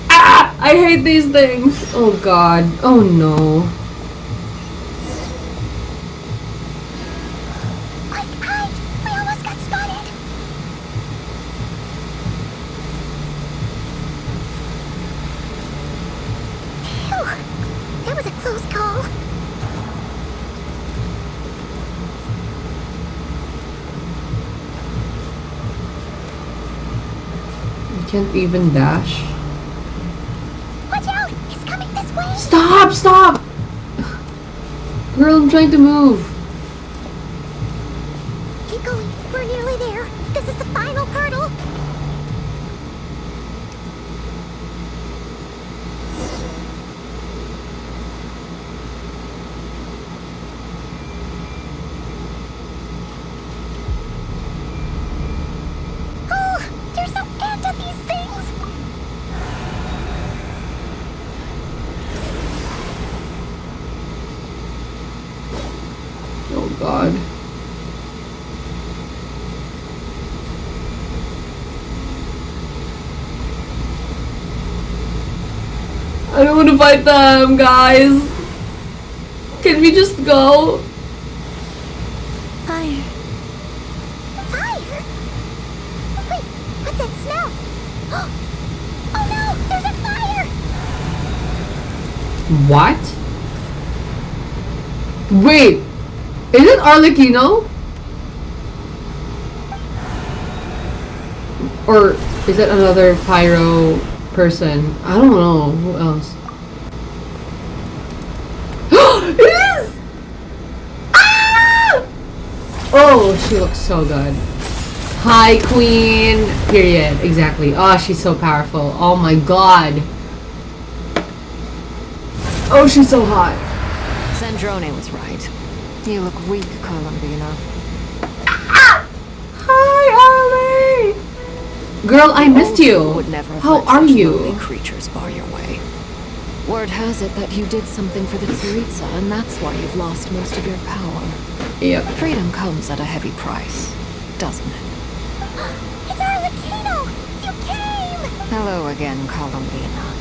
Speaker 1: Ah! I hate these things. Oh god. Oh no.
Speaker 3: We almost got spotted. Phew, that was a close call.
Speaker 1: You can't even dash.
Speaker 3: Watch out! It's coming this way!
Speaker 1: Stop! Stop! Girl, I'm trying to move.
Speaker 3: Keep going. We're nearly there. This is the final hurdle. Oh, there's no end to these things.
Speaker 1: god. I don't want to fight them, guys. Can we just go?
Speaker 3: Fire. Fire? Wait, what's that smell? Oh no, there's a fire!
Speaker 1: What? Wait, is it Arlecchino? Or is it another pyro person? I don't know. Who else? It is! Ah! Oh, she looks so good. Hi, queen. Period. Exactly. Oh, she's so powerful. Oh my god. Oh, she's so hot.
Speaker 14: Sandrone was right. You look weak, Columbina.
Speaker 1: Hi, Arlie. Girl, I missed you.
Speaker 14: Would never have
Speaker 1: How
Speaker 14: let
Speaker 1: are
Speaker 14: such
Speaker 1: you?
Speaker 14: lonely creatures bar your way. Word has it that you did something for the Tsaritsa, and that's why you've lost most of your power.
Speaker 1: Yep.
Speaker 14: Freedom comes at a heavy price, doesn't it?
Speaker 3: It's Arlecchino! You came!
Speaker 14: Hello again, Columbina.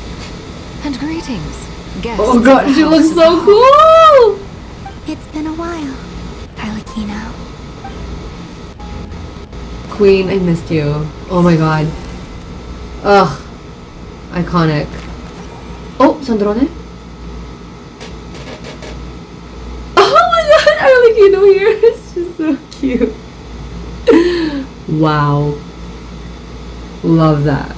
Speaker 14: And greetings, guests.
Speaker 1: Oh god,
Speaker 14: of the
Speaker 1: she
Speaker 14: House
Speaker 1: looks
Speaker 14: of
Speaker 1: so
Speaker 14: Hope.
Speaker 1: cool!
Speaker 10: It's been a while, Arlecchino.
Speaker 1: Queen, I missed you. Oh my god. Ugh. Iconic. Oh, Sandrone? Oh my god, Arlecchino here. It's just so cute. Wow. Love that.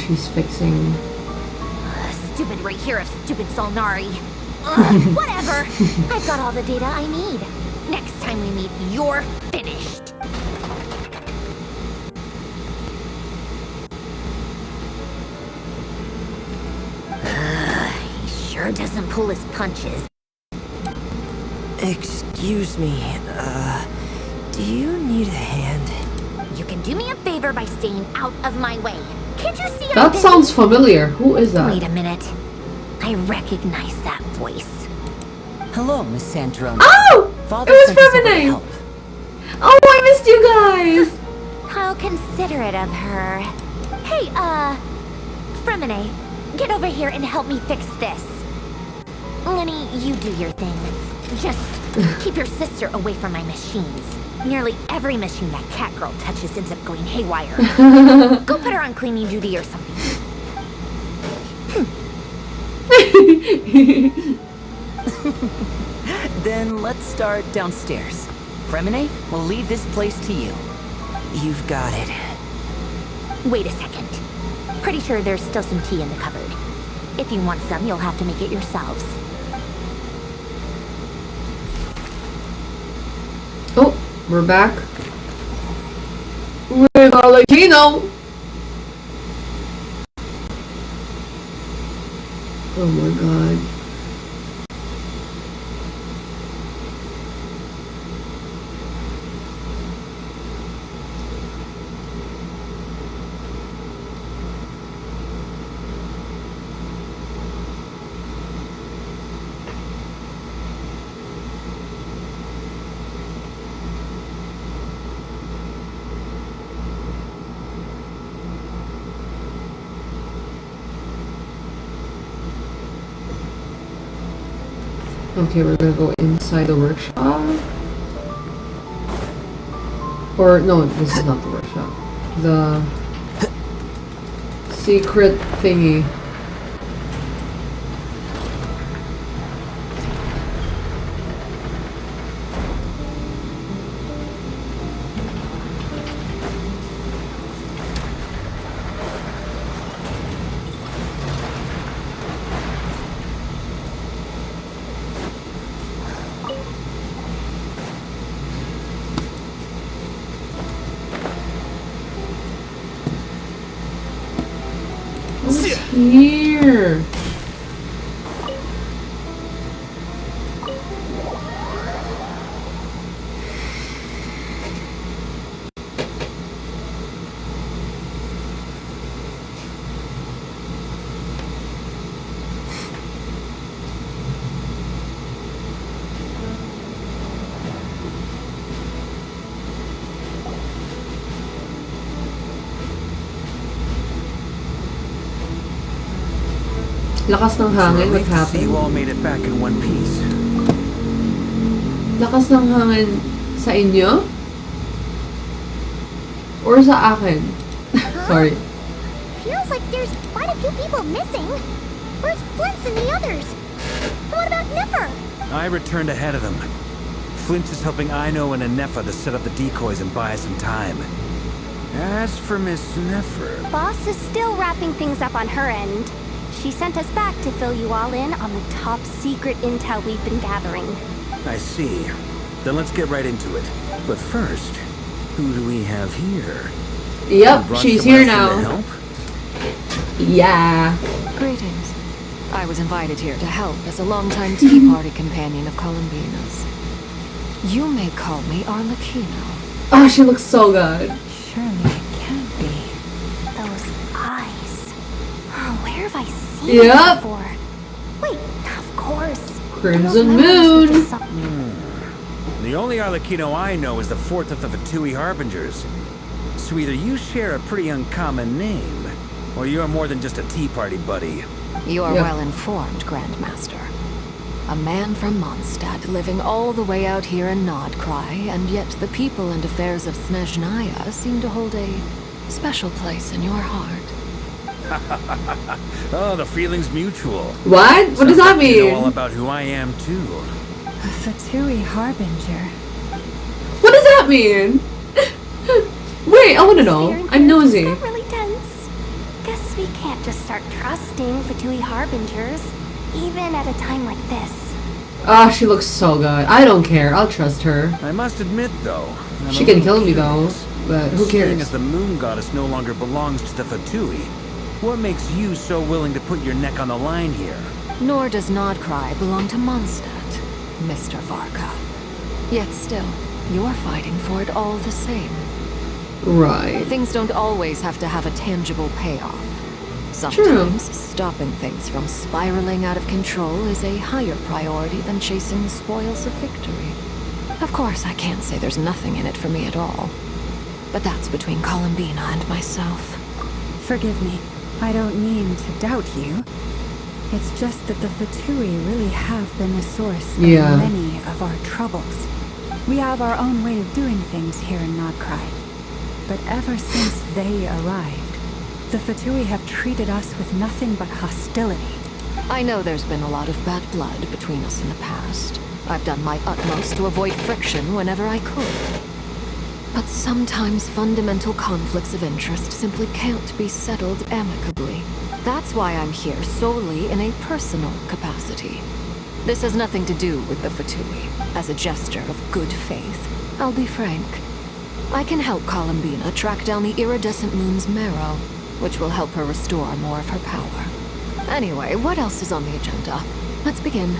Speaker 1: She's fixing.
Speaker 3: Stupid right here of stupid Solnari. Ugh, whatever. I've got all the data I need. Next time we meet, you're finished. He sure doesn't pull his punches.
Speaker 15: Excuse me, do you need a hand?
Speaker 3: You can do me a favor by staying out of my way. Can't you see
Speaker 1: That sounds familiar. Who is that?
Speaker 3: Wait a minute. I recognize that voice.
Speaker 15: Hello, Miss Sandrone.
Speaker 1: Oh!
Speaker 15: Father
Speaker 1: It was
Speaker 15: sent us over to
Speaker 1: Femine!
Speaker 15: help.
Speaker 1: Oh, I missed you guys!
Speaker 3: How considerate of her. Hey, Fremine, get over here and help me fix this. Lenny, you do your thing. Just keep your sister away from my machines. Nearly every machine that cat girl touches ends up going haywire. Go put her on cleaning duty or something.
Speaker 15: Then let's start downstairs. Fremine, we'll leave this place to you. You've got it.
Speaker 3: Wait a second. Pretty sure there's still some tea in the cupboard. If you want some, you'll have to make it yourselves.
Speaker 1: Oh, we're back. With Arlecchino! Oh my god. Okay, we're gonna go inside the workshop. Or, no, this is not the workshop. The secret thingy. What's here? Lakas ng
Speaker 11: It's a
Speaker 1: hangin, what
Speaker 11: relief to see you all
Speaker 1: happened?
Speaker 11: made it back in one piece.
Speaker 1: Lakas ng hangin sa inyo? Or sa akin? Sorry.
Speaker 3: Feels like there's quite a few people missing. Where's Flint and the others? What about Nipper?
Speaker 11: I returned ahead of them. Flint is helping Aino and Anefa to set up the decoys and buy us some time. As for Miss Nefer...
Speaker 8: Boss is still wrapping things up on her end. She sent us back to fill you all in on the top secret intel we've been gathering.
Speaker 11: I see. Then let's get right into it. But first, who do we have here?
Speaker 1: Yep,
Speaker 11: Brought
Speaker 1: she's
Speaker 11: someone
Speaker 1: here
Speaker 11: else in
Speaker 1: now.
Speaker 11: to help?
Speaker 1: Yeah.
Speaker 14: Greetings. I was invited here to help as a longtime tea party companion of Columbina's. You may call me Arlecchino.
Speaker 1: Oh, she looks so good.
Speaker 5: Surely it can't be.
Speaker 3: Those eyes. Oh, where have I seen
Speaker 1: Yep.
Speaker 3: them before? Wait, of course.
Speaker 1: Crimson
Speaker 3: Those memories were
Speaker 1: Moon.
Speaker 3: just so-
Speaker 11: The only Arlecchino I know is the fourth of the Fatui Harbingers. So either you share a pretty uncommon name, or you're more than just a tea party buddy.
Speaker 14: You are
Speaker 1: Yep.
Speaker 14: well informed, Grandmaster. A man from Mondstadt living all the way out here in Nod-Krai, and yet the people and affairs of Snezhnaya seem to hold a special place in your heart.
Speaker 11: Oh, the feeling's mutual.
Speaker 1: What? What does
Speaker 11: Sounds
Speaker 1: that
Speaker 11: like you know all
Speaker 1: mean?
Speaker 11: about who I am, too.
Speaker 5: A Fatui Harbinger.
Speaker 1: What does that mean? Wait, I want to know.
Speaker 3: Atmosphere in
Speaker 1: I'm
Speaker 3: here
Speaker 1: nosy.
Speaker 3: just got really tense. Guess we can't just start trusting Fatui Harbingers, even at a time like this.
Speaker 1: Ah, she looks so good. I don't care. I'll trust her.
Speaker 11: I must admit, though, I'm
Speaker 1: She
Speaker 11: a
Speaker 1: can
Speaker 11: little
Speaker 1: kill me though,
Speaker 11: curious.
Speaker 1: but who
Speaker 11: Seeing
Speaker 1: cares?
Speaker 11: as the moon goddess no longer belongs to the Fatui, what makes you so willing to put your neck on the line here?
Speaker 14: Nor does Nod-Krai belong to Mondstadt, Mr. Varka. Yet still, you're fighting for it all the same.
Speaker 1: Right.
Speaker 14: Things don't always have to have a tangible payoff. Sometimes, stopping things from spiraling out of control is a higher priority than chasing the spoils of victory. Of course, I can't say there's nothing in it for me at all. But that's between Columbina and myself.
Speaker 5: Forgive me. I don't mean to doubt you. It's just that the Fatui really have been the source of
Speaker 1: Yeah.
Speaker 5: many of our troubles. We have our own way of doing things here in Nod-Krai. But ever since they arrived, the Fatui have treated us with nothing but hostility.
Speaker 14: I know there's been a lot of bad blood between us in the past. I've done my utmost to avoid friction whenever I could. But sometimes fundamental conflicts of interest simply can't be settled amicably. That's why I'm here solely in a personal capacity. This has nothing to do with the Fatui. As a gesture of good faith, I'll be frank. I can help Columbina track down the iridescent moon's marrow, which will help her restore more of her power. Anyway, what else is on the agenda? Let's begin.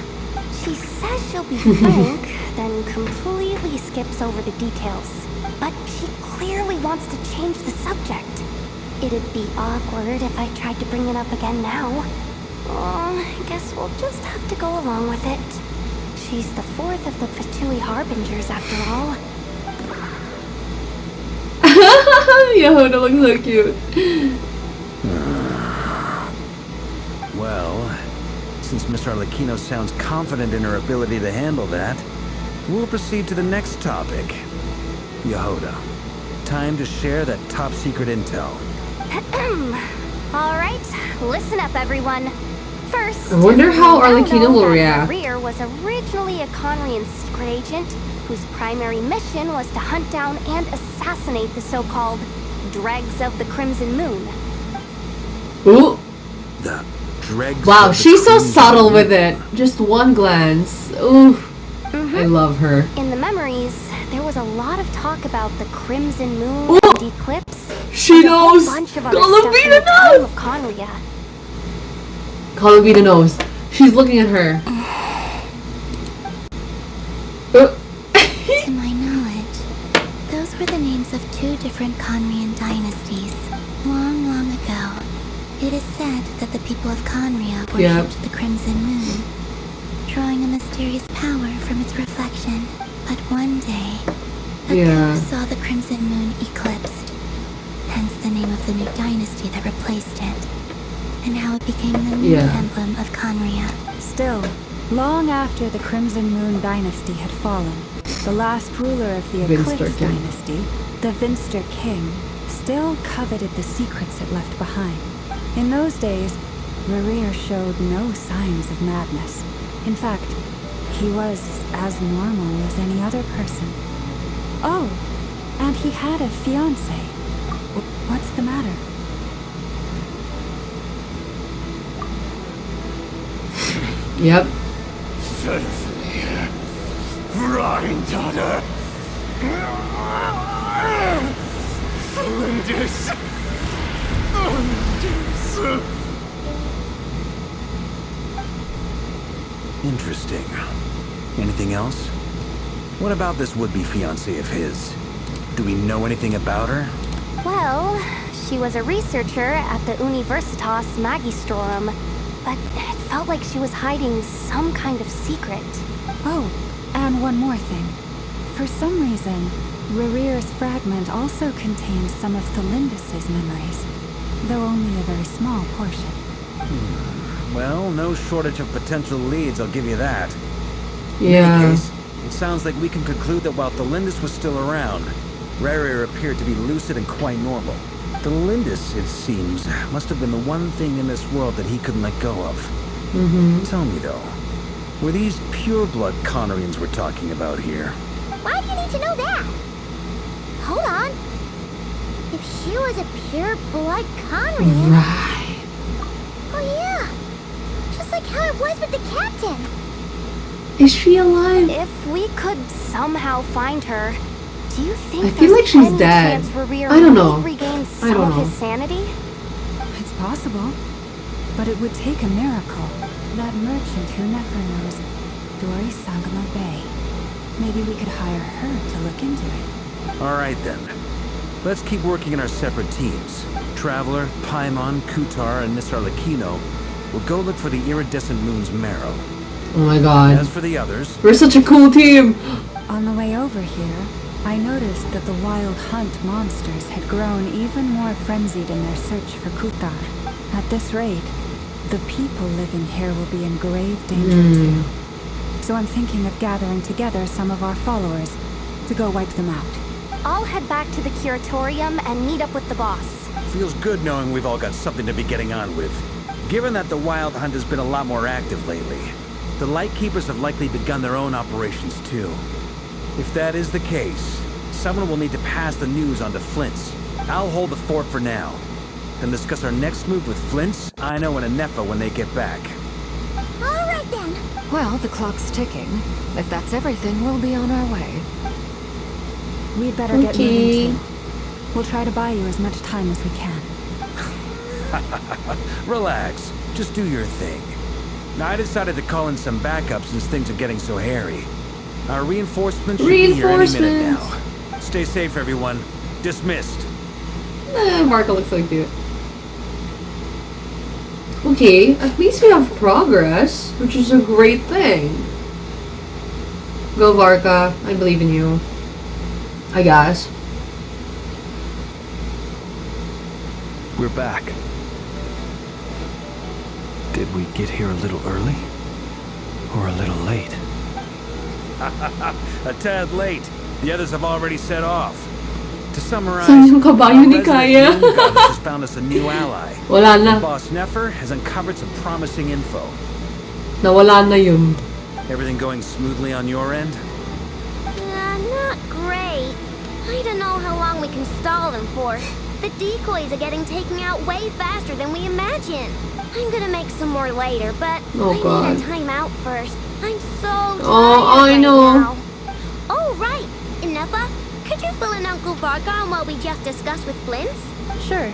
Speaker 3: She says she'll be frank, then completely skips over the details. But she clearly wants to change the subject. It'd be awkward if I tried to bring it up again now. I guess we'll just have to go along with it. She's the fourth of the Fatui Harbingers after all.
Speaker 1: Yehuda looks so cute.
Speaker 11: Well, since Miss Arlecchino sounds confident in her ability to handle that, we'll proceed to the next topic. Yehuda, time to share that top secret intel.
Speaker 3: Alright, listen up everyone. First,
Speaker 1: I wonder how
Speaker 3: we now
Speaker 1: Arlecchino
Speaker 3: know
Speaker 1: will
Speaker 3: that
Speaker 1: react.
Speaker 3: Rear was originally a Conrian secret agent whose primary mission was to hunt down and assassinate the so-called dregs of the Crimson Moon.
Speaker 11: Ooh. The dregs.
Speaker 1: Wow,
Speaker 11: of the
Speaker 1: she's so
Speaker 11: Crimson
Speaker 1: subtle
Speaker 11: Moon.
Speaker 1: with it. Just one glance. Ooh. I love her.
Speaker 3: In the memories, there was a lot of talk about the Crimson Moon and eclipse.
Speaker 1: She
Speaker 3: and a whole
Speaker 1: knows.
Speaker 3: bunch of other stuff from
Speaker 1: Columbina
Speaker 3: the time
Speaker 1: knows.
Speaker 3: of Conria.
Speaker 1: Columbina knows. She's looking at her.
Speaker 10: To my knowledge, those were the names of two different Conrian dynasties. Long, long ago, it is said that the people of Conria worshipped the Crimson Moon, drawing a mysterious power from its reflection. But one day, a coup saw the Crimson Moon eclipsed, hence the name of the new dynasty that replaced it. and how it became the new emblem of Conria.
Speaker 5: Still, long after the Crimson Moon Dynasty had fallen, the last ruler of the Eclipse Dynasty, the Vinster King, still coveted the secrets it left behind. In those days, Rerir showed no signs of madness. In fact, he was as normal as any other person. Oh, and he had a fiancé. What's the matter?
Speaker 1: Yep.
Speaker 9: Granddaughter. Flinders.
Speaker 11: Interesting. Anything else? What about this would-be fiancé of his? Do we know anything about her?
Speaker 8: Well, she was a researcher at the Universitas Magistrorum, but it felt like she was hiding some kind of secret.
Speaker 5: Oh, and one more thing. For some reason, Rerir's fragment also contains some of Thelindis' memories, though only a very small portion.
Speaker 11: Well, no shortage of potential leads, I'll give you that.
Speaker 1: Yeah.
Speaker 11: In any case, it sounds like we can conclude that while Thelindis was still around, Rerir appeared to be lucid and quite normal. Thelindis, it seems, must have been the one thing in this world that he couldn't let go of. Tell me though, were these pure-blood Conorians we're talking about here?
Speaker 3: Why do you need to know that? Hold on. If she was a pure-blood Conrian...
Speaker 1: Right.
Speaker 3: Oh yeah. Just like how it was with the captain.
Speaker 1: Is she alive?
Speaker 8: If we could somehow find her, do you think
Speaker 1: I feel
Speaker 8: there's
Speaker 1: like she's
Speaker 8: any
Speaker 1: dead.
Speaker 8: chance Rerir
Speaker 1: I don't
Speaker 8: might
Speaker 1: know.
Speaker 8: regain some of his sanity?
Speaker 5: It's possible, but it would take a miracle. That merchant who never knows, Dory Sangama Bay. Maybe we could hire her to look into it.
Speaker 11: Alright then. Let's keep working in our separate teams. Traveler, Paimon, Kutar, and Miss Arlecchino will go look for the iridescent moon's marrow.
Speaker 1: Oh my god.
Speaker 11: As for the others...
Speaker 1: We're such a cool team!
Speaker 5: On the way over here, I noticed that the Wild Hunt monsters had grown even more frenzied in their search for Kutar. At this rate, the people living here will be in grave danger too. So I'm thinking of gathering together some of our followers to go wipe them out.
Speaker 8: I'll head back to the Curatorium and meet up with the boss.
Speaker 11: Feels good knowing we've all got something to be getting on with. Given that the Wild Hunt has been a lot more active lately, the Lightkeepers have likely begun their own operations too. If that is the case, someone will need to pass the news on to Flint's. I'll hold the fort for now, and discuss our next move with Flint's, Aino, and Anefa when they get back.
Speaker 3: All right then.
Speaker 14: Well, the clock's ticking. If that's everything, we'll be on our way.
Speaker 5: We'd better get moving too. We'll try to buy you as much time as we can.
Speaker 11: Relax. Just do your thing. Now, I decided to call in some backup since things are getting so hairy. Our reinforcements should be here any minute now. Stay safe, everyone. Dismissed.
Speaker 1: Marco looks so cute. Okay, at least we have progress, which is a great thing. Go Varka, I believe in you. I guess.
Speaker 6: We're back. Did we get here a little early? Or a little late?
Speaker 11: A tad late. The others have already set off. To summarize,
Speaker 1: Saan yung kabayo ni
Speaker 11: our
Speaker 1: Kaya?
Speaker 11: resident moon goddess has found us a new ally.
Speaker 1: Wala na.
Speaker 11: Boss Nefer has uncovered some promising info.
Speaker 1: Nawala na yun.
Speaker 11: Everything going smoothly on your end?
Speaker 3: Not great. I don't know how long we can stall them for. The decoys are getting taken out way faster than we imagined. I'm gonna make some more later, but I need a timeout first. I'm so tired
Speaker 1: I know.
Speaker 3: right now. Oh, right. Inefa, could you fill in Uncle Varka on what we just discussed with Flint's?
Speaker 7: Sure.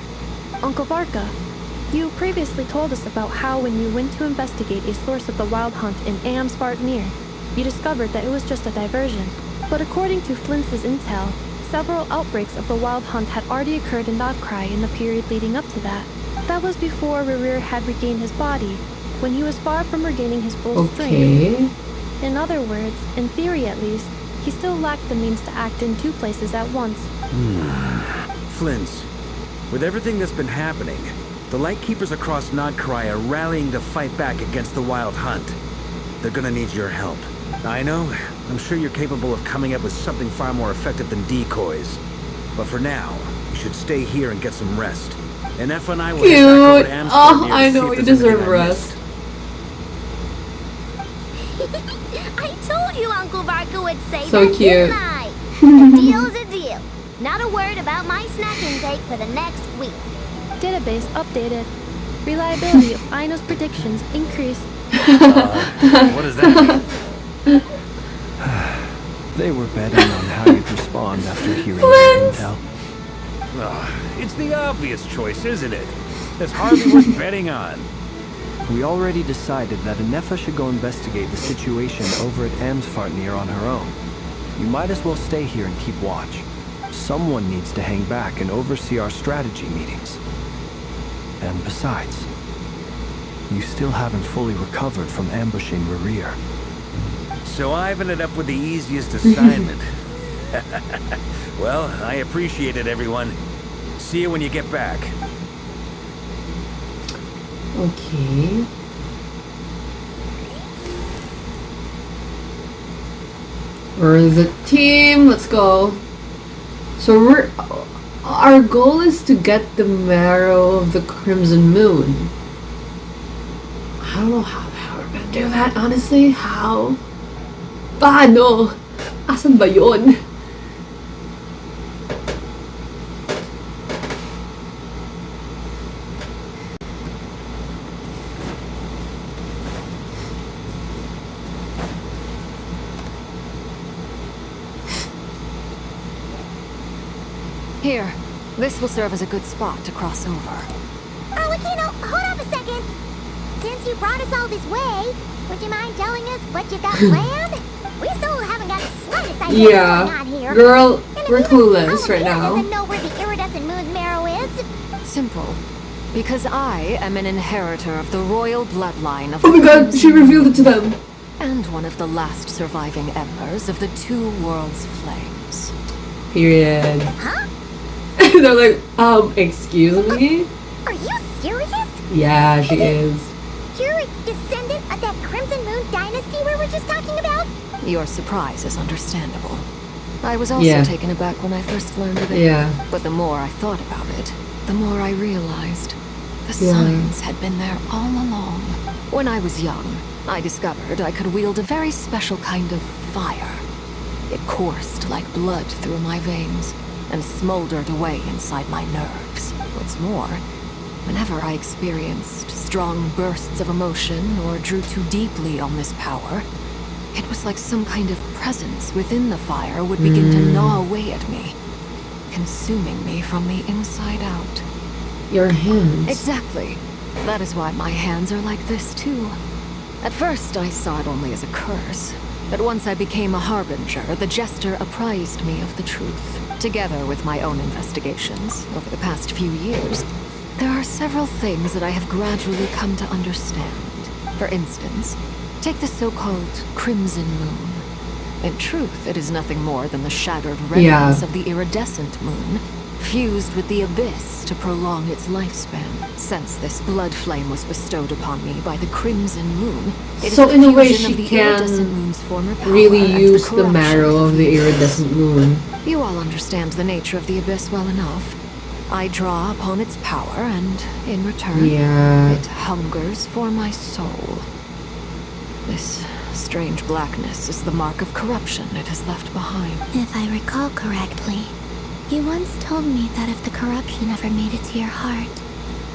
Speaker 7: Uncle Varka, you previously told us about how when you went to investigate a source of the Wild Hunt in Amspartmere, you discovered that it was just a diversion. But according to Flint's intel, several outbreaks of the Wild Hunt had already occurred in Nod-Krai in the period leading up to that. That was before Rerir had regained his body, when he was far from regaining his full strength. In other words, in theory at least, he still lacked the means to act in two places at once.
Speaker 11: Flint's, with everything that's been happening, The Lightkeepers across Nod-Krai are rallying to fight back against the Wild Hunt. They're gonna need your help. I know, I'm sure you're capable of coming up with something far more effective than decoys. But for now, you should stay here and get some rest. And F and I will head back over to
Speaker 1: Cute.
Speaker 11: Amsterdam
Speaker 1: Oh,
Speaker 11: to
Speaker 1: I
Speaker 11: see
Speaker 1: know
Speaker 11: if
Speaker 1: you
Speaker 11: there's
Speaker 1: deserve
Speaker 11: anything I missed.
Speaker 3: I
Speaker 1: rest.
Speaker 3: told you Uncle Barker would say
Speaker 1: So
Speaker 3: that,
Speaker 1: cute.
Speaker 3: didn't I? A deal's a deal. Not a word about my snack intake for the next week.
Speaker 7: Database updated. Reliability of Aino's predictions increased.
Speaker 11: What does that mean?
Speaker 6: They were betting on how you'd respond after hearing their intel.
Speaker 11: It's the obvious choice, isn't it? That's hardly worth betting on.
Speaker 6: We already decided that Anefa should go investigate the situation over at Amsfartnir on her own. You might as well stay here and keep watch. Someone needs to hang back and oversee our strategy meetings. And besides, you still haven't fully recovered from ambushing Rerir.
Speaker 11: So I've ended up with the easiest assignment. Well, I appreciate it, everyone. See you when you get back.
Speaker 1: Okay. We're the team. Let's go. So our goal is to get the marrow of the Crimson Moon. I don't know how we're gonna do that, honestly. How? Paano? Asan ba yun?
Speaker 14: Here, this will serve as a good spot to cross over.
Speaker 3: Arlecchino, hold up a second. Since you brought us all this way, would you mind telling us what you got planned? We still haven't got the slightest idea what's going on here.
Speaker 1: Girl, we're clueless right now.
Speaker 3: Doesn't know where the iridescent moon's marrow is.
Speaker 14: Simple. Because I am an inheritor of the royal bloodline of
Speaker 1: Oh my god, she revealed it to them.
Speaker 14: and one of the last surviving embers of the two worlds' flames.
Speaker 1: Period.
Speaker 3: Huh?
Speaker 1: They're like, excuse me?
Speaker 3: Are you serious?
Speaker 1: Yeah, she is.
Speaker 3: You're a descendant of that Crimson Moon dynasty we were just talking about?
Speaker 14: Your surprise is understandable. I was also taken aback when I first learned of it.
Speaker 1: Yeah.
Speaker 14: But the more I thought about it, the more I realized the signs had been there all along. When I was young, I discovered I could wield a very special kind of fire. It coursed like blood through my veins and smoldered away inside my nerves. What's more, whenever I experienced strong bursts of emotion or drew too deeply on this power, it was like some kind of presence within the fire would begin to gnaw away at me, consuming me from the inside out.
Speaker 1: Your hands.
Speaker 14: Exactly. That is why my hands are like this too. At first, I saw it only as a curse, but once I became a harbinger, the jester apprised me of the truth. Together with my own investigations over the past few years, there are several things that I have gradually come to understand. For instance, take the so-called Crimson Moon. In truth, it is nothing more than the shattered remnants of the iridescent moon, fused with the abyss to prolong its lifespan. Since this blood flame was bestowed upon me by the Crimson Moon, it
Speaker 1: So
Speaker 14: is
Speaker 1: in
Speaker 14: a
Speaker 1: a way
Speaker 14: fusion of
Speaker 1: she
Speaker 14: the
Speaker 1: can
Speaker 14: iridescent moon's former power
Speaker 1: really
Speaker 14: and
Speaker 1: use the
Speaker 14: corruption
Speaker 1: marrow of the iridescent moon.
Speaker 14: You all understand the nature of the abyss well enough. I draw upon its power, and in return, it hungers for my soul. This strange blackness is the mark of corruption it has left behind.
Speaker 10: If I recall correctly, you once told me that if the corruption ever made it to your heart,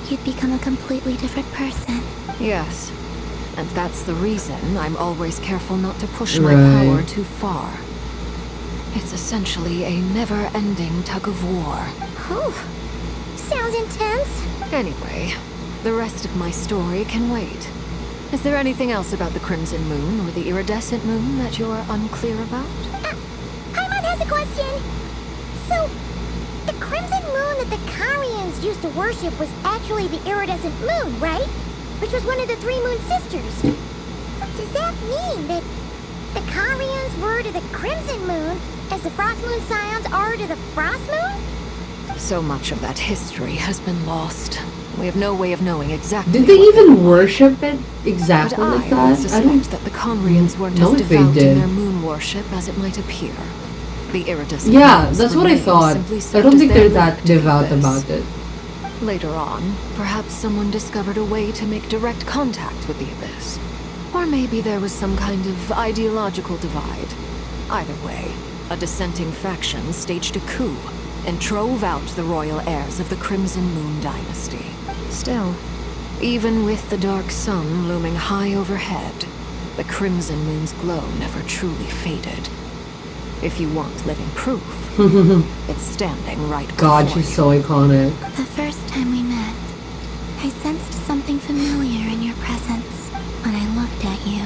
Speaker 10: you'd become a completely different person.
Speaker 14: Yes, and that's the reason I'm always careful not to push my power too far. It's essentially a never-ending tug of war.
Speaker 3: Whew. Sounds intense.
Speaker 14: Anyway, the rest of my story can wait. Is there anything else about the Crimson Moon or the Iridescent Moon that you're unclear about?
Speaker 3: Paimon has a question. So, the Crimson Moon that the Karians used to worship was actually the Iridescent Moon, right? Which was one of the three Moon Sisters. Does that mean that the Karians were to the Crimson Moon as the Frost Moon Scions are to the Frost Moon?
Speaker 14: So much of that history has been lost. We have no way of knowing exactly.
Speaker 1: Did they
Speaker 14: what
Speaker 1: even worship it exactly
Speaker 14: but
Speaker 1: like
Speaker 14: I
Speaker 1: that?
Speaker 14: would suspect that the Conrians weren't
Speaker 1: know
Speaker 14: as
Speaker 1: if they
Speaker 14: devout in
Speaker 1: did.
Speaker 14: their moon worship as it might appear. The iridescent
Speaker 1: Yeah,
Speaker 14: moons
Speaker 1: that's what I
Speaker 14: remain
Speaker 1: thought.
Speaker 14: simply
Speaker 1: I
Speaker 14: served
Speaker 1: don't
Speaker 14: as
Speaker 1: think
Speaker 14: their
Speaker 1: they're that
Speaker 14: link to the
Speaker 1: devout
Speaker 14: abyss.
Speaker 1: about it.
Speaker 14: Later on, perhaps someone discovered a way to make direct contact with the abyss. Or maybe there was some kind of ideological divide. Either way, a dissenting faction staged a coup and drove out the royal heirs of the Crimson Moon dynasty. Still, even with the dark sun looming high overhead, the Crimson Moon's glow never truly faded. If you want living proof, it's standing right
Speaker 1: God,
Speaker 14: before
Speaker 1: she's
Speaker 14: you.
Speaker 1: so iconic.
Speaker 10: The first time we met, I sensed something familiar in your presence when I looked at you.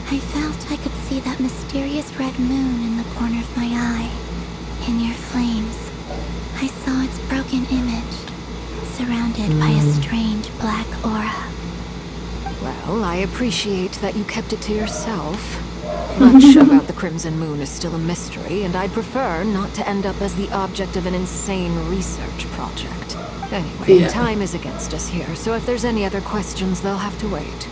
Speaker 10: I felt I could see that mysterious red moon in the corner of my eye. In your flames, I saw its broken image, surrounded by a strange black aura.
Speaker 14: Well, I appreciate that you kept it to yourself. Much about the Crimson Moon is still a mystery, and I'd prefer not to end up as the object of an insane research project. Anyway,
Speaker 1: Yeah.
Speaker 14: time is against us here, so if there's any other questions, they'll have to wait.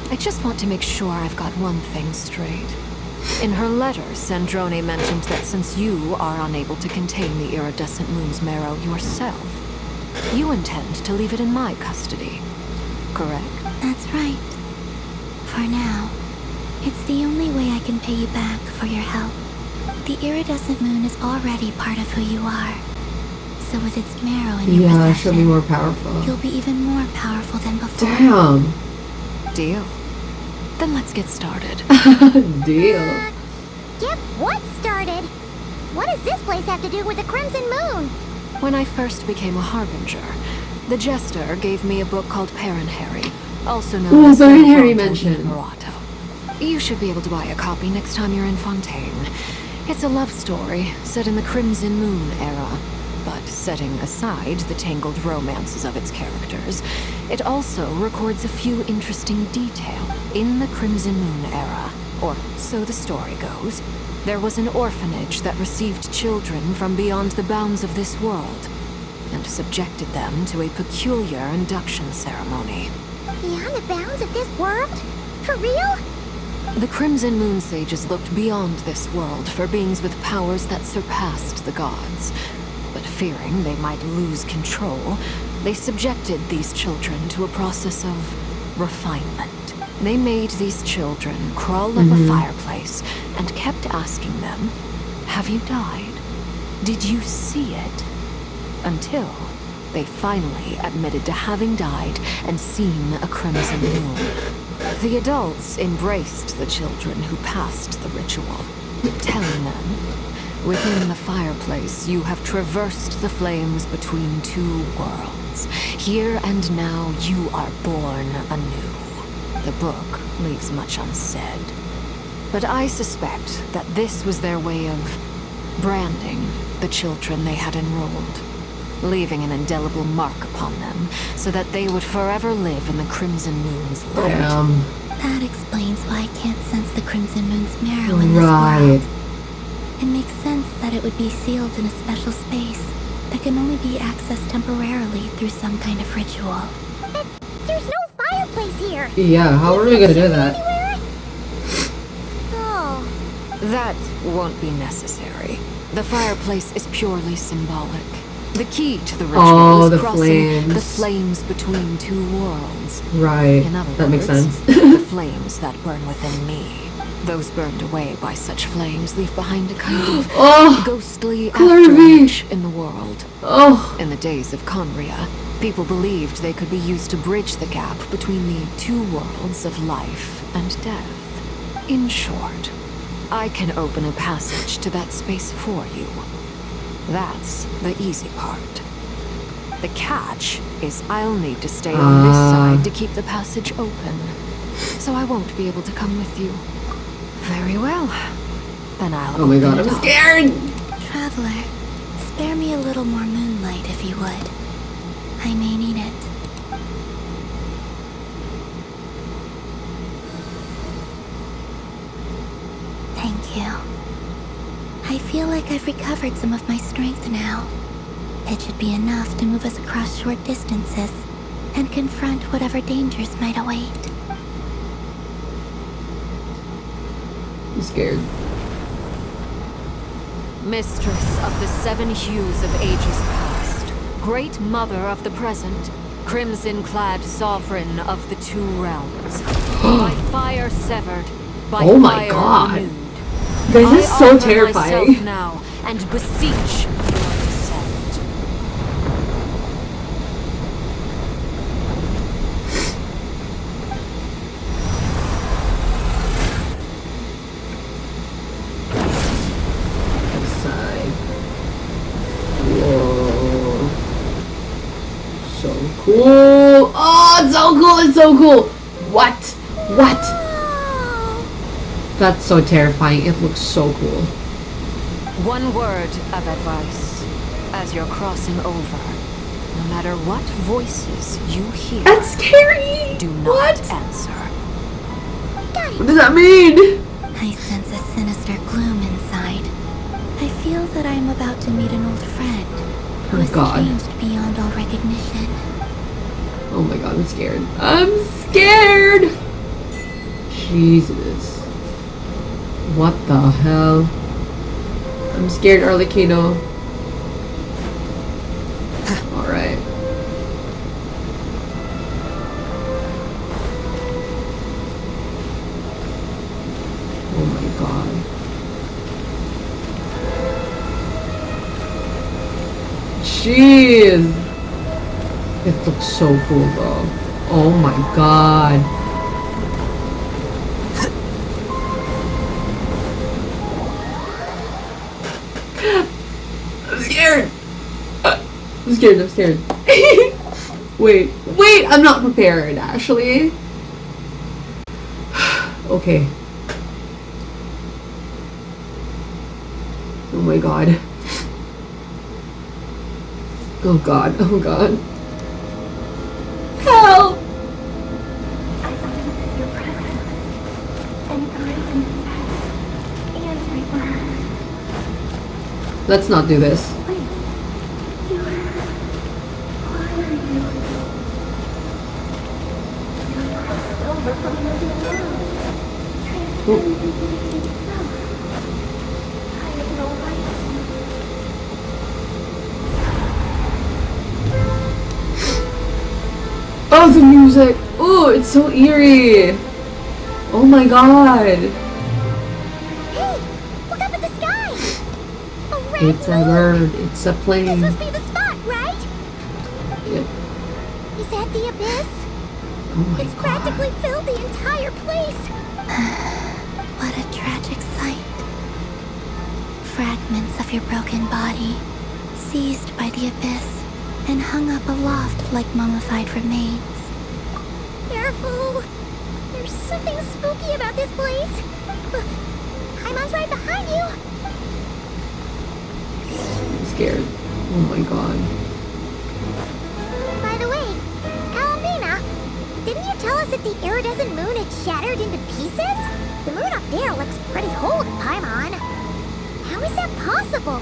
Speaker 14: I just want to make sure I've got one thing straight. In her letter, Sandrone mentioned that since you are unable to contain the iridescent moon's marrow yourself, you intend to leave it in my custody. Correct?
Speaker 10: That's right. For now, it's the only way I can pay you back for your help. The iridescent moon is already part of who you are. So with its marrow in your
Speaker 1: Yeah, she'll be
Speaker 10: possession,
Speaker 1: more powerful.
Speaker 10: you'll be even more powerful than before.
Speaker 1: Damn.
Speaker 14: Deal. Then let's get started.
Speaker 1: Deal.
Speaker 3: Get what started? What does this place have to do with the Crimson Moon?
Speaker 14: When I first became a harbinger, the Jester gave me a book called Harry, also known
Speaker 1: Ooh,
Speaker 14: as
Speaker 1: Harry
Speaker 14: Fairy
Speaker 1: mentioned.
Speaker 14: Murato. You should be able to buy a copy next time you're in Fontaine. It's a love story set in the Crimson Moon era, but setting aside the tangled romances of its characters, it also records a few interesting details. In the Crimson Moon era, or so the story goes, there was an orphanage that received children from beyond the bounds of this world, and subjected them to a peculiar induction ceremony.
Speaker 3: Beyond the bounds of this world? For real?
Speaker 14: The Crimson Moon sages looked beyond this world for beings with powers that surpassed the gods. But fearing they might lose control, they subjected these children to a process of refinement. They made these children crawl up a fireplace and kept asking them, "Have you died? Did you see it?" Until they finally admitted to having died and seen a crimson moon. The adults embraced the children who passed the ritual, telling them, "Within the fireplace, you have traversed the flames between two worlds. Here and now, you are born anew." The book leaves much unsaid, but I suspect that this was their way of branding the children they had enrolled, leaving an indelible mark upon them so that they would forever live in the Crimson Moon's light.
Speaker 10: That explains why I can't sense the Crimson Moon's marrow in this world. It makes sense that it would be sealed in a special space that can only be accessed temporarily through some kind of ritual.
Speaker 3: There's no fireplace here.
Speaker 1: Yeah, how are we gonna do that?
Speaker 3: Oh.
Speaker 14: That won't be necessary. The fireplace is purely symbolic. The key to the ritual
Speaker 1: Oh,
Speaker 14: is
Speaker 1: the
Speaker 14: crossing the
Speaker 1: flames.
Speaker 14: flames between two worlds.
Speaker 1: Right.
Speaker 14: In other
Speaker 1: That makes
Speaker 14: words,
Speaker 1: sense.
Speaker 14: the flames that burn within me. Those burned away by such flames leave behind a kind of ghostly afterreach in the world. In the days of Conria, people believed they could be used to bridge the gap between the two worlds of life and death. In short, I can open a passage to that space for you. That's the easy part. The catch is I'll need to stay on this side to keep the passage open, so I won't be able to come with you. Very well. Then I'll
Speaker 1: Oh my
Speaker 14: open
Speaker 1: god,
Speaker 14: it
Speaker 1: I'm
Speaker 14: up.
Speaker 1: scared!
Speaker 10: Traveler, spare me a little more moonlight if you would. I may need it. Thank you. I feel like I've recovered some of my strength now. It should be enough to move us across short distances and confront whatever dangers might await.
Speaker 1: I'm scared.
Speaker 14: Mistress of the 7 hues of ages past, Great Mother of the present, crimson-clad sovereign of the 2 realms, by fire severed, by
Speaker 1: Oh my
Speaker 14: fire
Speaker 1: God.
Speaker 14: renewed.
Speaker 1: This is
Speaker 14: I
Speaker 1: so
Speaker 14: offer
Speaker 1: terrifying.
Speaker 14: myself now and beseech your descent.
Speaker 1: Side. Whoa. So cool. Oh, it's so cool. It's so cool. What? What? That's so terrifying. It looks so cool.
Speaker 14: One word of advice. As you're crossing over, no matter what voices you hear,
Speaker 1: That's scary.
Speaker 14: do not answer.
Speaker 1: What does that mean?
Speaker 10: I sense a sinister gloom inside. I feel that I am about to meet an old friend who
Speaker 1: Oh
Speaker 10: has
Speaker 1: God.
Speaker 10: changed beyond all recognition.
Speaker 1: Oh my God, I'm scared. I'm scared. Jesus. What the hell? I'm scared, Arlecchino. Alright. Oh my God. Jeez. It looks so cool, bro. Oh my God. I'm scared. I'm scared. I'm scared. Wait. Wait. I'm not prepared, actually. Okay. Oh my God. Oh God. Oh God. Help!
Speaker 3: I sense your presence and greatness and rebirth.
Speaker 1: Let's not do this.
Speaker 3: Wait, why are you? You crossed over from another world, transcending itself. I have no right
Speaker 1: Oh, the music! Oh, it's so eerie! Oh my God!
Speaker 3: Hey, look up at the sky! A red
Speaker 1: It's a bird. It's a
Speaker 3: This
Speaker 1: plane.
Speaker 3: must be the spot, right?
Speaker 1: Yep.
Speaker 3: Is that the abyss?
Speaker 1: Oh my
Speaker 3: It's
Speaker 1: God.
Speaker 3: practically filled the entire place.
Speaker 10: What a tragic sight. Fragments of your broken body, seized by the abyss, and hung up aloft like mummified remains.
Speaker 3: Careful. There's something spooky about this place. Paimon's right behind you.
Speaker 1: I'm scared. Oh my God.
Speaker 3: By the way, Almina, didn't you tell us that the iridescent moon had shattered into pieces? The moon up there looks pretty whole to Paimon. How is that possible?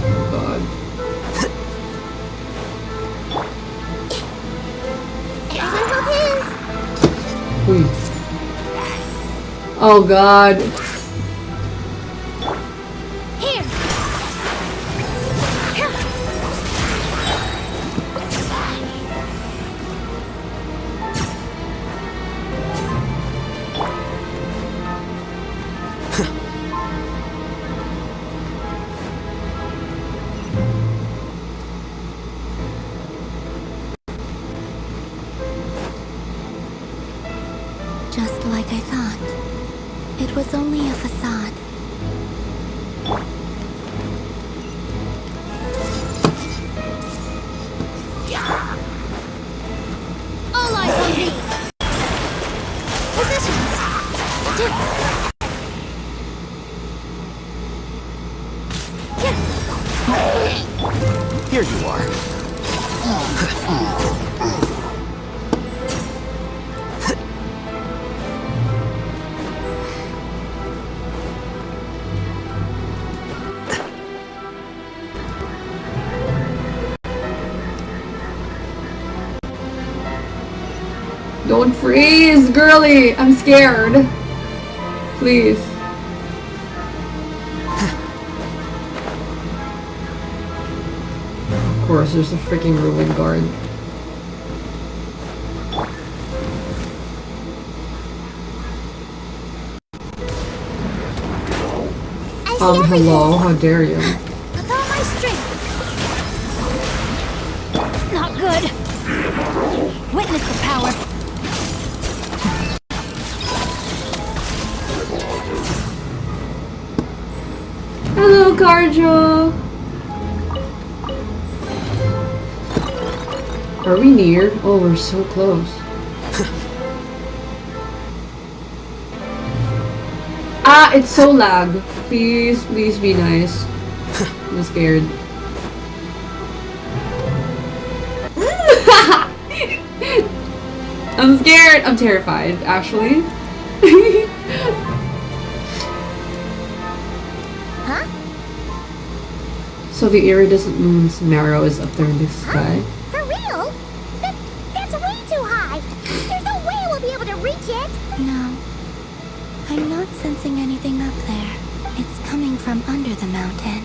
Speaker 1: Oh God. Wait. Oh God.
Speaker 3: Here.
Speaker 10: Just like I thought. It was only a facade.
Speaker 3: All eyes on me. Positions.
Speaker 2: Here you are.
Speaker 1: Don't freeze, girly! I'm scared. Please. Of course, there's a freaking ruin guard. Hello, how dare you?
Speaker 3: With all my strength. Not good. Witness the power.
Speaker 1: Hello, Carjo! Are we near? Oh, we're so close. Ah, it's so lag. Please, please be nice. I'm scared. I'm scared. I'm terrified, actually.
Speaker 3: Huh?
Speaker 1: So the iridescent moon's marrow is up there in the sky.
Speaker 3: For real? That's way too high. There's no way we'll be able to reach it.
Speaker 10: No. I'm not sensing anything up there. It's coming from under the mountain.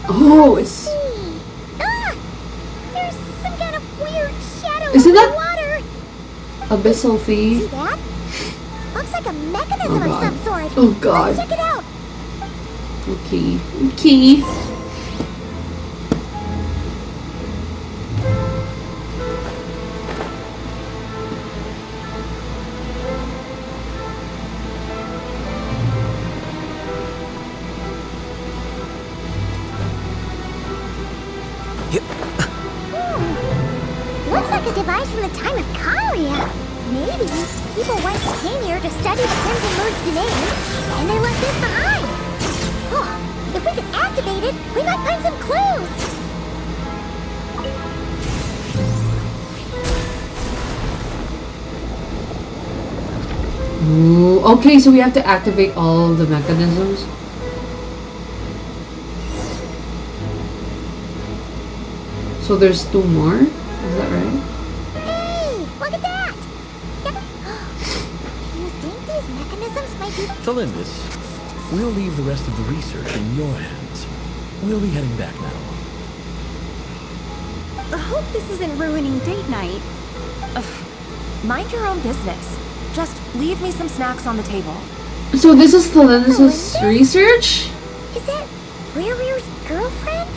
Speaker 1: Oh, it's...
Speaker 3: Ah! There's some kind of weird shadow
Speaker 1: Isn't
Speaker 3: in the
Speaker 1: that-
Speaker 3: water.
Speaker 1: Abyssal
Speaker 3: See
Speaker 1: Fee.
Speaker 3: that? Looks like a mechanism
Speaker 1: Oh,
Speaker 3: of
Speaker 1: God.
Speaker 3: some sort.
Speaker 1: Oh, God.
Speaker 3: Let's check it out.
Speaker 1: Okay. Okay.
Speaker 3: Looks like a device from the time of Karia. Maybe people once came here to study the Crimson Moon's domain, and they left this behind. Oh, if we could activate it, we might find some clues.
Speaker 1: Ooh, okay, so we have to activate all the mechanisms. So there's 2 more? Is that right?
Speaker 3: Hey, look at that! Do you think these mechanisms might be...
Speaker 16: Felindis, we'll leave the rest of the research in your hands. We'll be heading back now.
Speaker 13: I hope this isn't ruining date night. Ugh. Mind your own business. Just leave me some snacks on the table.
Speaker 1: So this is Thelindis' research?
Speaker 3: Is that Rear's girlfriend?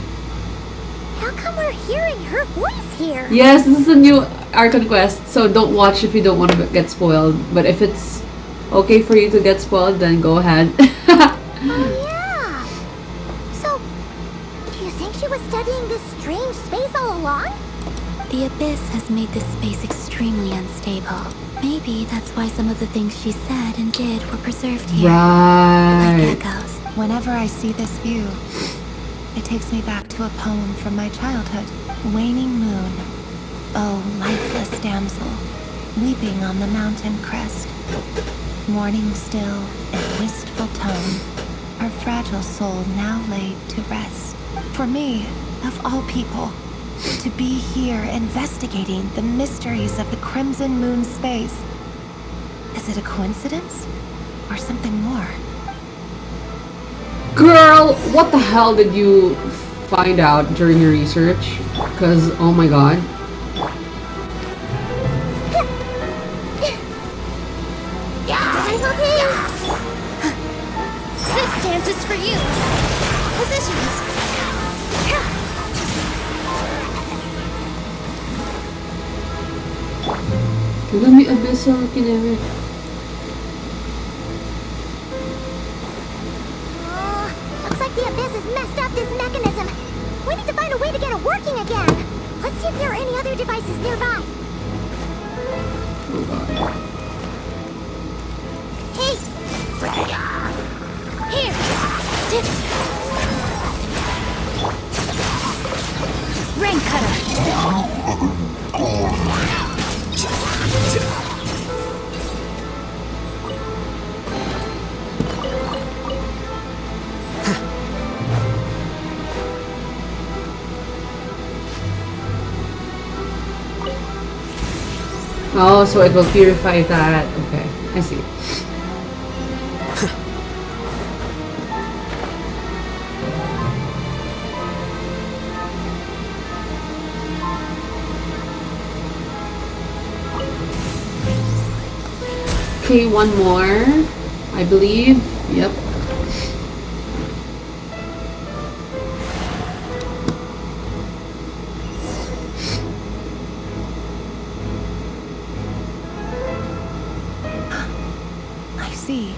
Speaker 3: How come we're hearing her voice here?
Speaker 1: Yes, this is a new Archon Quest, so don't watch if you don't want to get spoiled. But if it's okay for you to get spoiled, then go ahead.
Speaker 3: Oh yeah! So, do you think she was studying this strange space all along?
Speaker 10: The Abyss has made this space extremely unstable. Maybe that's why some of the things she said and did were preserved here.
Speaker 1: Right.
Speaker 10: Like echoes.
Speaker 13: Whenever I see this view, it takes me back to a poem from my childhood. Waning moon, oh lifeless damsel, weeping on the mountain crest. Mourning still in wistful tone, her fragile soul now laid to rest. For me, of all people, to be here investigating the mysteries of the Crimson Moon space. Is it a coincidence? Or something more?
Speaker 1: Girl, what the hell did you find out during your research? Because, oh my god.
Speaker 3: This dance is for you. Positions.
Speaker 1: Let me abyssal kineme.
Speaker 3: Looks like the Abyss has messed up this mechanism. We need to find a way to get it working again. Let's see if there are any other devices nearby. Hey! Here! Rain cutter!
Speaker 1: Oh, so it will purify that. Okay, I see. Okay, one more, I believe. Yep.
Speaker 13: I see.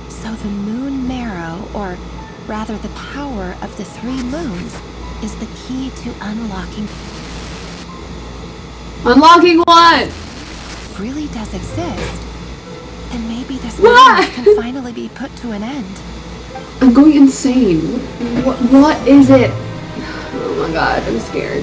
Speaker 13: So the moon marrow, or rather the power of the 3 moons, is the key to unlocking...
Speaker 1: Unlocking what?
Speaker 13: Really does exist. Then maybe this
Speaker 1: What?
Speaker 13: marriage can finally be put to an end.
Speaker 1: I'm going insane. What is it? Oh my god, I'm scared.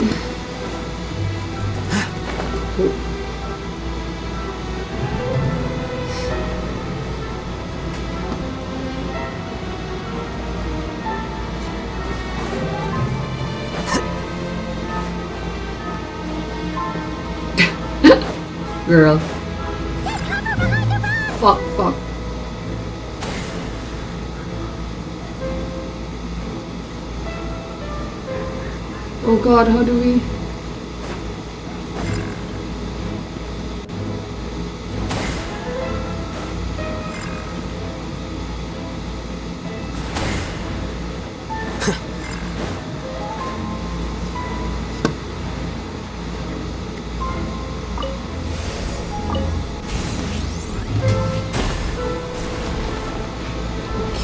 Speaker 1: Girl. Fuck, fuck. Oh god, how do we...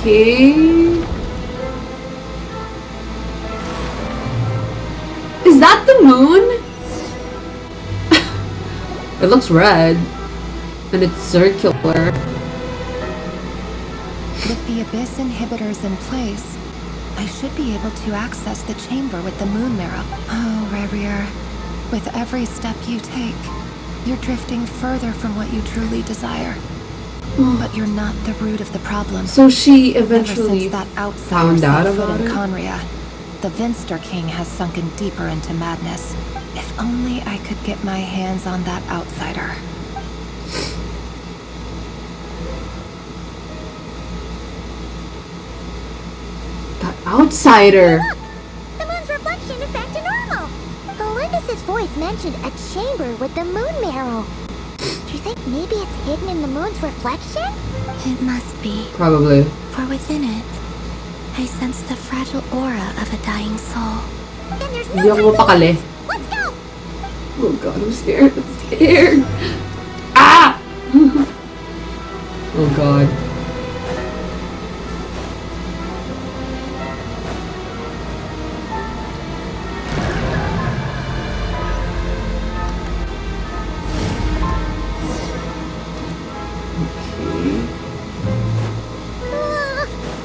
Speaker 1: Okay. Is that the moon? It looks red. And it's circular.
Speaker 13: With the Abyss inhibitors in place, I should be able to access the chamber with the moon marrow. Oh, Rerir. With every step you take, you're drifting further from what you truly desire. But you're not the root of the problem.
Speaker 1: So she eventually
Speaker 13: Ever since that
Speaker 1: found out about
Speaker 13: in
Speaker 1: it?
Speaker 13: Conria, the Vinster King has sunken deeper into madness. If only I could get my hands on that outsider.
Speaker 1: That outsider!
Speaker 3: Look! The moon's reflection is back to normal! Olympus's voice mentioned a chamber with the moon marrow. Do you think maybe it's hidden in the moon's reflection?
Speaker 10: It must be.
Speaker 1: Probably.
Speaker 10: For within it, I sense the fragile aura of a dying soul.
Speaker 3: Then there's
Speaker 1: Hindi ako mapakali.
Speaker 3: Let's go!
Speaker 1: Oh god, I'm scared. I'm scared. Ah! Oh god.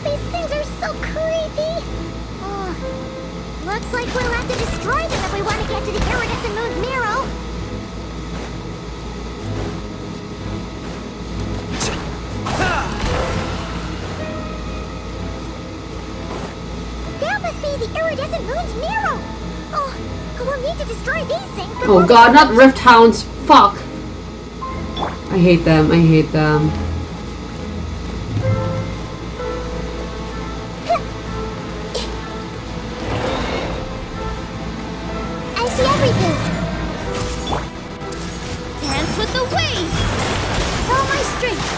Speaker 3: These things are so creepy! Oh, looks like we'll have to destroy them if we want to get to the iridescent moon's marrow! That must be the iridescent moon's marrow! Oh, we'll need to destroy these things!
Speaker 1: Oh god, not Rift Hounds. Fuck. I hate them. I hate them.
Speaker 3: I see everything! Dance with the waves! All my strength!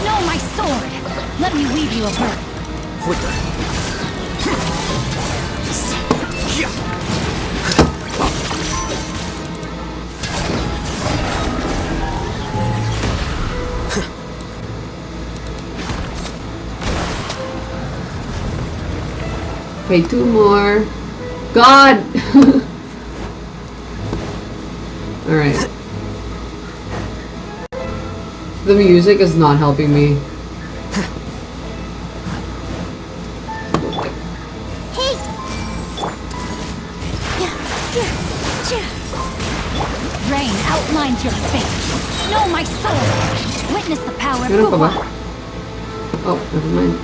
Speaker 8: No, my sword! Let me weave you a bird.
Speaker 2: Flicker.
Speaker 1: Okay, 2 more. God! Alright. The music is not helping me.
Speaker 3: Hey!
Speaker 8: Rain outlines your fate. No, my sword! Witness the power of
Speaker 1: Meron pa ba?
Speaker 8: Buwa.
Speaker 1: Oh, never mind.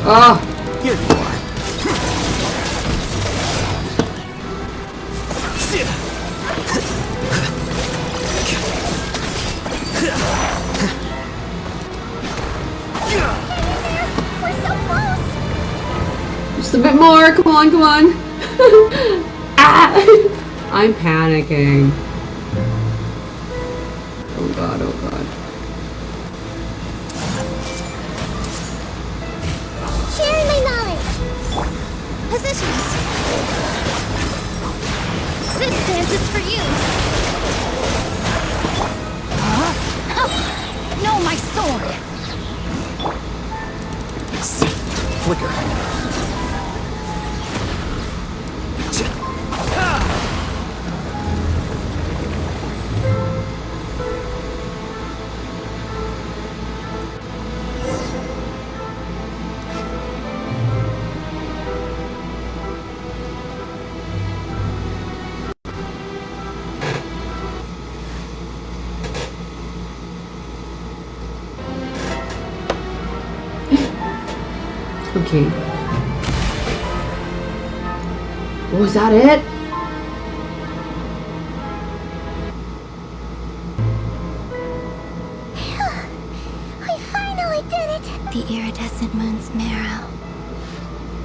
Speaker 1: Ah!
Speaker 2: Here you are.
Speaker 3: We're so close!
Speaker 1: Just a bit more. Come on, come on. Ah! I'm panicking. Oh god, oh god.
Speaker 3: Sharing my knowledge!
Speaker 8: Positions. This dance is for you. Huh? No, my sword.
Speaker 4: Flicker.
Speaker 1: Okay. Was that it?
Speaker 3: I finally did it!
Speaker 10: The iridescent moon's marrow,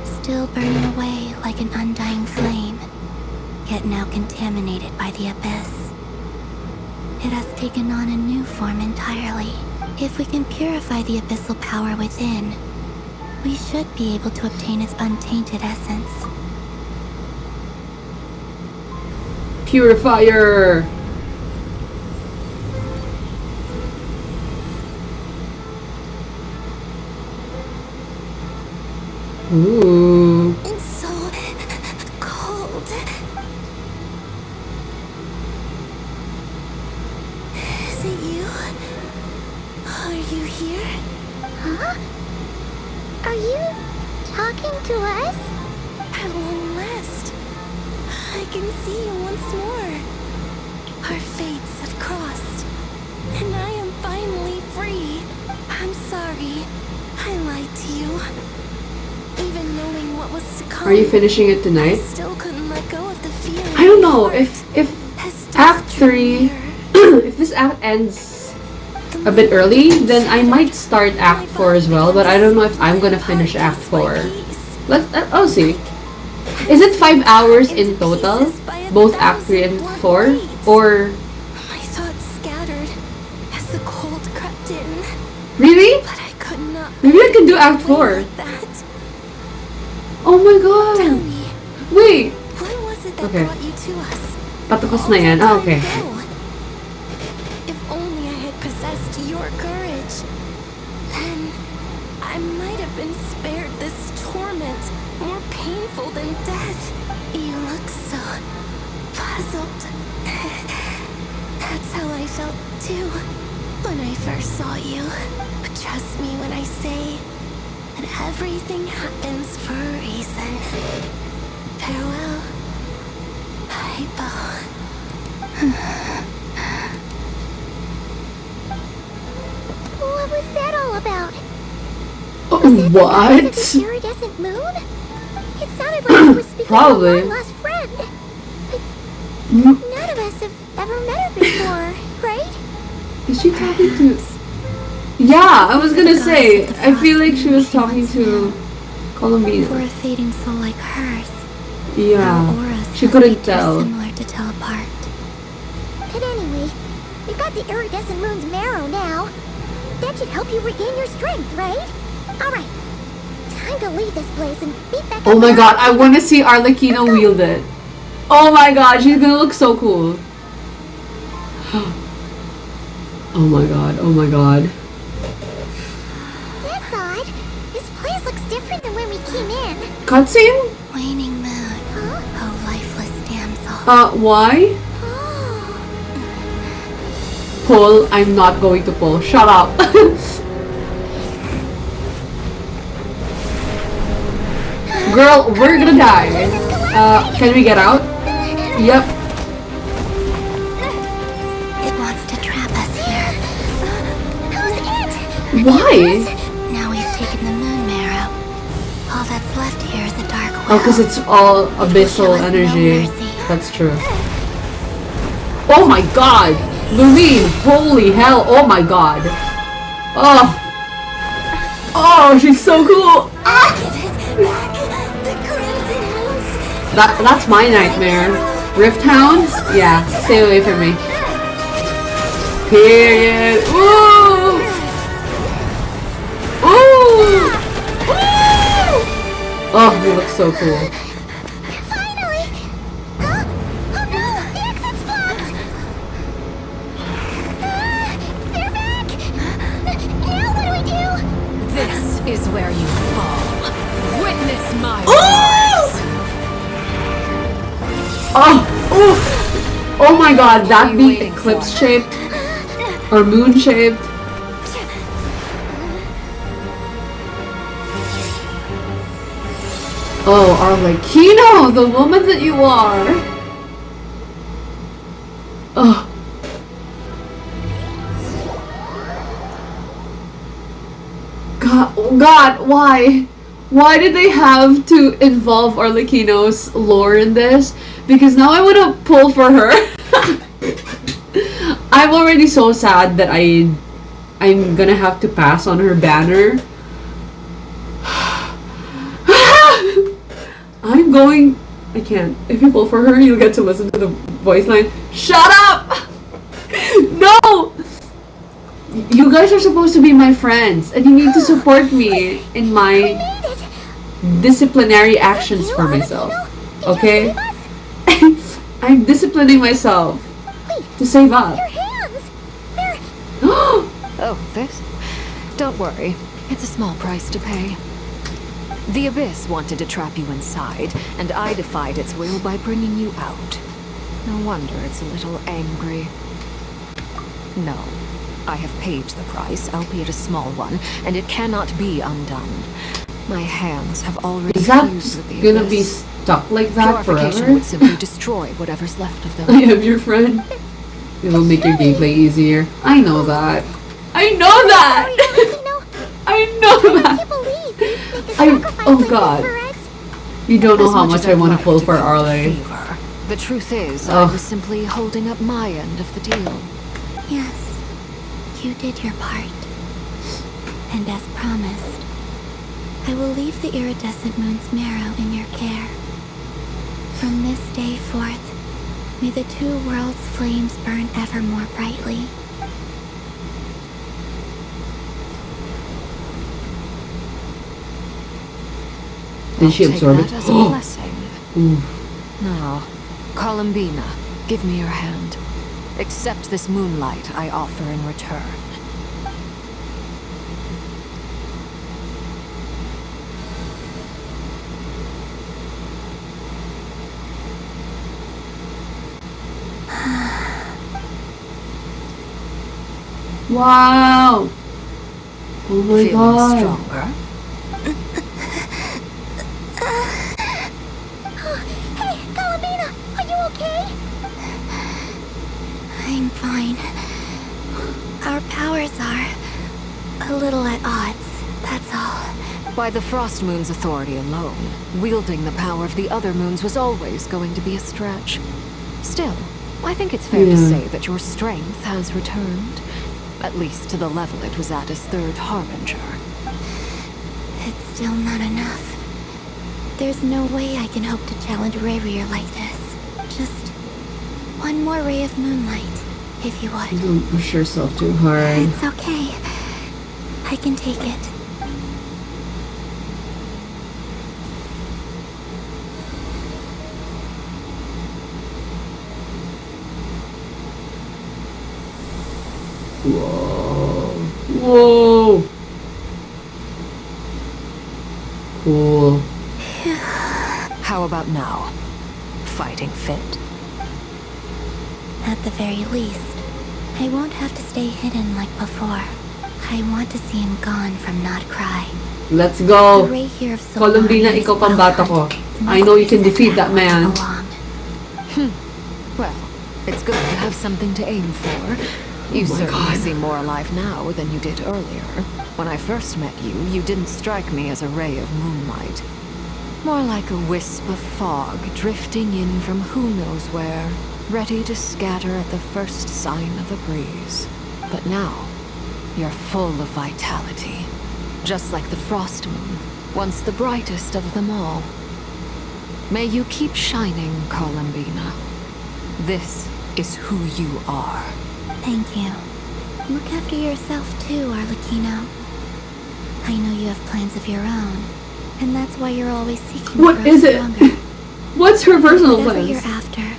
Speaker 10: still burning away like an undying flame, yet now contaminated by the abyss. It has taken on a new form entirely. If we can purify the abyssal power within, we should be able to obtain its untainted essence.
Speaker 1: Purifier! Ooh.
Speaker 3: It's so cold. Is it you? Are you here? Huh? Are you talking to us? At long last, I can see you once more. Our fates have crossed, and I am finally free. I'm sorry, I lied to you. Even knowing what was to come,
Speaker 1: Are you finishing it tonight?
Speaker 3: I still couldn't let go of the feeling.
Speaker 1: I don't know if Act 3, if this act ends a bit early, then I might start Act 4 as well, but I don't know if I'm gonna finish Act 4. I'll see. Is it 5 hours in total? Both Act 3 and 4? Or...
Speaker 3: My thoughts scattered as the cold crept in.
Speaker 1: Really?
Speaker 3: But I could not.
Speaker 1: Maybe I can do Act 4.
Speaker 3: Like that.
Speaker 1: Oh my god!
Speaker 3: Tell me,
Speaker 1: Wait!
Speaker 3: when was it that
Speaker 1: Okay.
Speaker 3: brought you to us?
Speaker 1: Patapos na yan. Ah, okay.
Speaker 3: If only I had possessed your courage, then I might have been spared this torment, more painful than death. You look so puzzled. That's how I felt too when I first saw you. But trust me when I say that everything happens for a reason. Farewell, Hypo. What was that all about?
Speaker 1: What?
Speaker 3: The iridescent moon? It sounded like you were speaking
Speaker 1: Probably.
Speaker 3: of a long-lost friend.
Speaker 1: Mm.
Speaker 3: None of us have ever met her before, right?
Speaker 1: Is she talking to... Yeah, I was gonna say, I feel like she was talking to
Speaker 10: For
Speaker 1: Columbine.
Speaker 10: a fading soul like hers, our
Speaker 1: Yeah,
Speaker 10: auras
Speaker 1: she
Speaker 10: must
Speaker 1: couldn't
Speaker 10: be too
Speaker 1: tell.
Speaker 10: similar to tell apart.
Speaker 3: But anyway, we've got the iridescent moon's marrow now. That should help you regain your strength, right? Alright, time to leave this place and beat back
Speaker 1: Oh
Speaker 3: up
Speaker 1: my
Speaker 3: there.
Speaker 1: god, I wanna see Arlecchino wield it. Oh my god, she's gonna look so cool. Oh my god, oh my god.
Speaker 3: That's odd. This place looks different than when we came in.
Speaker 1: Cutscene?
Speaker 10: Waning moon, oh lifeless damsel.
Speaker 1: Why? Pull, I'm not going to pull. Shut up. Girl, we're gonna die. Can we get out? Yep.
Speaker 10: It wants to trap us here.
Speaker 1: Why?
Speaker 10: Now we've taken the moon marrow. All that's left here is a dark
Speaker 1: Oh,
Speaker 10: well.
Speaker 1: because it's all abyssal energy. That's true. Oh my god! Lumine, holy hell, oh my god. Oh. Oh, she's so cool. Ah! That's my nightmare. Rift Hounds? Yeah, stay away from me. Period. Ooh! Ooh! Ooh! Oh, they look so cool.
Speaker 3: Finally! Huh? Oh no! The exit's blocked! They're back! Now what do we do?
Speaker 14: This is where you fall. Witness my
Speaker 1: Ooh!
Speaker 14: rise.
Speaker 1: Oh! Oh! Oh my god, that being eclipse shaped or moon shaped. Oh, Arlecchino, the woman that you are. Oh. God, why? Why did they have to involve Arlecchino's lore in this? Because now I want to pull for her. I'm already so sad that I'm gonna have to pass on her banner. I can't. If you pull for her, you'll get to listen to the voice line. Shut up! No! You guys are supposed to be my friends, and you need to support me in my disciplinary actions for myself. Okay? I'm disciplining myself to save up.
Speaker 3: Your hands! They're...
Speaker 14: Oh, this? Don't worry. It's a small price to pay. The Abyss wanted to trap you inside, and I defied its will by bringing you out. No wonder it's a little angry. No. I have paid the price, albeit a small one, and it cannot be undone. My hands have already fused with the Abyss.
Speaker 1: Gonna be stuck like that
Speaker 14: Purification
Speaker 1: forever?
Speaker 14: would simply destroy whatever's left of them.
Speaker 1: I am your friend. It will make your gameplay easier. I know that. I know that! I know that! Oh god. You don't know how much I want to pull for Arle.
Speaker 14: The truth is, I was simply holding up my end of the deal.
Speaker 10: Yes, you did your part. And as promised, I will leave the iridescent moon's marrow in your care. From this day forth, may the two worlds' flames burn ever more brightly.
Speaker 1: Did she absorb it?
Speaker 14: That as a blessing. Now, Columbina, give me your hand. Accept this moonlight I offer in return.
Speaker 1: Wow! Oh my
Speaker 14: Feeling
Speaker 1: god.
Speaker 14: Stronger?
Speaker 3: Hey, Columbina, are you okay?
Speaker 10: I'm fine. Our powers are a little at odds, that's all.
Speaker 14: By the Frost Moon's authority alone, wielding the power of the other moons was always going to be a stretch. Still, I think it's fair to say that your strength has returned. At least to the level it was at as Third Harbinger.
Speaker 10: It's still not enough. There's no way I can hope to challenge Rayrear like this. Just one more ray of moonlight, if you would.
Speaker 1: Don't push yourself too hard.
Speaker 10: It's okay. I can take it.
Speaker 1: Whoa. Whoa. Cool.
Speaker 14: How about now? Fighting fit?
Speaker 10: At the very least, I won't have to stay hidden like before. I want to see him gone from Nod-Krai.
Speaker 1: Let's go.
Speaker 10: The ray here of
Speaker 1: Columbina,
Speaker 10: Solari
Speaker 1: ikaw pambata ko. I know you can defeat that man.
Speaker 14: Well, it's good to have something to aim for. You certainly seem more alive now than you did earlier. When I first met you, you didn't strike me as a ray of moonlight. More like a wisp of fog drifting in from who knows where. ready to scatter at the first sign of a breeze. But now, you're full of vitality, just like the frost moon, once the brightest of them all. May you keep shining, Columbina. This is who you are.
Speaker 10: Thank you. Look after yourself too, Arlecchino. I know you have plans of your own, and that's why you're always seeking to
Speaker 1: What
Speaker 10: grow
Speaker 1: is it?
Speaker 10: stronger.
Speaker 1: What's her personal
Speaker 10: Whatever
Speaker 1: plans?
Speaker 10: you're after,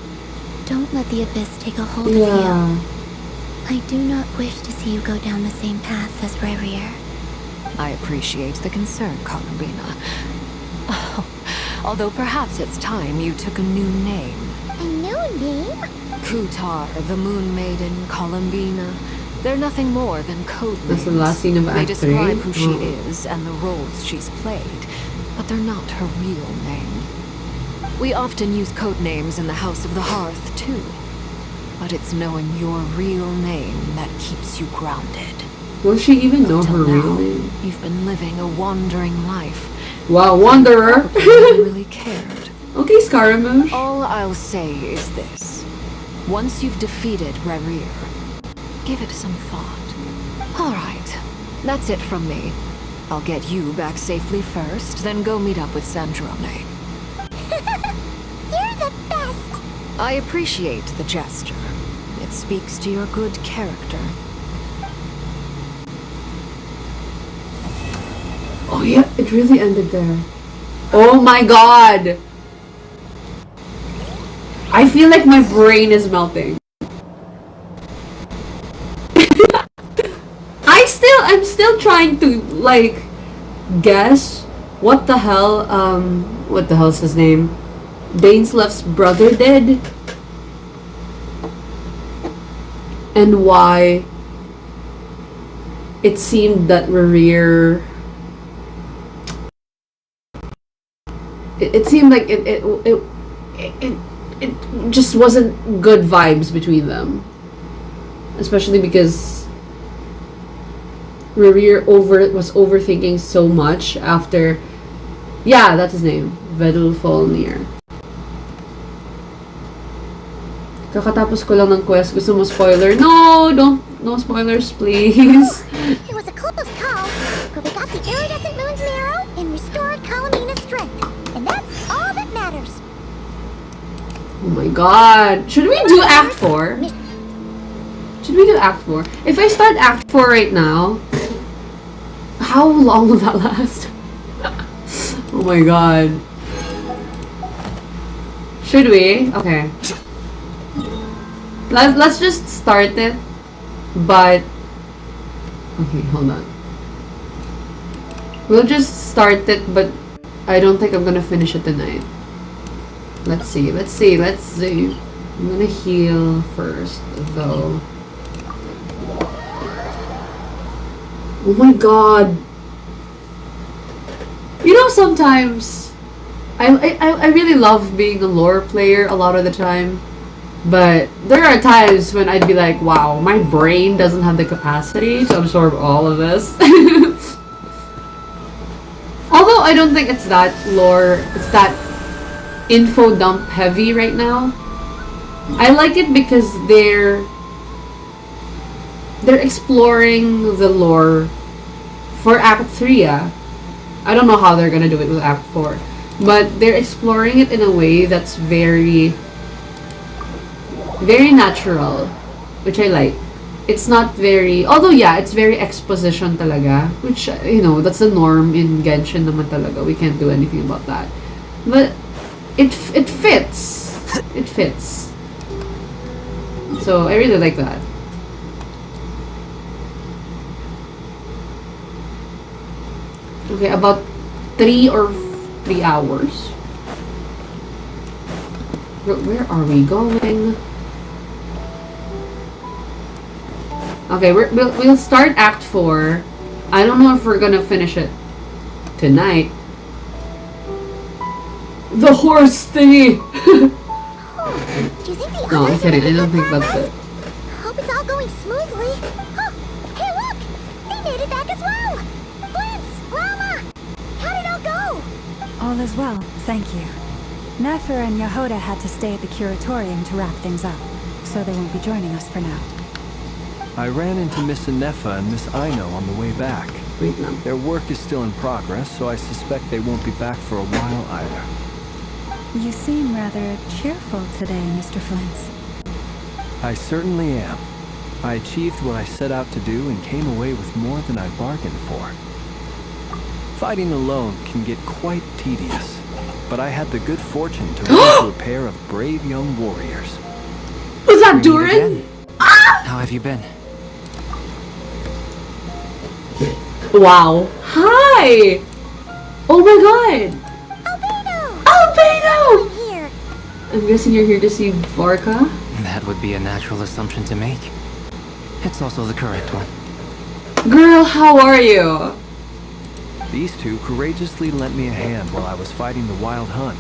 Speaker 10: don't let the abyss take a hold of
Speaker 1: Yeah.
Speaker 10: you. I do not wish to see you go down the same path as Revier.
Speaker 14: I appreciate the concern, Columbina. Oh, although perhaps it's time you took a new name.
Speaker 3: A new name?
Speaker 14: Kutar, the Moon Maiden, Columbina. They're nothing more than code names.
Speaker 1: That's the last scene of
Speaker 14: They
Speaker 1: Act 3.
Speaker 14: describe who she
Speaker 1: Oh.
Speaker 14: is and the roles she's played, but they're not her real name. We often use code names in the House of the Hearth, too. But it's knowing your real name that keeps you grounded.
Speaker 1: Will she even know her
Speaker 14: Until
Speaker 1: real
Speaker 14: now,
Speaker 1: name?
Speaker 14: You've been living a wandering life.
Speaker 1: Wow, wanderer.
Speaker 14: You never really cared.
Speaker 1: Okay, Scaramouche.
Speaker 14: All I'll say is this. Once you've defeated Rerir, give it some thought. All right, that's it from me. I'll get you back safely first, then go meet up with Sandrone.
Speaker 3: You're the best!
Speaker 14: I appreciate the gesture. It speaks to your good character.
Speaker 1: Oh yeah, it really ended there. Oh my god! I feel like my brain is melting. I'm still trying to, like, guess what the hell's his name? Daneslev's brother did? And why it seemed that Rerir... It seemed like it just wasn't good vibes between them. Especially because Rerir was overthinking so much after... Yeah, that's his name. Vedulfalnir. Kakatapos ko lang ng quest. Gusto mo spoiler? No! No spoilers, please.
Speaker 3: It was a close call, but we got the iridescent moon's marrow and restored Columbina's strength. And that's all that matters.
Speaker 1: Oh my god. Should we do Act 4? Should we do Act 4? If I start Act 4 right now, how long will that last? Oh my god. Should we? Okay. Let's just start it. But... Okay, hold on. We'll just start it, but I don't think I'm gonna finish it tonight. Let's see. I'm gonna heal first, though. Oh my god. You know, sometimes I really love being a lore player a lot of the time. But there are times when I'd be like, wow, my brain doesn't have the capacity to absorb all of this. Although I don't think it's that lore, it's that info dump heavy right now. I like it because they're exploring the lore for Act 3. I don't know how they're gonna do it with Act 4. But they're exploring it in a way that's very natural, which I like. It's not very, although yeah, it's very exposition talaga, which, you know, that's the norm in Genshin naman talaga. We can't do anything about that. But it fits. It fits. So I really like that. Okay, about 3 hours. Where are we going? Okay, we'll start Act 4. I don't know if we're gonna finish it tonight. The horse thingy!
Speaker 3: Do you think the
Speaker 1: No, I'm
Speaker 3: others
Speaker 1: kidding.
Speaker 3: are
Speaker 1: I
Speaker 3: making
Speaker 1: don't think
Speaker 3: good
Speaker 1: that's it.
Speaker 3: progress? Hope it's all going smoothly. Oh, hey look! They made it back as well! Blitz! Rama! How did it all go?
Speaker 5: All is well, thank you. Nefer and Yehoda had to stay at the curatorium to wrap things up, so they won't be joining us for now.
Speaker 6: I ran into Miss Nefa and Miss Aino on the way back. Their work is still in progress, so I suspect they won't be back for a while either.
Speaker 5: You seem rather cheerful today, Mr. Flint.
Speaker 6: I certainly am. I achieved what I set out to do and came away with more than I bargained for. Fighting alone can get quite tedious, but I had the good fortune to run into a pair of brave young warriors.
Speaker 1: Was that Durin?
Speaker 2: How have you been?
Speaker 1: Wow. Hi! Oh my god! Albedo!
Speaker 3: Here.
Speaker 1: I'm guessing you're here to see Varka?
Speaker 2: That would be a natural assumption to make. It's also the correct one.
Speaker 1: Girl, how are you?
Speaker 6: These two courageously lent me a hand while I was fighting the wild hunt.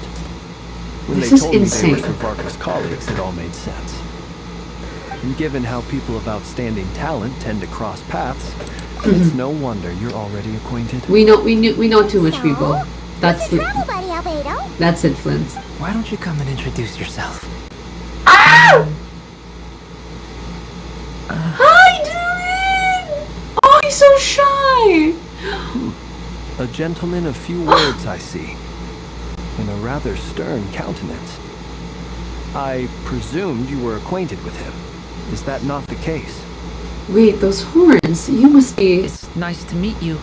Speaker 6: When
Speaker 1: This
Speaker 6: they
Speaker 1: is
Speaker 6: told me they were
Speaker 1: insane.
Speaker 6: Varka's colleagues, it all made sense. And given how people of outstanding talent tend to cross paths, it's no wonder you're already acquainted.
Speaker 1: We know too much people. That's
Speaker 3: What's your travel buddy, Albedo?
Speaker 1: That's it, Flint.
Speaker 2: Why don't you come and introduce yourself?
Speaker 1: Ah! Hi, Durin! Oh, he's so shy!
Speaker 6: A gentleman of few words, I see. And a rather stern countenance. I presumed you were acquainted with him. Is that not the case?
Speaker 1: Wait, those horns. You must be...
Speaker 15: It's nice to meet you.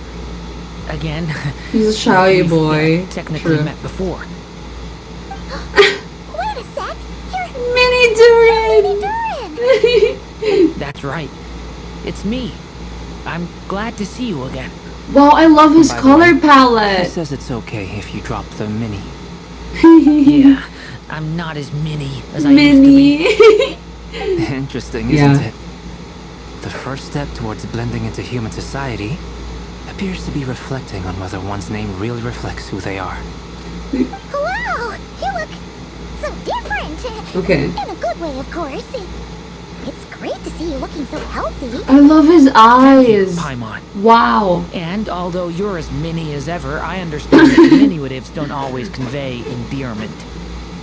Speaker 15: Again.
Speaker 1: He's a shy
Speaker 15: We've
Speaker 1: boy.
Speaker 15: technically
Speaker 1: True.
Speaker 15: met before.
Speaker 3: Wait a sec. You're
Speaker 1: Mini Durin!
Speaker 15: That's right. It's me. I'm glad to see you again.
Speaker 1: Wow, I love his
Speaker 2: By the
Speaker 1: color
Speaker 2: way, He
Speaker 1: palette.
Speaker 2: says it's okay if you drop the mini.
Speaker 15: Yeah, I'm not as mini as I used to be.
Speaker 1: Mini.
Speaker 2: Interesting,
Speaker 1: Yeah.
Speaker 2: isn't it? The first step towards blending into human society appears to be reflecting on whether one's name really reflects who they are.
Speaker 3: Wow! You look so different.
Speaker 1: Okay.
Speaker 3: In a good way, of course. It's great to see you looking so healthy.
Speaker 1: I love his eyes.
Speaker 15: Paimon.
Speaker 1: Wow.
Speaker 15: And although you're as mini as ever, I understand that diminutives don't always convey endearment.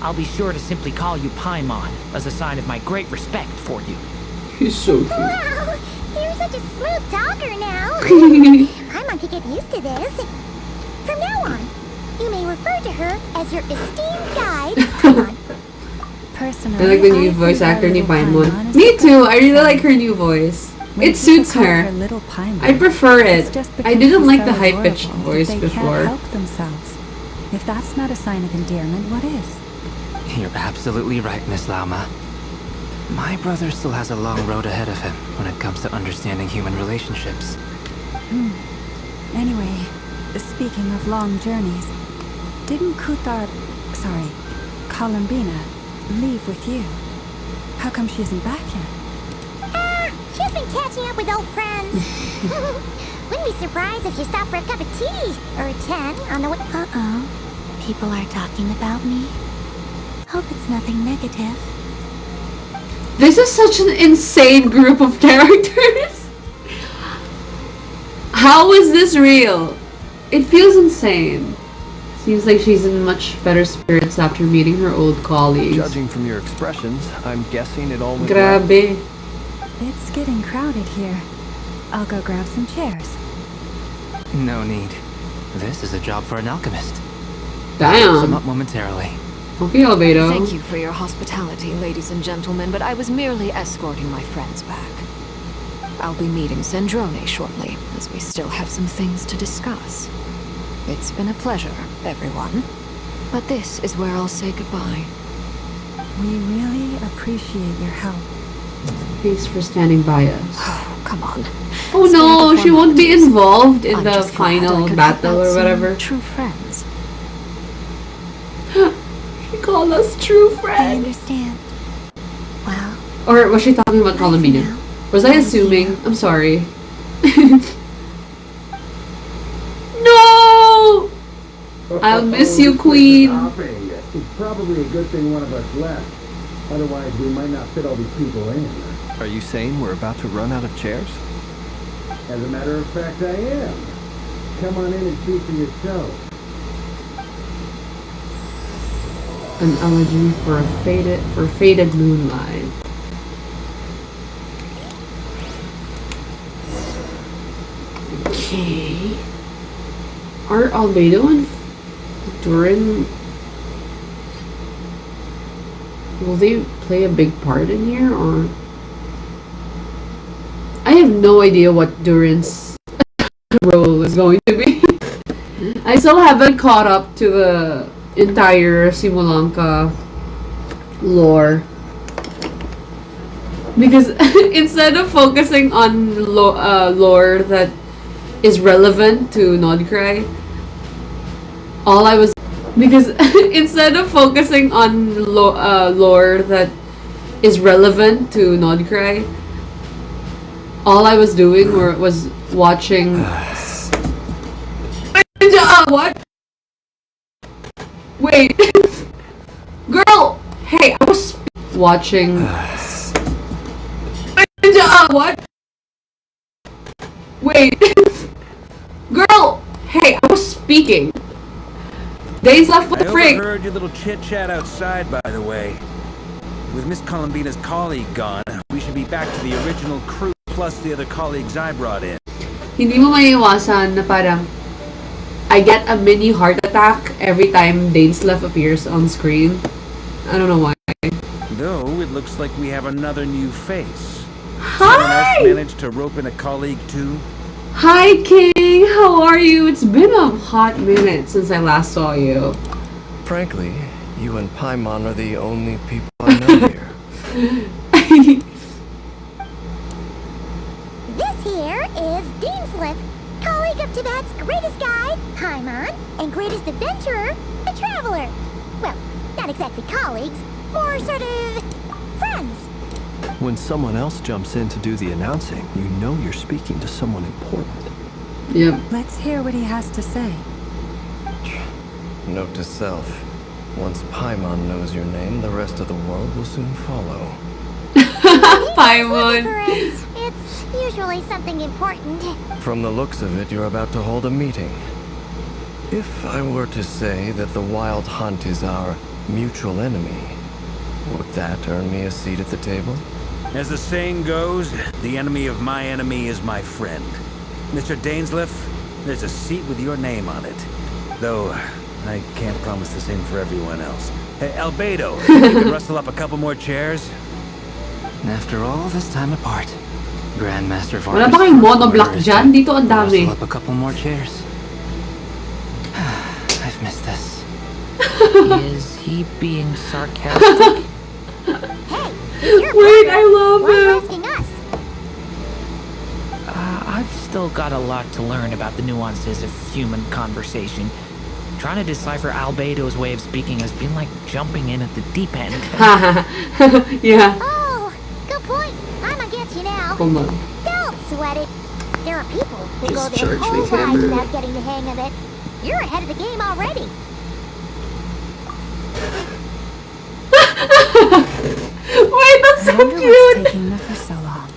Speaker 15: I'll be sure to simply call you Paimon as a sign of my great respect for you.
Speaker 1: He's so cute.
Speaker 3: Wow! You're such a smooth talker now. Paimon could get used to this. From now on, you may refer to her as your esteemed guide, Paimon.
Speaker 5: Personally,
Speaker 1: I like the new
Speaker 5: I
Speaker 1: voice
Speaker 5: think our
Speaker 1: actor named
Speaker 5: little
Speaker 1: Paimon.
Speaker 5: Paimon is
Speaker 1: Me
Speaker 5: the
Speaker 1: too. I
Speaker 5: perfect
Speaker 1: really
Speaker 5: size.
Speaker 1: like her new voice.
Speaker 5: When
Speaker 1: It
Speaker 5: people
Speaker 1: suits
Speaker 5: call
Speaker 1: her.
Speaker 5: Little Paimon,
Speaker 1: I prefer
Speaker 5: it's
Speaker 1: it.
Speaker 5: just
Speaker 1: I
Speaker 5: because
Speaker 1: didn't
Speaker 5: she's
Speaker 1: like
Speaker 5: so
Speaker 1: the high-pitched
Speaker 5: adorable
Speaker 1: voice
Speaker 5: that they
Speaker 1: before.
Speaker 5: can't help themselves. If that's not a sign of endearment, what is?
Speaker 2: You're absolutely right, Miss Lauma. My brother still has a long road ahead of him when it comes to understanding human relationships.
Speaker 5: Anyway, speaking of long journeys, didn't Columbina, leave with you? How come she isn't back yet?
Speaker 3: She's been catching up with old friends. Wouldn't be surprised if you stopped for a cup of tea or a 10 on the way.
Speaker 10: Uh-oh. People are talking about me. Hope it's nothing negative.
Speaker 1: This is such an insane group of characters. How is this real? It feels insane. Seems like she's in much better spirits after meeting her old colleagues.
Speaker 6: Judging from your expressions, I'm guessing it all went well.
Speaker 1: Grabe.
Speaker 5: It's getting crowded here. I'll go grab some chairs.
Speaker 2: No need. This is a job for an alchemist.
Speaker 1: Damn.
Speaker 2: Sum up momentarily.
Speaker 1: Okay, Albedo.
Speaker 14: Thank you for your hospitality, ladies and gentlemen, but I was merely escorting my friends back. I'll be meeting Sandrone shortly, as we still have some things to discuss. It's been a pleasure, everyone. But this is where I'll say goodbye.
Speaker 5: We really appreciate your help.
Speaker 1: Thanks for standing by us.
Speaker 14: Oh, come on.
Speaker 1: Oh no, she won't be involved in
Speaker 14: I'm
Speaker 1: the
Speaker 14: just glad I
Speaker 1: final
Speaker 14: could
Speaker 1: battle
Speaker 14: help out
Speaker 1: or
Speaker 14: some
Speaker 1: whatever.
Speaker 14: True friends.
Speaker 1: She called us true
Speaker 10: I
Speaker 1: friends.
Speaker 10: understand. Well,
Speaker 1: Or was she talking about Columbina?
Speaker 10: now.
Speaker 1: Was I assuming? I'm sorry. No! I'll miss you, Queen.
Speaker 17: It's probably a good thing one of us left. Otherwise, we might not fit all these people in.
Speaker 6: Are you saying we're about to run out of chairs?
Speaker 17: As a matter of fact, I am. Come on in and see for yourself.
Speaker 1: An elegy for faded moonlight. Okay. Are Albedo and Durin, will they play a big part in here, or I have no idea what Durin's role is going to be. I still haven't caught up to the entire Simulanka lore, because instead of focusing on lore that is relevant to Nod-Krai, all I was instead of focusing on lore that is relevant to Nod-Krai, all I was doing was watching. What? Wait. Girl! Hey, I was watching. What? Wait. Girl! Hey, I was speaking. Days left with the freak.
Speaker 11: I overheard your little chit-chat outside, by the way. With Miss Columbina's colleague gone, we should be back to the original crew plus the other colleagues I brought in.
Speaker 1: Hindi mo maiiwasan na parang I get a mini heart attack every time Dainsleif appears on screen. I don't know why.
Speaker 11: Though, it looks like we have another new face.
Speaker 1: Hi!
Speaker 11: Someone else managed to rope in a colleague too?
Speaker 1: Hi, King! How are you? It's been a hot minute since I last saw you.
Speaker 6: Frankly, you and Paimon are the only people I know here.
Speaker 3: This here is Dainsleif, colleague of Tibet's greatest guide, Paimon, and greatest adventurer, the Traveler. Well, not exactly colleagues, more sort of friends.
Speaker 6: When someone else jumps in to do the announcing, you know you're speaking to someone important.
Speaker 1: Yep.
Speaker 5: Let's hear what he has to say.
Speaker 6: Note to self. Once Paimon knows your name, the rest of the world will soon follow.
Speaker 1: Paimon.
Speaker 3: It's usually something important.
Speaker 6: From the looks of it, you're about to hold a meeting. If I were to say that the Wild Hunt is our mutual enemy, would that earn me a seat at the table?
Speaker 11: As the saying goes, the enemy of my enemy is my friend. Mr. Dainsleif, there's a seat with your name on it. Though, I can't promise the same for everyone else. Hey, Albedo, you can rustle up a couple more chairs?
Speaker 2: After all this time apart, Grandmaster Vargas.
Speaker 1: Wala ba kayong monoblock dyan? Dito ang dami.
Speaker 2: Rustle up a couple more chairs. I've missed this.
Speaker 15: Is he being sarcastic?
Speaker 1: Wait, I love him.
Speaker 15: I've still got a lot to learn about the nuances of human conversation. Trying to decipher Albedo's way of speaking has been like jumping in at the deep end.
Speaker 1: Yeah.
Speaker 3: Oh, good point. I'ma get you now.
Speaker 1: Hold on.
Speaker 3: Don't sweat it. There are people who
Speaker 1: Just
Speaker 3: go their
Speaker 1: charge
Speaker 3: whole
Speaker 1: me,
Speaker 3: lives
Speaker 1: Cameron.
Speaker 3: without getting the hang of it. You're ahead of the game already.
Speaker 1: Wait, that's so
Speaker 5: Wonder
Speaker 1: cute.
Speaker 5: what's taking them for so long.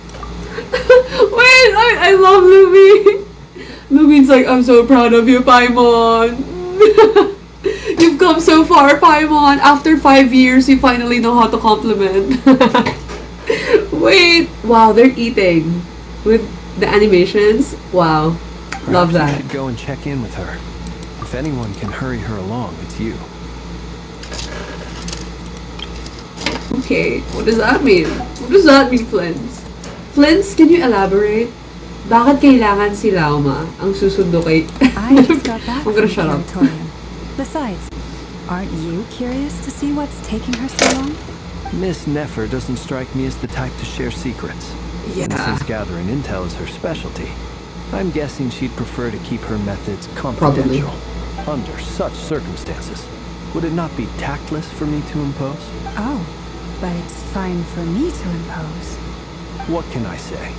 Speaker 1: Wait, I love Lumi. Lumi's like, I'm so proud of you, Paimon. You've come so far, Paimon. After 5 years, you finally know how to compliment. Wait, wow, they're eating with the animations. Wow, love
Speaker 6: Perhaps
Speaker 1: that.
Speaker 6: you should go and check in with her. If anyone can hurry her along, it's you.
Speaker 1: Okay, what does that mean? What does that mean, Flins? Flins, can you elaborate? Bakit kailangan si Lauma ang susundo kay...
Speaker 5: I just got back
Speaker 1: I'm
Speaker 5: from
Speaker 1: gonna shut up.
Speaker 5: Territorium. Besides, aren't you curious to see what's taking her so long?
Speaker 6: Miss Nefer doesn't strike me as the type to share secrets.
Speaker 1: Yeah.
Speaker 6: And since gathering intel is her specialty, I'm guessing she'd prefer to keep her methods confidential. Under such circumstances, would it not be tactless for me to impose?
Speaker 5: Oh, but it's fine for me to impose.
Speaker 6: What can I say?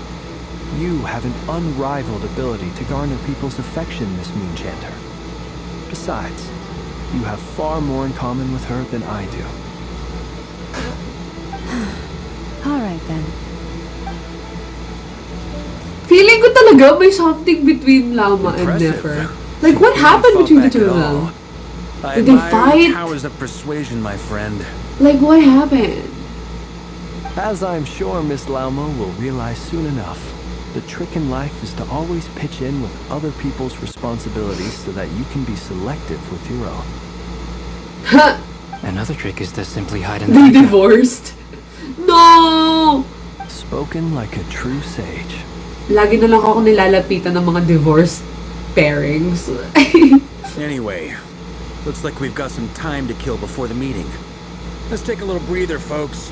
Speaker 6: You have an unrivaled ability to garner people's affection, Miss Moonchanter. Besides, you have far more in common with her than I do.
Speaker 5: Alright then.
Speaker 1: Feeling ko talaga may something between Lauma and Nefer. Like, what happened between the two of them?
Speaker 11: I
Speaker 1: Did they
Speaker 11: admire
Speaker 1: fight?
Speaker 11: your powers of persuasion, my friend.
Speaker 1: Like, what happened?
Speaker 6: As I'm sure Miss Lauma will realize soon enough, the trick in life is to always pitch in with other people's responsibilities so that you can be selective with your own.
Speaker 2: Another trick is to simply hide in the
Speaker 1: They
Speaker 2: background.
Speaker 1: divorced. No!
Speaker 6: Spoken like a true sage.
Speaker 1: Lagi na lang ako nilalapitan ng mga divorced pairings.
Speaker 11: Anyway, looks like we've got some time to kill before the meeting. Let's take a little breather, folks.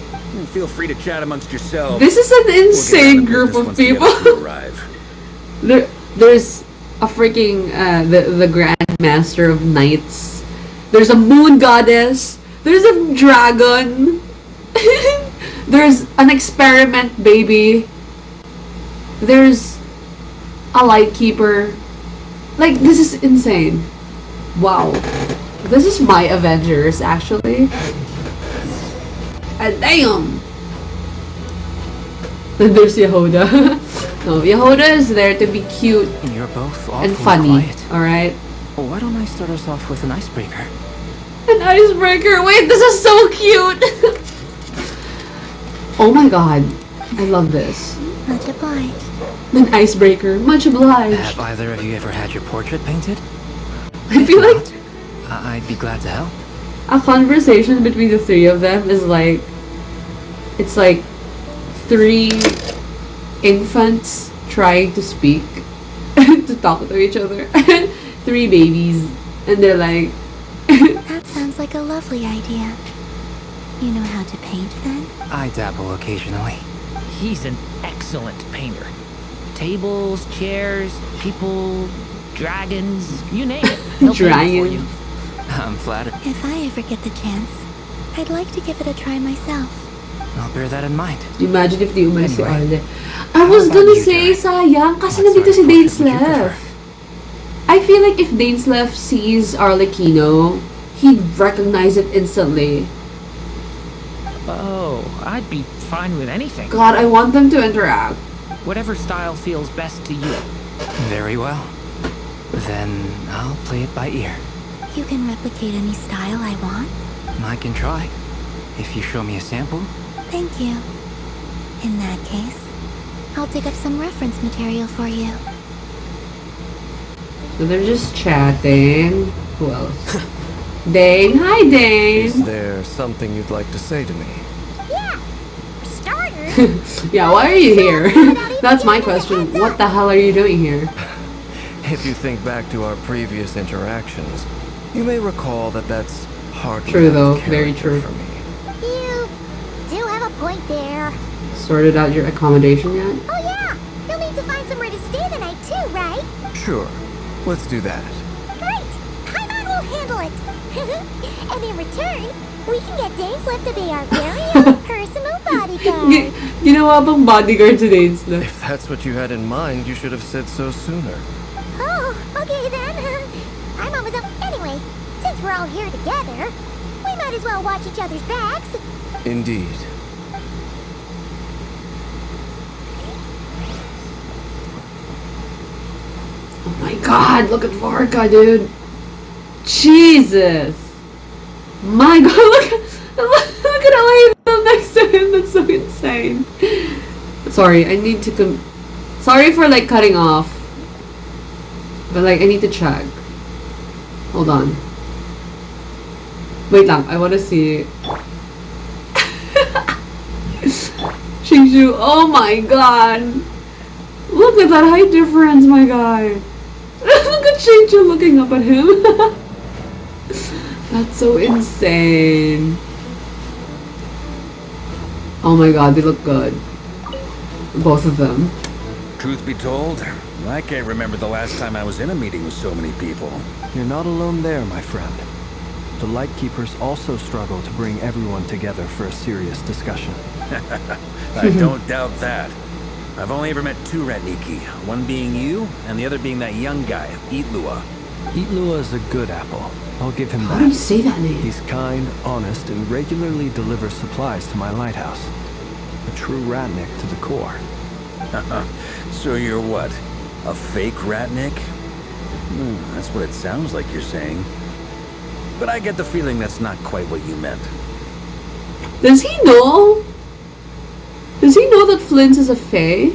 Speaker 11: Feel free to chat amongst yourselves.
Speaker 1: This is an insane group of people. There's a freaking the Grandmaster of Knights. There's a moon goddess. There's a dragon. There's an experiment baby. There's a light keeper. Like, this is insane. Wow. This is my Avengers, actually. And damn! Then there's Yehoda. No, Yehoda is there to be cute
Speaker 2: You're both
Speaker 1: and
Speaker 2: awfully
Speaker 1: funny,
Speaker 2: quiet.
Speaker 1: alright?
Speaker 2: Well, why don't I start us off with an icebreaker?
Speaker 1: An icebreaker! Wait, this is so cute! Oh my god. I love this.
Speaker 10: Much obliged.
Speaker 1: An icebreaker. Much obliged.
Speaker 2: Have either of you ever had your portrait painted?
Speaker 1: I feel like
Speaker 2: I'd be glad to help.
Speaker 1: a conversation between the three of them is like, it's like 3 infants trying to speak, to talk to each other. 3 babies, and they're like,
Speaker 10: That sounds like a lovely idea. You know how to paint then?
Speaker 2: I dabble occasionally.
Speaker 15: He's an excellent painter. Tables, chairs, people, dragons, you name it. He'll paint it for you.
Speaker 2: I'm flattered.
Speaker 10: If I ever get the chance, I'd like to give it a try myself.
Speaker 2: I'll bear that in mind.
Speaker 1: imagine if di umalis si
Speaker 2: Anyway,
Speaker 1: Arle. I was
Speaker 2: how
Speaker 1: gonna
Speaker 2: about you,
Speaker 1: say,
Speaker 2: Jerry?
Speaker 1: sayang, kasi
Speaker 2: What
Speaker 1: nandito
Speaker 2: sort
Speaker 1: si
Speaker 2: of portrait would you
Speaker 1: Dainslev. I feel like if Dainslev sees Arlecchino, he'd recognize it instantly.
Speaker 15: Oh, I'd be fine with anything.
Speaker 1: God, I want them to interact.
Speaker 15: Whatever style feels best to you.
Speaker 2: Very well. Then I'll play it by ear.
Speaker 10: You can replicate any style I want?
Speaker 2: I can try. If you show me a sample.
Speaker 10: Thank you. In that case, I'll dig up some reference material for you.
Speaker 1: So they're just chatting. Who else? Dane. Hi, Dane.
Speaker 6: Is there something you'd like to say to me?
Speaker 3: Yeah, for starters.
Speaker 1: Yeah, why are you here? That's my question. What the hell are you doing here?
Speaker 6: If you think back to our previous interactions, you may recall that that's hardly
Speaker 1: True
Speaker 6: out
Speaker 1: though,
Speaker 6: of
Speaker 1: very
Speaker 6: character
Speaker 1: true.
Speaker 6: for me.
Speaker 3: You do have a point there.
Speaker 1: Sorted out your accommodation yet?
Speaker 3: Oh yeah, you'll need to find somewhere to stay the night too, right?
Speaker 6: Sure, let's do that.
Speaker 3: Great! Paimon will handle it. And in return, we can get Dainslev to be our very own personal bodyguard.
Speaker 1: Ginawa bang bodyguard si Dainslev?
Speaker 6: If that's what you had in mind, you should have said so sooner.
Speaker 3: Oh, okay then. I'm almost up anyway. Since we're all here together, we might as well watch each other's backs.
Speaker 6: Indeed.
Speaker 1: Oh my god, look at Vorka, dude. Jesus. My god, look at how I feel next to him. That's so insane. Sorry, I need to sorry for like cutting off. But like I need to check. Hold on. Wait lang, I wanna see. Shingshu, oh my god. Look at that height difference, my guy. Look at Shingshu looking up at him. That's so insane. Oh my god, they look good. Both of them.
Speaker 11: Truth be told, I can't remember the last time I was in a meeting with so many people.
Speaker 6: You're not alone there, my friend. The Lightkeepers also struggle to bring everyone together for a serious discussion.
Speaker 11: I don't doubt that. I've only ever met 2 Ratniki, one being you, and the other being that young guy, Itlua.
Speaker 6: Itlua is a good apple. I'll give him that.
Speaker 1: How do you say that name?
Speaker 6: He's kind, honest, and regularly delivers supplies to my lighthouse. A true Ratnik to the core.
Speaker 11: So you're what? A fake Ratnik? That's what it sounds like you're saying. but I get the feeling that's not quite what you meant.
Speaker 1: Does he know? Does he know that Flint is a fae?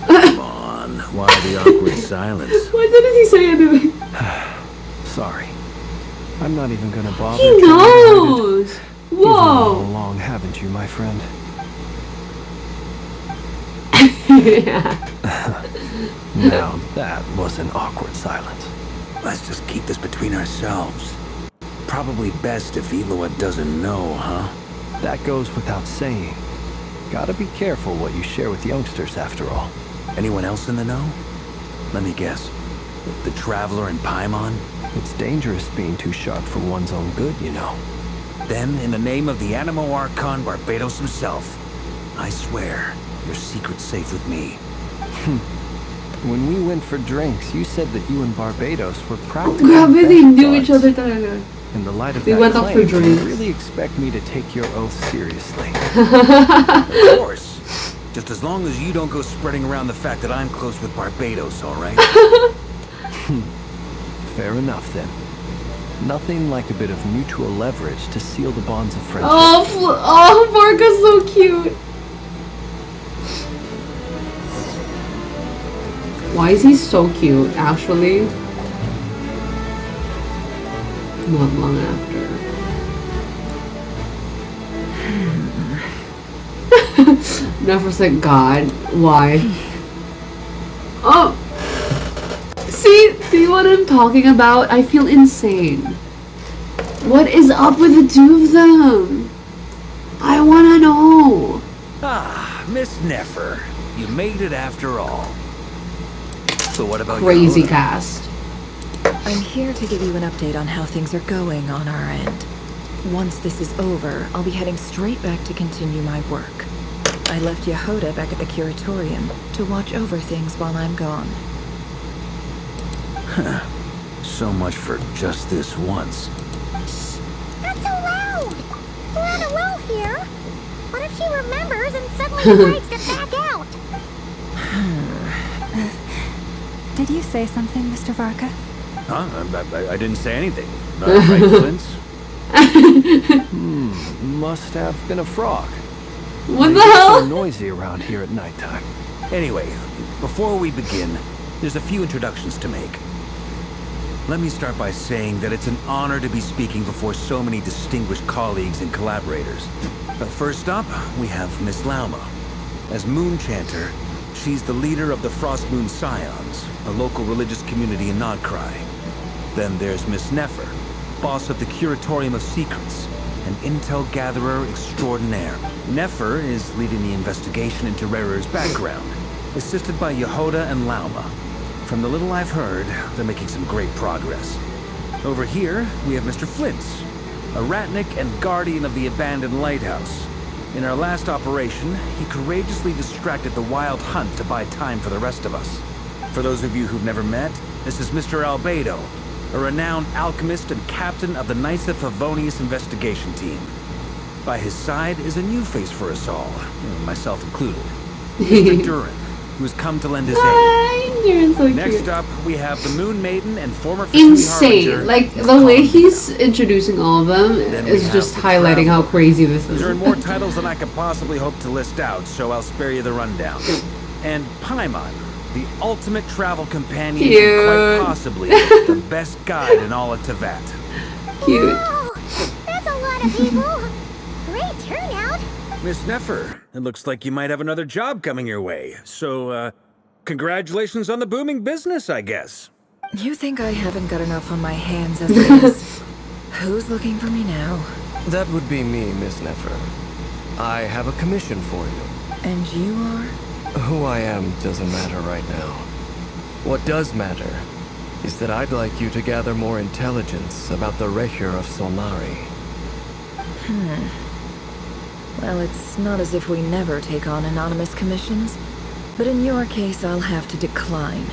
Speaker 11: Come on, why the awkward silence?
Speaker 1: Why didn't he say anything?
Speaker 6: Sorry. I'm not even gonna bother.
Speaker 1: He knows!
Speaker 6: You've known all
Speaker 1: Whoa!
Speaker 6: along, haven't you, my friend? Now that was an awkward silence.
Speaker 11: Let's just keep this between ourselves. Probably best if Eloa doesn't know, huh?
Speaker 6: That goes without saying. Gotta be careful what you share with youngsters, after all.
Speaker 11: Anyone else in the know? Let me guess. The Traveler and Paimon?
Speaker 6: It's dangerous being too sharp for one's own good, you know.
Speaker 11: Then, in the name of the Animo Archon Barbados himself, I swear, your secret's safe with me.
Speaker 6: When we went for drinks, you said that you and Barbados were practically
Speaker 1: Grabe, they knew
Speaker 6: buds.
Speaker 1: each other talaga.
Speaker 6: In the light of
Speaker 1: They
Speaker 6: that
Speaker 1: went out for
Speaker 6: claim,
Speaker 1: drinks.
Speaker 6: you really expect me to take your oath seriously?
Speaker 11: Of course. Just as long as you don't go spreading around the fact that I'm close with Barbados, all right?
Speaker 6: Fair enough, then. Nothing like a bit of mutual leverage to seal the bonds of friendship.
Speaker 1: Oh, Varga's so cute. Why is he so cute, actually? Not long after. Nefer's like, God, why? Oh! See what I'm talking about? I feel insane. What is up with the two of them? I wanna know.
Speaker 11: Ah, Miss Nefer. You made it after all. So what about
Speaker 1: Crazy
Speaker 11: Yehuda?
Speaker 1: cast.
Speaker 12: I'm here to give you an update on how things are going on our end. Once this is over, I'll be heading straight back to continue my work. I left Yehuda back at the Curatorium to watch over things while I'm gone.
Speaker 11: Huh. So much for just this once.
Speaker 3: Not so loud! We're on a roll here. What if she remembers and suddenly decides to back out?
Speaker 5: Did you say something, Mr. Varka?
Speaker 11: Huh? I didn't say anything. Right, Flint?
Speaker 6: Must have been a frog.
Speaker 1: What the
Speaker 6: They get
Speaker 1: hell?
Speaker 6: so noisy around here at nighttime.
Speaker 11: Anyway, before we begin, there's a few introductions to make. Let me start by saying that it's an honor to be speaking before so many distinguished colleagues and collaborators. But first up, we have Miss Lauma. As Moon Chanter, she's the leader of the Frost Moon Scions, a local religious community in Nod-Krai. Then there's Miss Nefer, boss of the Curatorium of Secrets, an intel gatherer extraordinaire. Nefer is leading the investigation into Rerer's background, assisted by Yehuda and Lauma. From the little I've heard, they're making some great progress. Over here, we have Mr. Flint, a Ratnik and guardian of the abandoned lighthouse. In our last operation, he courageously distracted the wild hunt to buy time for the rest of us. For those of you who've never met, this is Mr. Albedo, a renowned alchemist and captain of the Knights of Favonius investigation team. By his side is a new face for us all, myself included, Mr. Durin, who has come to lend his aid.
Speaker 1: Durin's so
Speaker 11: Next
Speaker 1: cute.
Speaker 11: up, we have the Moon Maiden and former Fatui
Speaker 1: Insane.
Speaker 11: Harbinger,
Speaker 1: Like,
Speaker 11: Miss
Speaker 1: the way
Speaker 11: Colin.
Speaker 1: he's introducing all of them
Speaker 11: Then we
Speaker 1: is
Speaker 11: have
Speaker 1: just
Speaker 11: the
Speaker 1: highlighting how crazy this is.
Speaker 11: There are more titles than I could possibly hope to list out, so I'll spare you the rundown. And Paimon, the ultimate travel companion, and
Speaker 1: Cute.
Speaker 11: quite possibly the best guide in all of Tevat.
Speaker 1: Cute.
Speaker 3: Whoa! That's a lot of people! Great turnout!
Speaker 11: Miss Nefer, it looks like you might have another job coming your way. So, congratulations on the booming business, I guess.
Speaker 12: You think I haven't got enough on my hands as it is? Who's looking for me now?
Speaker 6: That would be me, Miss Nefer. I have a commission for you.
Speaker 12: And you are?
Speaker 6: Who I am doesn't matter right now. What does matter is that I'd like you to gather more intelligence about the Rehir of Solnari.
Speaker 12: Well, it's not as if we never take on anonymous commissions. But in your case, I'll have to decline.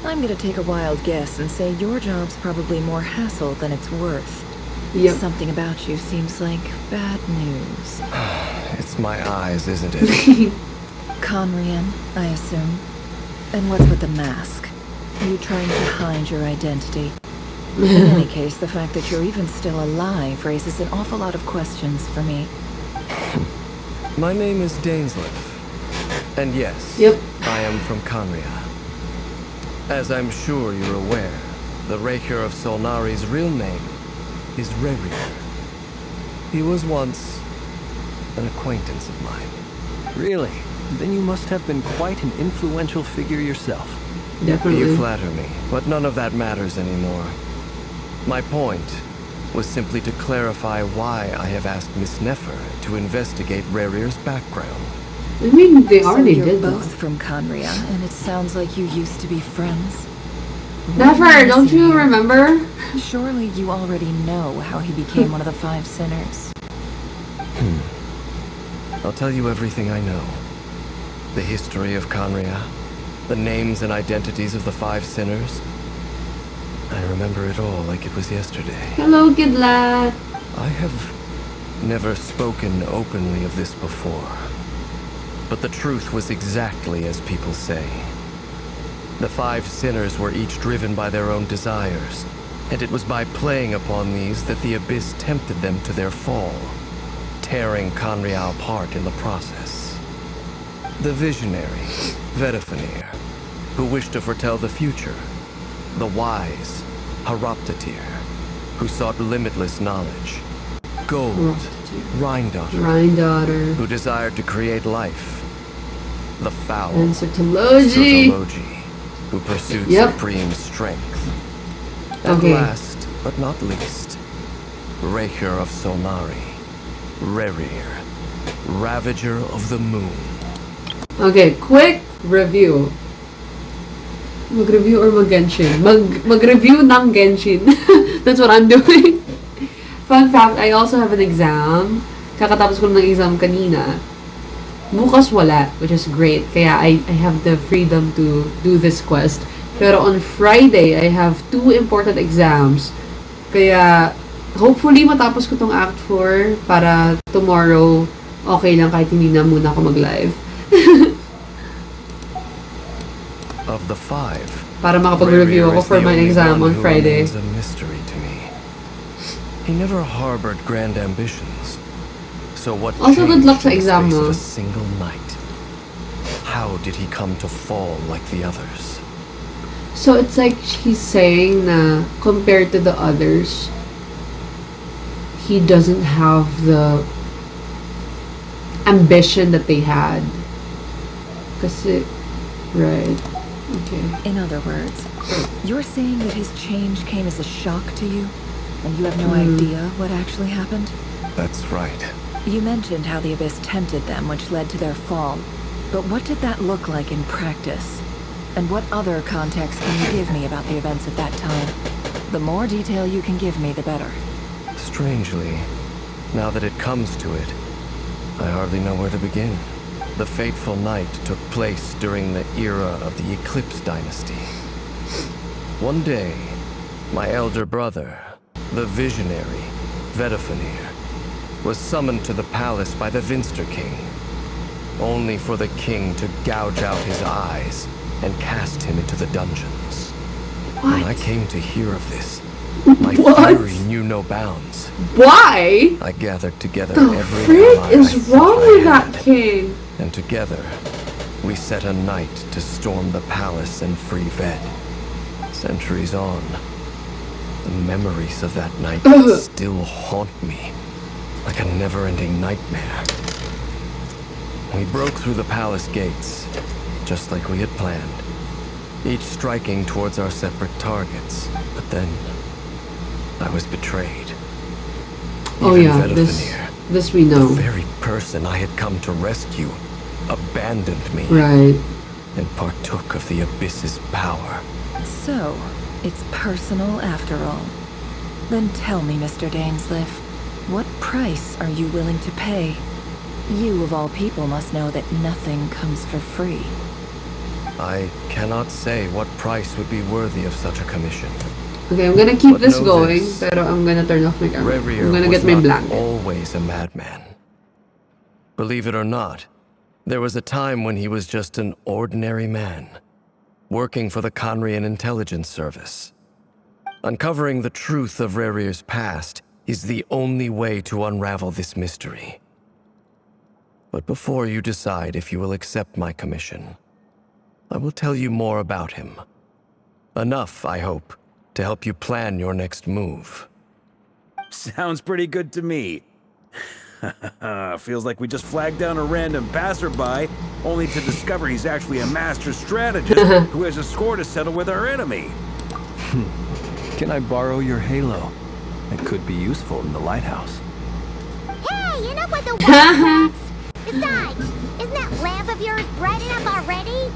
Speaker 12: I'm gonna take a wild guess and say your job's probably more hassle than it's worth.
Speaker 1: Yep.
Speaker 12: Something about you seems like bad news.
Speaker 6: It's my eyes, isn't it?
Speaker 12: Conrian, I assume. And what's with the mask? You trying to hide your identity? In any case, the fact that you're even still alive raises an awful lot of questions for me.
Speaker 6: My name is Dainsleif. And yes, I am from Conria. As I'm sure you're aware, the Raker of Solnari's real name is Rerir. He was once an acquaintance of mine. Really? Then you must have been quite an influential figure yourself.
Speaker 1: Definitely.
Speaker 6: You flatter me, but none of that matters anymore. My point was simply to clarify why I have asked Miss Nefer to investigate Rerir's background.
Speaker 1: I mean, they already
Speaker 12: you're
Speaker 1: did
Speaker 12: both
Speaker 1: that.
Speaker 12: from Conria, and it sounds like you used to be friends.
Speaker 1: Nefer, don't you remember?
Speaker 12: Surely you already know how he became one of the Five Sinners.
Speaker 6: I'll tell you everything I know. The history of Conria, the names and identities of the Five Sinners. I remember it all like it was yesterday.
Speaker 1: Hello, Kidla.
Speaker 6: I have never spoken openly of this before. But the truth was exactly as people say. The Five Sinners were each driven by their own desires, and it was by playing upon these that the Abyss tempted them to their fall, tearing Conria apart in the process. The visionary, Vedifenir, who wished to foretell the future. The wise, Haroptatir, who sought limitless knowledge. Gold, Rhine-Daughter, who desired to create life. The foul,
Speaker 1: Sertology,
Speaker 6: who pursued supreme strength. And last, but not least, Raker of Solnari, Rerir, Ravager of the Moon.
Speaker 1: Okay, quick review. Mag-review or mag-Genshin? Mag-review ng Genshin. That's what I'm doing. Fun fact, I also have an exam. Kakatapos ko ng exam kanina. Bukas wala, which is great. Kaya I have the freedom to do this quest. Pero on Friday, I have 2 important exams. Kaya hopefully matapos ko tong Act 4 para tomorrow okay lang kahit hindi na muna ako mag-live.
Speaker 6: Of the 5,
Speaker 1: para makapag-review ako for my exam on Friday.
Speaker 6: A mystery to me. He never harbored grand ambitions. So what
Speaker 1: also, good luck sa
Speaker 6: changed
Speaker 1: exam
Speaker 6: in the
Speaker 1: mo.
Speaker 6: space of a single night? How did he come to fall like the others?
Speaker 1: So it's like he's saying na compared to the others, he doesn't have the ambition that they had. Kasi, right. Okay.
Speaker 12: In other words, you're saying that his change came as a shock to you, and you have no idea what actually happened?
Speaker 6: That's right.
Speaker 12: You mentioned how the Abyss tempted them, which led to their fall. But what did that look like in practice? And what other context can you give me about the events of that time? The more detail you can give me, the better.
Speaker 6: Strangely, now that it comes to it, I hardly know where to begin. The fateful night took place during the era of the Eclipse Dynasty. One day, my elder brother, the visionary, Vedifenir, was summoned to the palace by the Vinster King, only for the king to gouge out his eyes and cast him into the dungeons. When I came to hear of this, my fury knew no bounds.
Speaker 1: Why?
Speaker 6: I gathered together
Speaker 1: The
Speaker 6: every
Speaker 1: frick
Speaker 6: ally
Speaker 1: is
Speaker 6: I thought
Speaker 1: wrong
Speaker 6: I
Speaker 1: with
Speaker 6: had,
Speaker 1: that king?
Speaker 6: and together we set a night to storm the palace and free Ved. Centuries on, the memories of that night still haunt me like a never-ending nightmare. We broke through the palace gates, just like we had planned, each striking towards our separate targets. But then, I was betrayed.
Speaker 1: Oh
Speaker 6: Even
Speaker 1: yeah,
Speaker 6: Vedifenir,
Speaker 1: this we know.
Speaker 6: the very person I had come to rescue, abandoned me.
Speaker 1: Right.
Speaker 6: And partook of the Abyss's power.
Speaker 12: So, it's personal after all. Then tell me, Mr. Dainsleif, what price are you willing to pay? You, of all people, must know that nothing comes for free.
Speaker 6: I cannot say what price would be worthy of such a commission.
Speaker 1: Okay, I'm gonna keep
Speaker 6: But
Speaker 1: this
Speaker 6: know
Speaker 1: going,
Speaker 6: this,
Speaker 1: pero I'm gonna turn off my camera.
Speaker 6: Rerir
Speaker 1: I'm gonna
Speaker 6: was
Speaker 1: get my
Speaker 6: not
Speaker 1: blanket.
Speaker 6: always a madman. Believe it or not, there was a time when he was just an ordinary man. working for the Conrian Intelligence Service. Uncovering the truth of Rerir's past is the only way to unravel this mystery. But before you decide if you will accept my commission, I will tell you more about him. Enough, I hope, to help you plan your next move.
Speaker 11: Sounds pretty good to me. Feels like we just flagged down a random passerby, only to discover he's actually a master strategist who has a score to settle with our enemy.
Speaker 6: Can I borrow your halo? It could be useful in the lighthouse.
Speaker 3: Hey, enough with the wisecracks! Besides, isn't that lamp of yours bright enough already?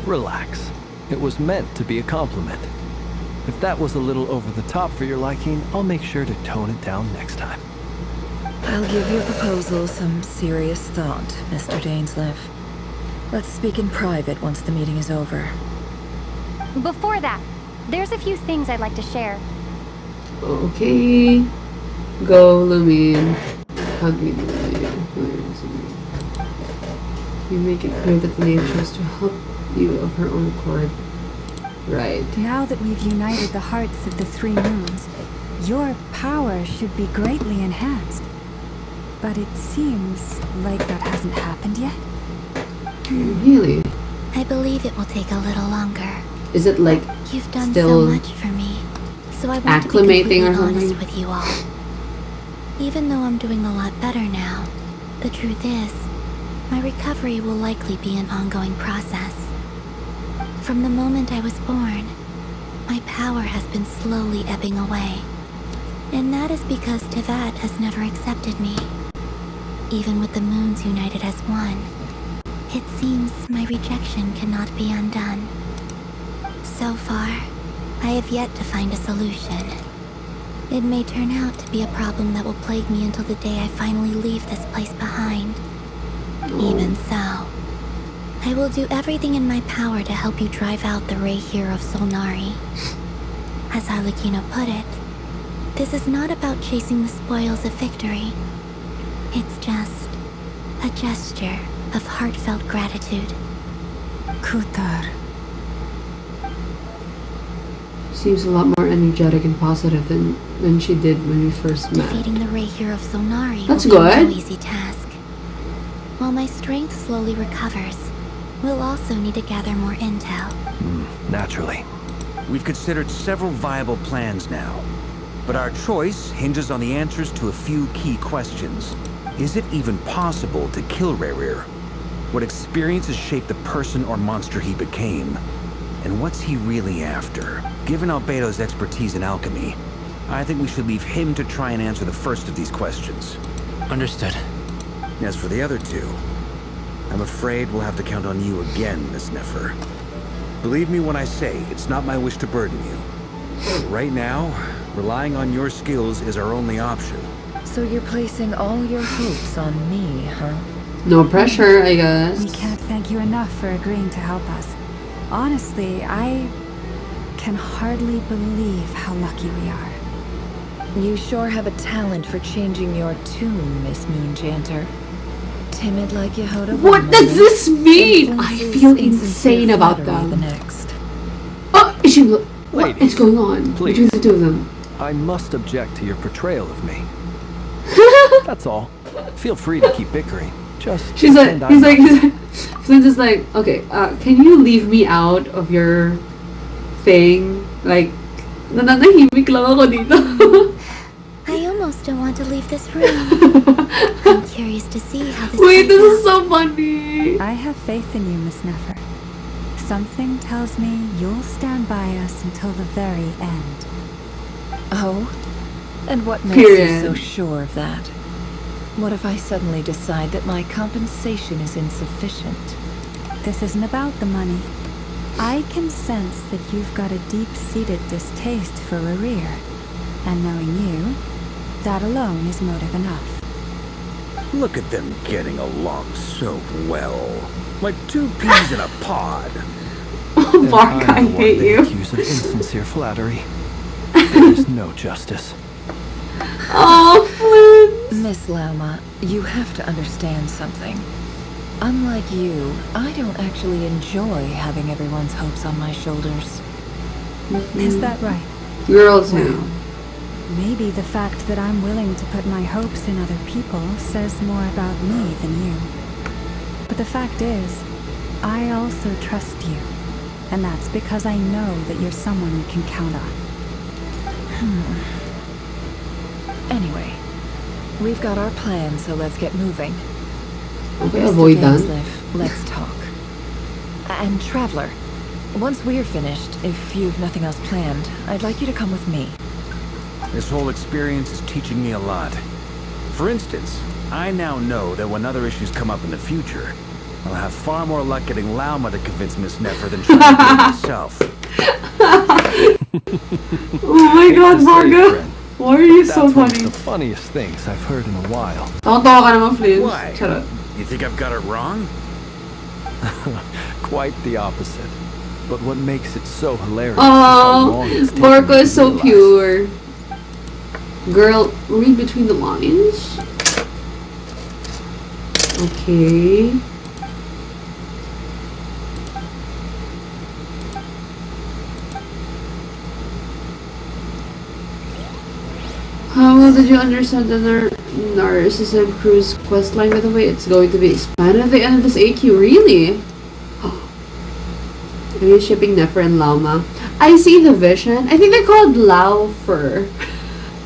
Speaker 6: Relax. It was meant to be a compliment. If that was a little over the top for your liking, I'll make sure to tone it down next time.
Speaker 12: I'll give your proposal some serious thought, Mr. Dainsleif. Let's speak in private once the meeting is over.
Speaker 8: Before that, there's a few things I'd like to share.
Speaker 1: Okay. Go, Lumine. Hug me. You make it clear that Lane chose to help you of her own accord. Right.
Speaker 5: Now that we've united the hearts of the three moons, your power should be greatly enhanced. But it seems like that hasn't happened yet.
Speaker 1: Really?
Speaker 10: I believe it will take a little longer.
Speaker 1: Is it like
Speaker 10: You've done
Speaker 1: still
Speaker 10: so much for me, so I want
Speaker 1: acclimating
Speaker 10: to be
Speaker 1: or
Speaker 10: completely
Speaker 1: something?
Speaker 10: honest with you all. Even though I'm doing a lot better now, the truth is, my recovery will likely be an ongoing process. From the moment I was born, my power has been slowly ebbing away. And that is because Tevat has never accepted me. Even with the moons united as one, it seems my rejection cannot be undone. So far, I have yet to find a solution. It may turn out to be a problem that will plague me until the day I finally leave this place behind. Even so, I will do everything in my power to help you drive out the Rehir of Solnari. As Arlecchino put it, this is not about chasing the spoils of victory. It's just a gesture of heartfelt gratitude.
Speaker 5: Kutar.
Speaker 1: Seems a lot more energetic and positive than she did when we first met.
Speaker 10: Defeating the Rehir of Solnari
Speaker 1: That's
Speaker 10: will be
Speaker 1: good.
Speaker 10: no easy task. While my strength slowly recovers, we'll also need to gather more intel.
Speaker 6: Naturally.
Speaker 11: We've considered several viable plans now, but our choice hinges on the answers to a few key questions. Is it even possible to kill Rerir? What experiences shaped the person or monster he became? And what's he really after? Given Albedo's expertise in alchemy, I think we should leave him to try and answer the first of these questions.
Speaker 2: Understood.
Speaker 11: As for the other two, I'm afraid we'll have to count on you again, Miss Nefer. Believe me when I say it's not my wish to burden you. Right now, relying on your skills is our only option.
Speaker 12: So you're placing all your hopes on me, huh?
Speaker 1: No pressure, I guess.
Speaker 5: We can't thank you enough for agreeing to help us. Honestly, I can hardly believe how lucky we are.
Speaker 12: You sure have a talent for changing your tune, Miss Moonchanter. Timid like Yehoda.
Speaker 1: What does this mean? I feel insane about them.
Speaker 12: The next.
Speaker 1: Oh, what is going on
Speaker 6: please.
Speaker 1: between the two of them?
Speaker 6: I must object to your portrayal of me. That's all. Feel free to keep bickering. Just
Speaker 1: She's like,
Speaker 6: pretend
Speaker 1: he's
Speaker 6: I'm
Speaker 1: like, Flint is like, okay, can you leave me out of your thing? Like, nananahimik lang ako dito.
Speaker 10: I almost don't want to leave this room. I'm curious to see how this
Speaker 1: Wait,
Speaker 10: plays
Speaker 1: this is
Speaker 10: out.
Speaker 1: so funny.
Speaker 5: I have faith in you, Miss Nefer. Something tells me you'll stand by us until the very end.
Speaker 12: Oh? And what makes
Speaker 1: Period.
Speaker 12: you so sure of that? What if I suddenly decide that my compensation is insufficient?
Speaker 5: This isn't about the money. I can sense that you've got a deep-seated distaste for Rerir. And knowing you, that alone is motive enough.
Speaker 11: Look at them getting along so well. Like two peas in a pod.
Speaker 1: Mark, I hate you.
Speaker 6: Accused of insincere flattery. There is no justice.
Speaker 1: Oh, Flint.
Speaker 12: Miss Lauma, you have to understand something. Unlike you, I don't actually enjoy having everyone's hopes on my shoulders. Is that right?
Speaker 1: Girls now.
Speaker 5: Maybe the fact that I'm willing to put my hopes in other people says more about me than you. But the fact is, I also trust you. And that's because I know that you're someone we can count on.
Speaker 12: Anyway, we've got our plan, so let's get moving.
Speaker 1: Okay,
Speaker 12: Mr.
Speaker 1: avoid that.
Speaker 12: Dainsleif, let's talk. And Traveler, once we're finished, if you've nothing else planned, I'd like you to come with me.
Speaker 11: This whole experience is teaching me a lot. For instance, I now know that when other issues come up in the future, I'll have far more luck getting Lauma to convince Miss Nefer than trying to do it myself.
Speaker 1: Oh my god, Varga! Why are you so
Speaker 6: That's one of
Speaker 1: funny?
Speaker 6: the funniest things I've heard in a while.
Speaker 1: Tawa ka naman, Flynn.
Speaker 11: Why?
Speaker 1: Shut up.
Speaker 11: You think I've got it wrong?
Speaker 6: Quite the opposite. But what makes it so hilarious is how long
Speaker 1: Oh,
Speaker 6: it's taken
Speaker 1: Varga
Speaker 6: me
Speaker 1: is
Speaker 6: to
Speaker 1: so
Speaker 6: realize.
Speaker 1: pure. Girl, read between the lines. Okay. How well did you understand the Narcissism Cruise questline? By the way, it's going to be expanded at the end of this AQ. Really? Are you shipping Nefer and Lauma? I see the vision. I think they're called Laufer.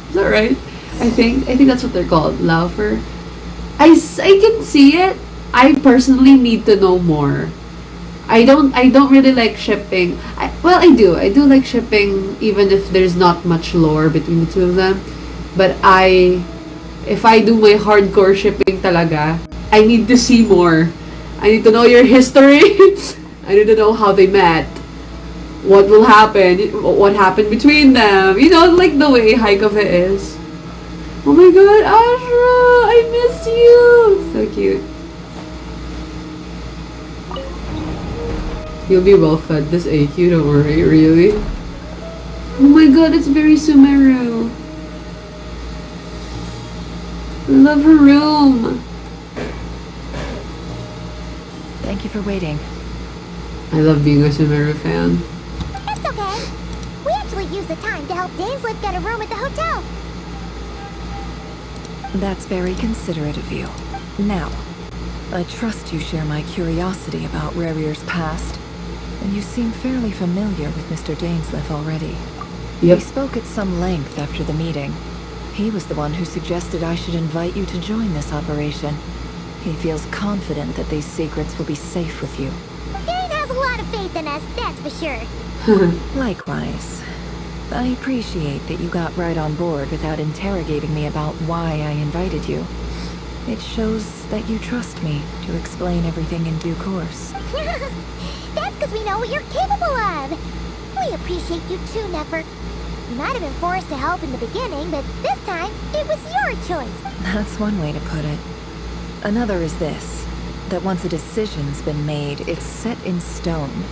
Speaker 1: Is that right? I think that's what they're called. Laufer. I can see it. I personally need to know more. I don't really like shipping. Well, I do. I do like shipping even if there's not much lore between the two of them. But if I do my hardcore shipping talaga, I need to see more. I need to know your history. I need to know how they met. What will happen? What happened between them? You know, like the way Haikove is. Oh my god, Ashra! I miss you! So cute. You'll be well fed this AQ, don't worry, really. Oh my god, it's very Sumeru. I love her room.
Speaker 12: Thank you for waiting.
Speaker 1: I love being a Sumeru fan.
Speaker 3: It's okay. We actually used the time to help Dainsleif get a room at the hotel.
Speaker 12: That's very considerate of you. Now, I trust you share my curiosity about Rerir's past, and you seem fairly familiar with Mr. Dainsleif already.
Speaker 1: Yep.
Speaker 12: We spoke at some length after the meeting. He was the one who suggested I should invite you to join this operation. He feels confident that these secrets will be safe with you.
Speaker 3: Dane has a lot of faith in us, that's for sure.
Speaker 12: Likewise. I appreciate that you got right on board without interrogating me about why I invited you. It shows that you trust me to explain everything in due course.
Speaker 3: That's because we know what you're capable of. We appreciate you too, Nefer. You might have been forced to help in the beginning, but this time, it was your choice.
Speaker 12: That's one way to put it. Another is this, that once a decision's been made, it's set in stone.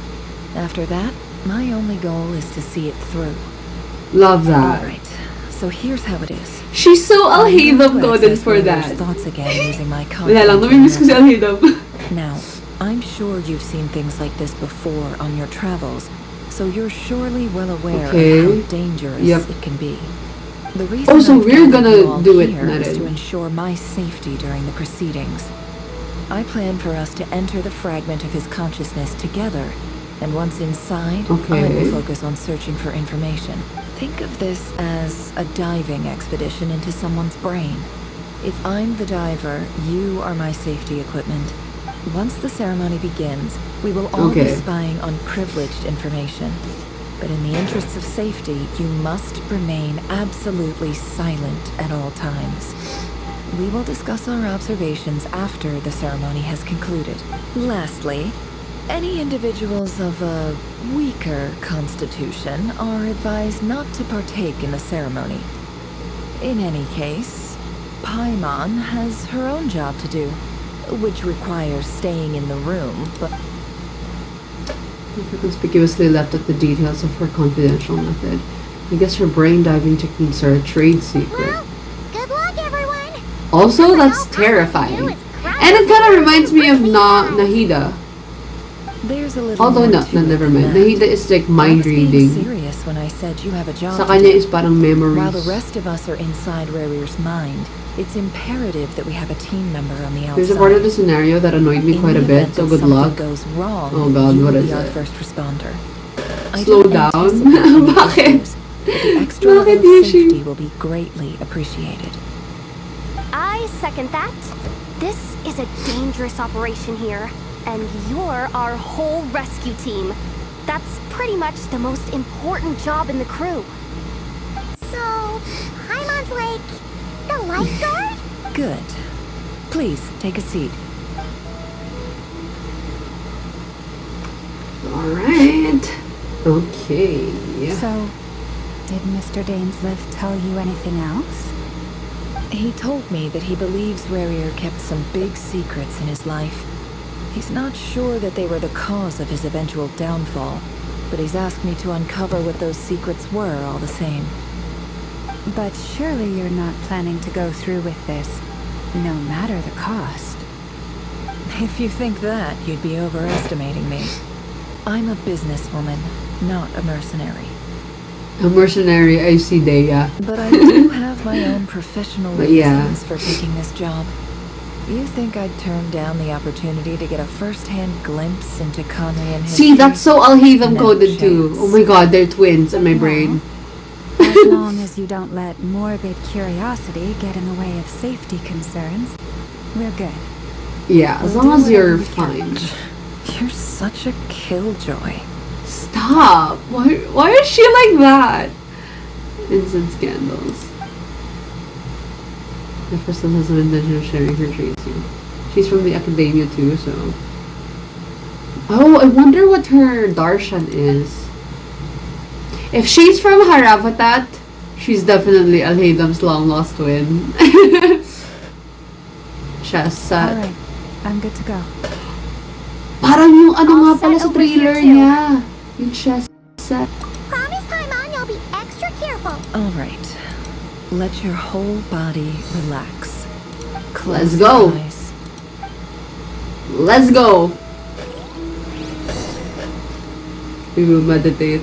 Speaker 12: After that, my only goal is to see it through.
Speaker 1: Love that.
Speaker 12: Alright, so here's how it is.
Speaker 1: She's so Alhaitham coded for
Speaker 12: Rerir's
Speaker 1: that.
Speaker 12: thoughts again using my
Speaker 1: Wala lang, namimiss ko si Alhaitham.
Speaker 12: Now, I'm sure you've seen things like this before on your travels, so you're surely well aware of how dangerous it can be. The reason
Speaker 1: so
Speaker 12: I've
Speaker 1: we're
Speaker 12: gathered you
Speaker 1: gonna
Speaker 12: all
Speaker 1: do it,
Speaker 12: here is
Speaker 1: Ned.
Speaker 12: to ensure my safety during the proceedings. I plan for us to enter the fragment of his consciousness together, and once inside, I will focus on searching for information. Think of this as a diving expedition into someone's brain. If I'm the diver, you are my safety equipment. Once the ceremony begins, we will all be spying on privileged information. But in the interests of safety, you must remain absolutely silent at all times. We will discuss our observations after the ceremony has concluded. Lastly, any individuals of a weaker constitution are advised not to partake in the ceremony. In any case, Paimon has her own job to do, which requires staying in the room, but...
Speaker 1: Nefer conspicuously left out the details of her confidential method. I guess her brain diving techniques are a trade secret.
Speaker 3: Well, good luck, everyone.
Speaker 1: Also, that's terrifying. And it kind of reminds me of Nahida.
Speaker 12: There's a little
Speaker 1: Although
Speaker 12: more
Speaker 1: not,
Speaker 12: to it
Speaker 1: never
Speaker 12: than
Speaker 1: mind.
Speaker 12: that.
Speaker 1: Nahida is like
Speaker 12: I
Speaker 1: mind
Speaker 12: was being
Speaker 1: reading.
Speaker 12: serious when I said you have a job
Speaker 1: Sa
Speaker 12: to
Speaker 1: kanya
Speaker 12: do.
Speaker 1: is parang memories.
Speaker 12: While the rest of us are inside Rarir's mind, it's imperative that we have a team member on the outside.
Speaker 1: There's a part of the scenario that annoyed me quite a bit, so good luck.
Speaker 12: Goes wrong,
Speaker 1: oh god,
Speaker 12: you
Speaker 1: what
Speaker 12: will
Speaker 1: is
Speaker 12: be our
Speaker 1: it?
Speaker 12: first responder.
Speaker 1: Slow down. Bakit?
Speaker 12: The extra level of safety will be greatly appreciated.
Speaker 8: I second that. This is a dangerous operation here, and you're our whole rescue team. That's pretty much the most important job in the crew.
Speaker 3: So, Paimon's like the lifeguard?
Speaker 12: Good. Please, take a seat.
Speaker 1: Alright. Okay.
Speaker 5: So, did Mr. Dainsleif tell you anything else?
Speaker 12: He told me that he believes Rarir kept some big secrets in his life. He's not sure that they were the cause of his eventual downfall, but he's asked me to uncover what those secrets were all the same.
Speaker 5: But surely you're not planning to go through with this, no matter the cost.
Speaker 12: If you think that, you'd be overestimating me. I'm a businesswoman, not a mercenary.
Speaker 1: A mercenary, I see Dea.
Speaker 12: But I do have my own professional reasons
Speaker 1: yeah.
Speaker 12: for taking this job. You think I'd turn down the opportunity to get a first-hand glimpse into Conrian history?
Speaker 1: See, that's so Alhaitham
Speaker 12: No
Speaker 1: coded
Speaker 12: chance.
Speaker 1: too. Oh my god, they're twins in my brain.
Speaker 5: As long as you don't let morbid curiosity get in the way of safety concerns, we're good.
Speaker 1: Yeah, as long as you're fine.
Speaker 12: You're such a killjoy.
Speaker 1: Stop! Why is she like that? Instant scandals. The person has no intention of sharing her tracing. She's from the academia too, so... Oh, I wonder what her darshan is. If she's from Haravatat, she's definitely Alhaitham's long-lost twin. Shasat.
Speaker 5: Alright, I'm good to go.
Speaker 1: Parang yung ano nga pala sa trailer niya. Yung Shasat.
Speaker 3: Promise, Paimon, you'll be extra careful.
Speaker 12: Alright. Let your whole body relax.
Speaker 1: Let's
Speaker 12: Close
Speaker 1: go.
Speaker 12: your eyes.
Speaker 1: Let's go. We will meditate.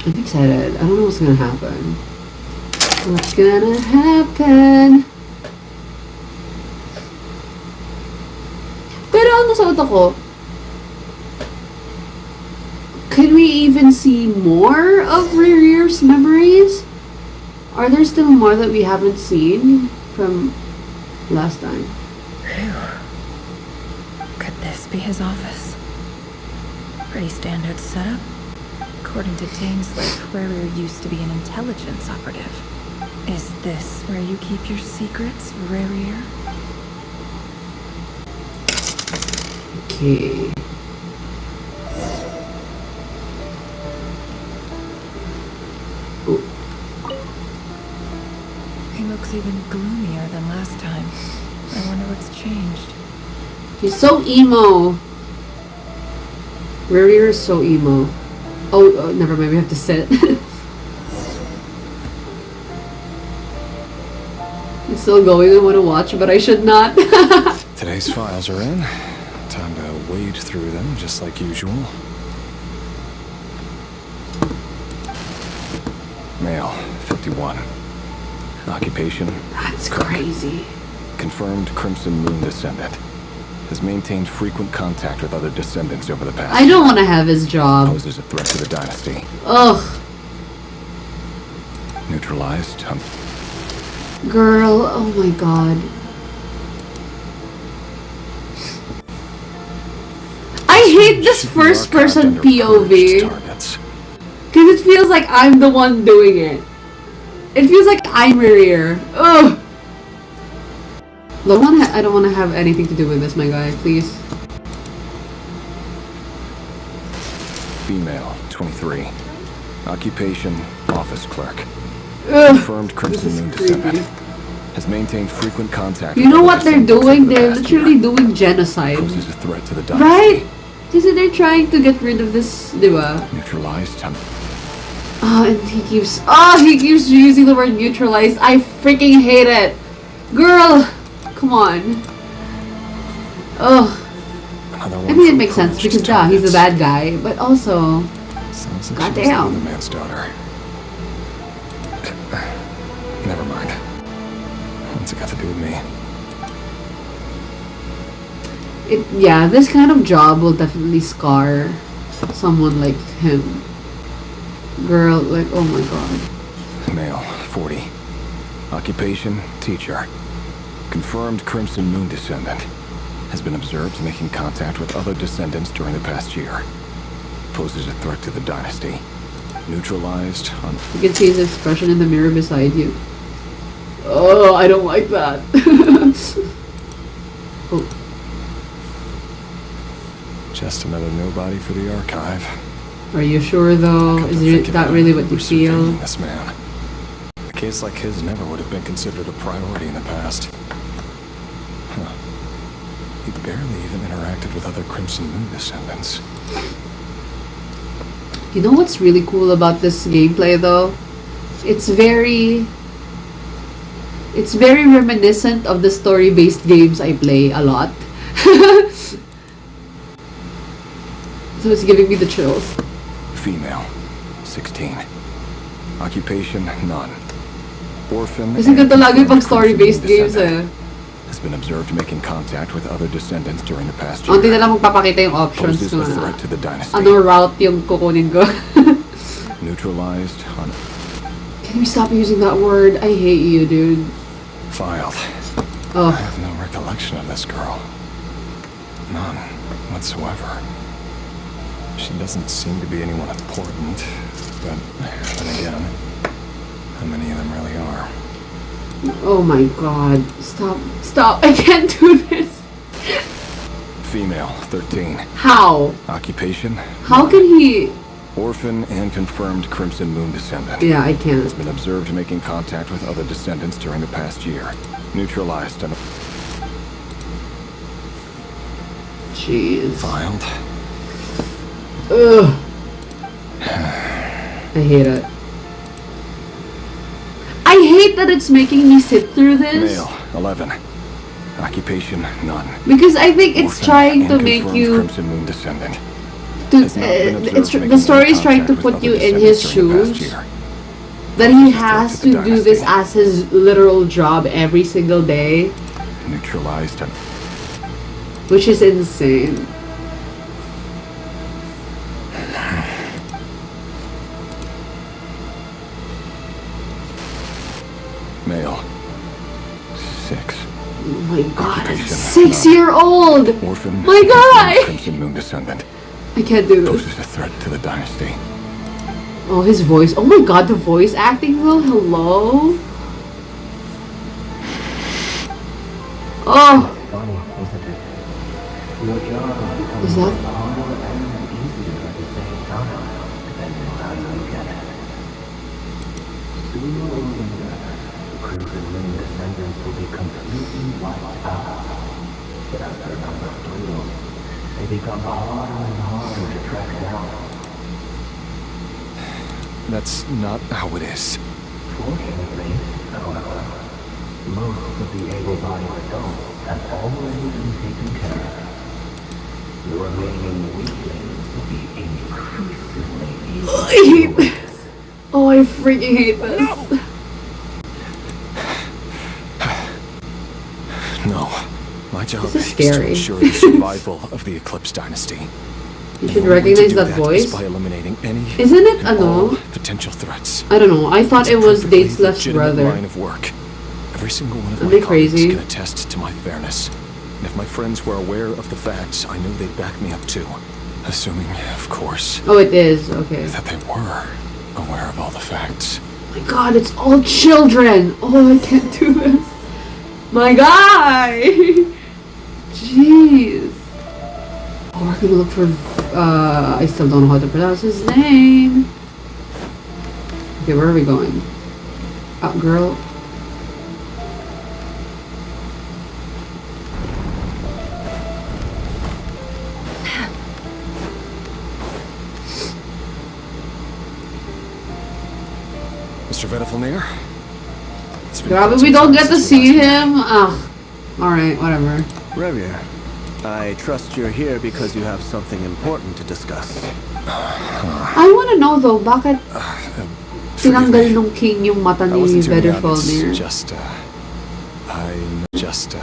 Speaker 1: I'm excited. I don't know what's gonna happen. What's gonna happen? Pero ano sa utak ko? Can we even see more of Rarir's memories? Are there still more that we haven't seen from last time?
Speaker 12: Phew. Could this be his office? Pretty standard setup. According to Dainsleif, Rarir used to be an intelligence operative. Is this where you keep your secrets, Rarir?
Speaker 1: Okay. Oh.
Speaker 12: He looks even gloomier than last time. I wonder what's changed.
Speaker 1: He's so emo. Rarir is so emo. Oh, never mind. We have to sit. I'm still going. I want to watch, but I should not.
Speaker 18: Today's files are in. Time to wade through them, just like usual. Male, 51. Occupation?
Speaker 1: That's crazy.
Speaker 18: Confirmed Crimson Moon descendant. Has maintained frequent contact with other descendants over the past.
Speaker 1: I don't want to have his job.
Speaker 18: Poses a threat to the dynasty.
Speaker 1: Ugh.
Speaker 18: Neutralized.
Speaker 1: Girl, oh my god. I hate this first person POV. Because it feels like I'm the one doing it. It feels like I'm Rarir. Ugh. I don't want to have anything to do with this, my guy. Please.
Speaker 18: Female, 23. Occupation, office clerk.
Speaker 1: Ugh,
Speaker 18: Confirmed Crimson Moon descendant. Has maintained frequent contact.
Speaker 1: You know what they're doing? They're literally doing genocide.
Speaker 18: Poses a threat to the dynasty.
Speaker 1: Right? Because they're trying to get rid of this, diba?
Speaker 18: Neutralized.
Speaker 1: Oh, and he keeps using the word neutralized. I freaking hate it. Girl! Come on. Ugh. I mean, it makes sense because, yeah, he's a bad guy, but also,
Speaker 18: Sounds like
Speaker 1: goddamn.
Speaker 18: the man's daughter. Never mind. What's it got to do with me?
Speaker 1: Yeah, this kind of job will definitely scar someone like him. Girl, like, oh my god.
Speaker 18: Male, 40. Occupation, teacher. Confirmed Crimson Moon descendant. Has been observed making contact with other descendants during the past year. Poses a threat to the dynasty. Neutralized on...
Speaker 1: You can see his expression in the mirror beside you. Oh, I don't like that. Oh.
Speaker 18: Just another nobody for the archive.
Speaker 1: Are you sure though? Is that really what you feel?
Speaker 18: This man. A case like his never would have been considered a priority in the past. Huh. He barely even interacted with other Crimson Moon descendants.
Speaker 1: You know what's really cool about this gameplay though? It's very reminiscent of the story-based games I play a lot. So it's giving me the chills.
Speaker 18: Female, 16. Occupation, none. Orphan.
Speaker 1: Kasi ganda lagi pag story-based games eh.
Speaker 18: Has been observed making contact with other descendants during the past year.
Speaker 1: Unti na lang magpapakita yung options
Speaker 18: Poses
Speaker 1: ko
Speaker 18: a
Speaker 1: na.
Speaker 18: threat to the dynasty.
Speaker 1: Ano route yung kukunin ko.
Speaker 18: Neutralized on...
Speaker 1: Can we stop using that word? I hate you, dude.
Speaker 18: Filed.
Speaker 1: Oh.
Speaker 18: I have no recollection of this girl. None whatsoever. She doesn't seem to be anyone important, but then again, how many of them really are?
Speaker 1: Oh my god. Stop. I can't do this.
Speaker 18: Female, 13.
Speaker 1: How?
Speaker 18: Occupation?
Speaker 1: How can he...
Speaker 18: Orphan and confirmed Crimson Moon descendant.
Speaker 1: Yeah, I can't.
Speaker 18: Has been observed making contact with other descendants during the past year. Neutralized and...
Speaker 1: Jeez.
Speaker 18: Filed.
Speaker 1: Ugh. I hate it. I hate that it's making me sit through this.
Speaker 18: Male, 11. Occupation, none.
Speaker 1: Because I think it's
Speaker 18: Orphan
Speaker 1: trying to
Speaker 18: and
Speaker 1: make
Speaker 18: confirmed
Speaker 1: you...
Speaker 18: Crimson Moon descendant.
Speaker 1: The story is trying to put you in his shoes. That he has to do this as his literal job every single day.
Speaker 18: Neutralized and...
Speaker 1: Which is insane.
Speaker 18: Male. 6.
Speaker 1: Oh my god,
Speaker 18: Occupation,
Speaker 1: 6-year-old!
Speaker 18: Orphan.
Speaker 1: My god!
Speaker 18: Crimson Moon descendant.
Speaker 1: I can't do this.
Speaker 18: Poses a threat to the dynasty.
Speaker 1: Oh, his voice. Oh my god, the voice acting though. Hello? Oh. Is that...
Speaker 19: They become harder and harder to track down.
Speaker 18: That's not how it is.
Speaker 19: Fortunately, however, most of the able-bodied adults have already been taken care of. The remaining weaklings will be increasingly easy.
Speaker 1: I hate this. Oh, I freaking hate this.
Speaker 18: No. My job
Speaker 1: This is
Speaker 18: is
Speaker 1: scary.
Speaker 18: to ensure the survival of the Eclipse Dynasty.
Speaker 1: You should
Speaker 18: The only way to
Speaker 1: recognize
Speaker 18: do
Speaker 1: that voice.
Speaker 18: is by eliminating any
Speaker 1: Isn't it
Speaker 18: and all
Speaker 1: ano?
Speaker 18: potential threats.
Speaker 1: I don't know. I thought
Speaker 18: It's
Speaker 1: it
Speaker 18: a
Speaker 1: was
Speaker 18: perfectly
Speaker 1: Date's left
Speaker 18: legitimate
Speaker 1: brother.
Speaker 18: line of work. Every single one of
Speaker 1: Am
Speaker 18: my
Speaker 1: I
Speaker 18: colleagues
Speaker 1: crazy?
Speaker 18: can attest to my fairness. And if my friends were aware of the facts, I know they'd back me up too. Assuming, of course,
Speaker 1: Oh, it is. Okay.
Speaker 18: that they were aware of all the facts.
Speaker 1: My god, it's all children. Oh, I can't do this. My guy. Jeez. Oh, we're gonna look for... I still don't know how to pronounce his name. Okay, where are we going? Up, girl.
Speaker 18: Mr. Vedifalnir? It's been
Speaker 1: Grabe,
Speaker 18: quite
Speaker 1: we
Speaker 18: some
Speaker 1: don't
Speaker 18: time
Speaker 1: get to
Speaker 18: since we
Speaker 1: see
Speaker 18: last
Speaker 1: him. Alright, whatever.
Speaker 6: Revier, I trust you're here because you have something important to discuss.
Speaker 1: I wanna know though, bakit tinanggal nung king yung mata
Speaker 18: I
Speaker 1: ni
Speaker 18: wasn't tuning out.
Speaker 1: Vedderfall
Speaker 18: It's
Speaker 1: there?
Speaker 18: just, I'm just,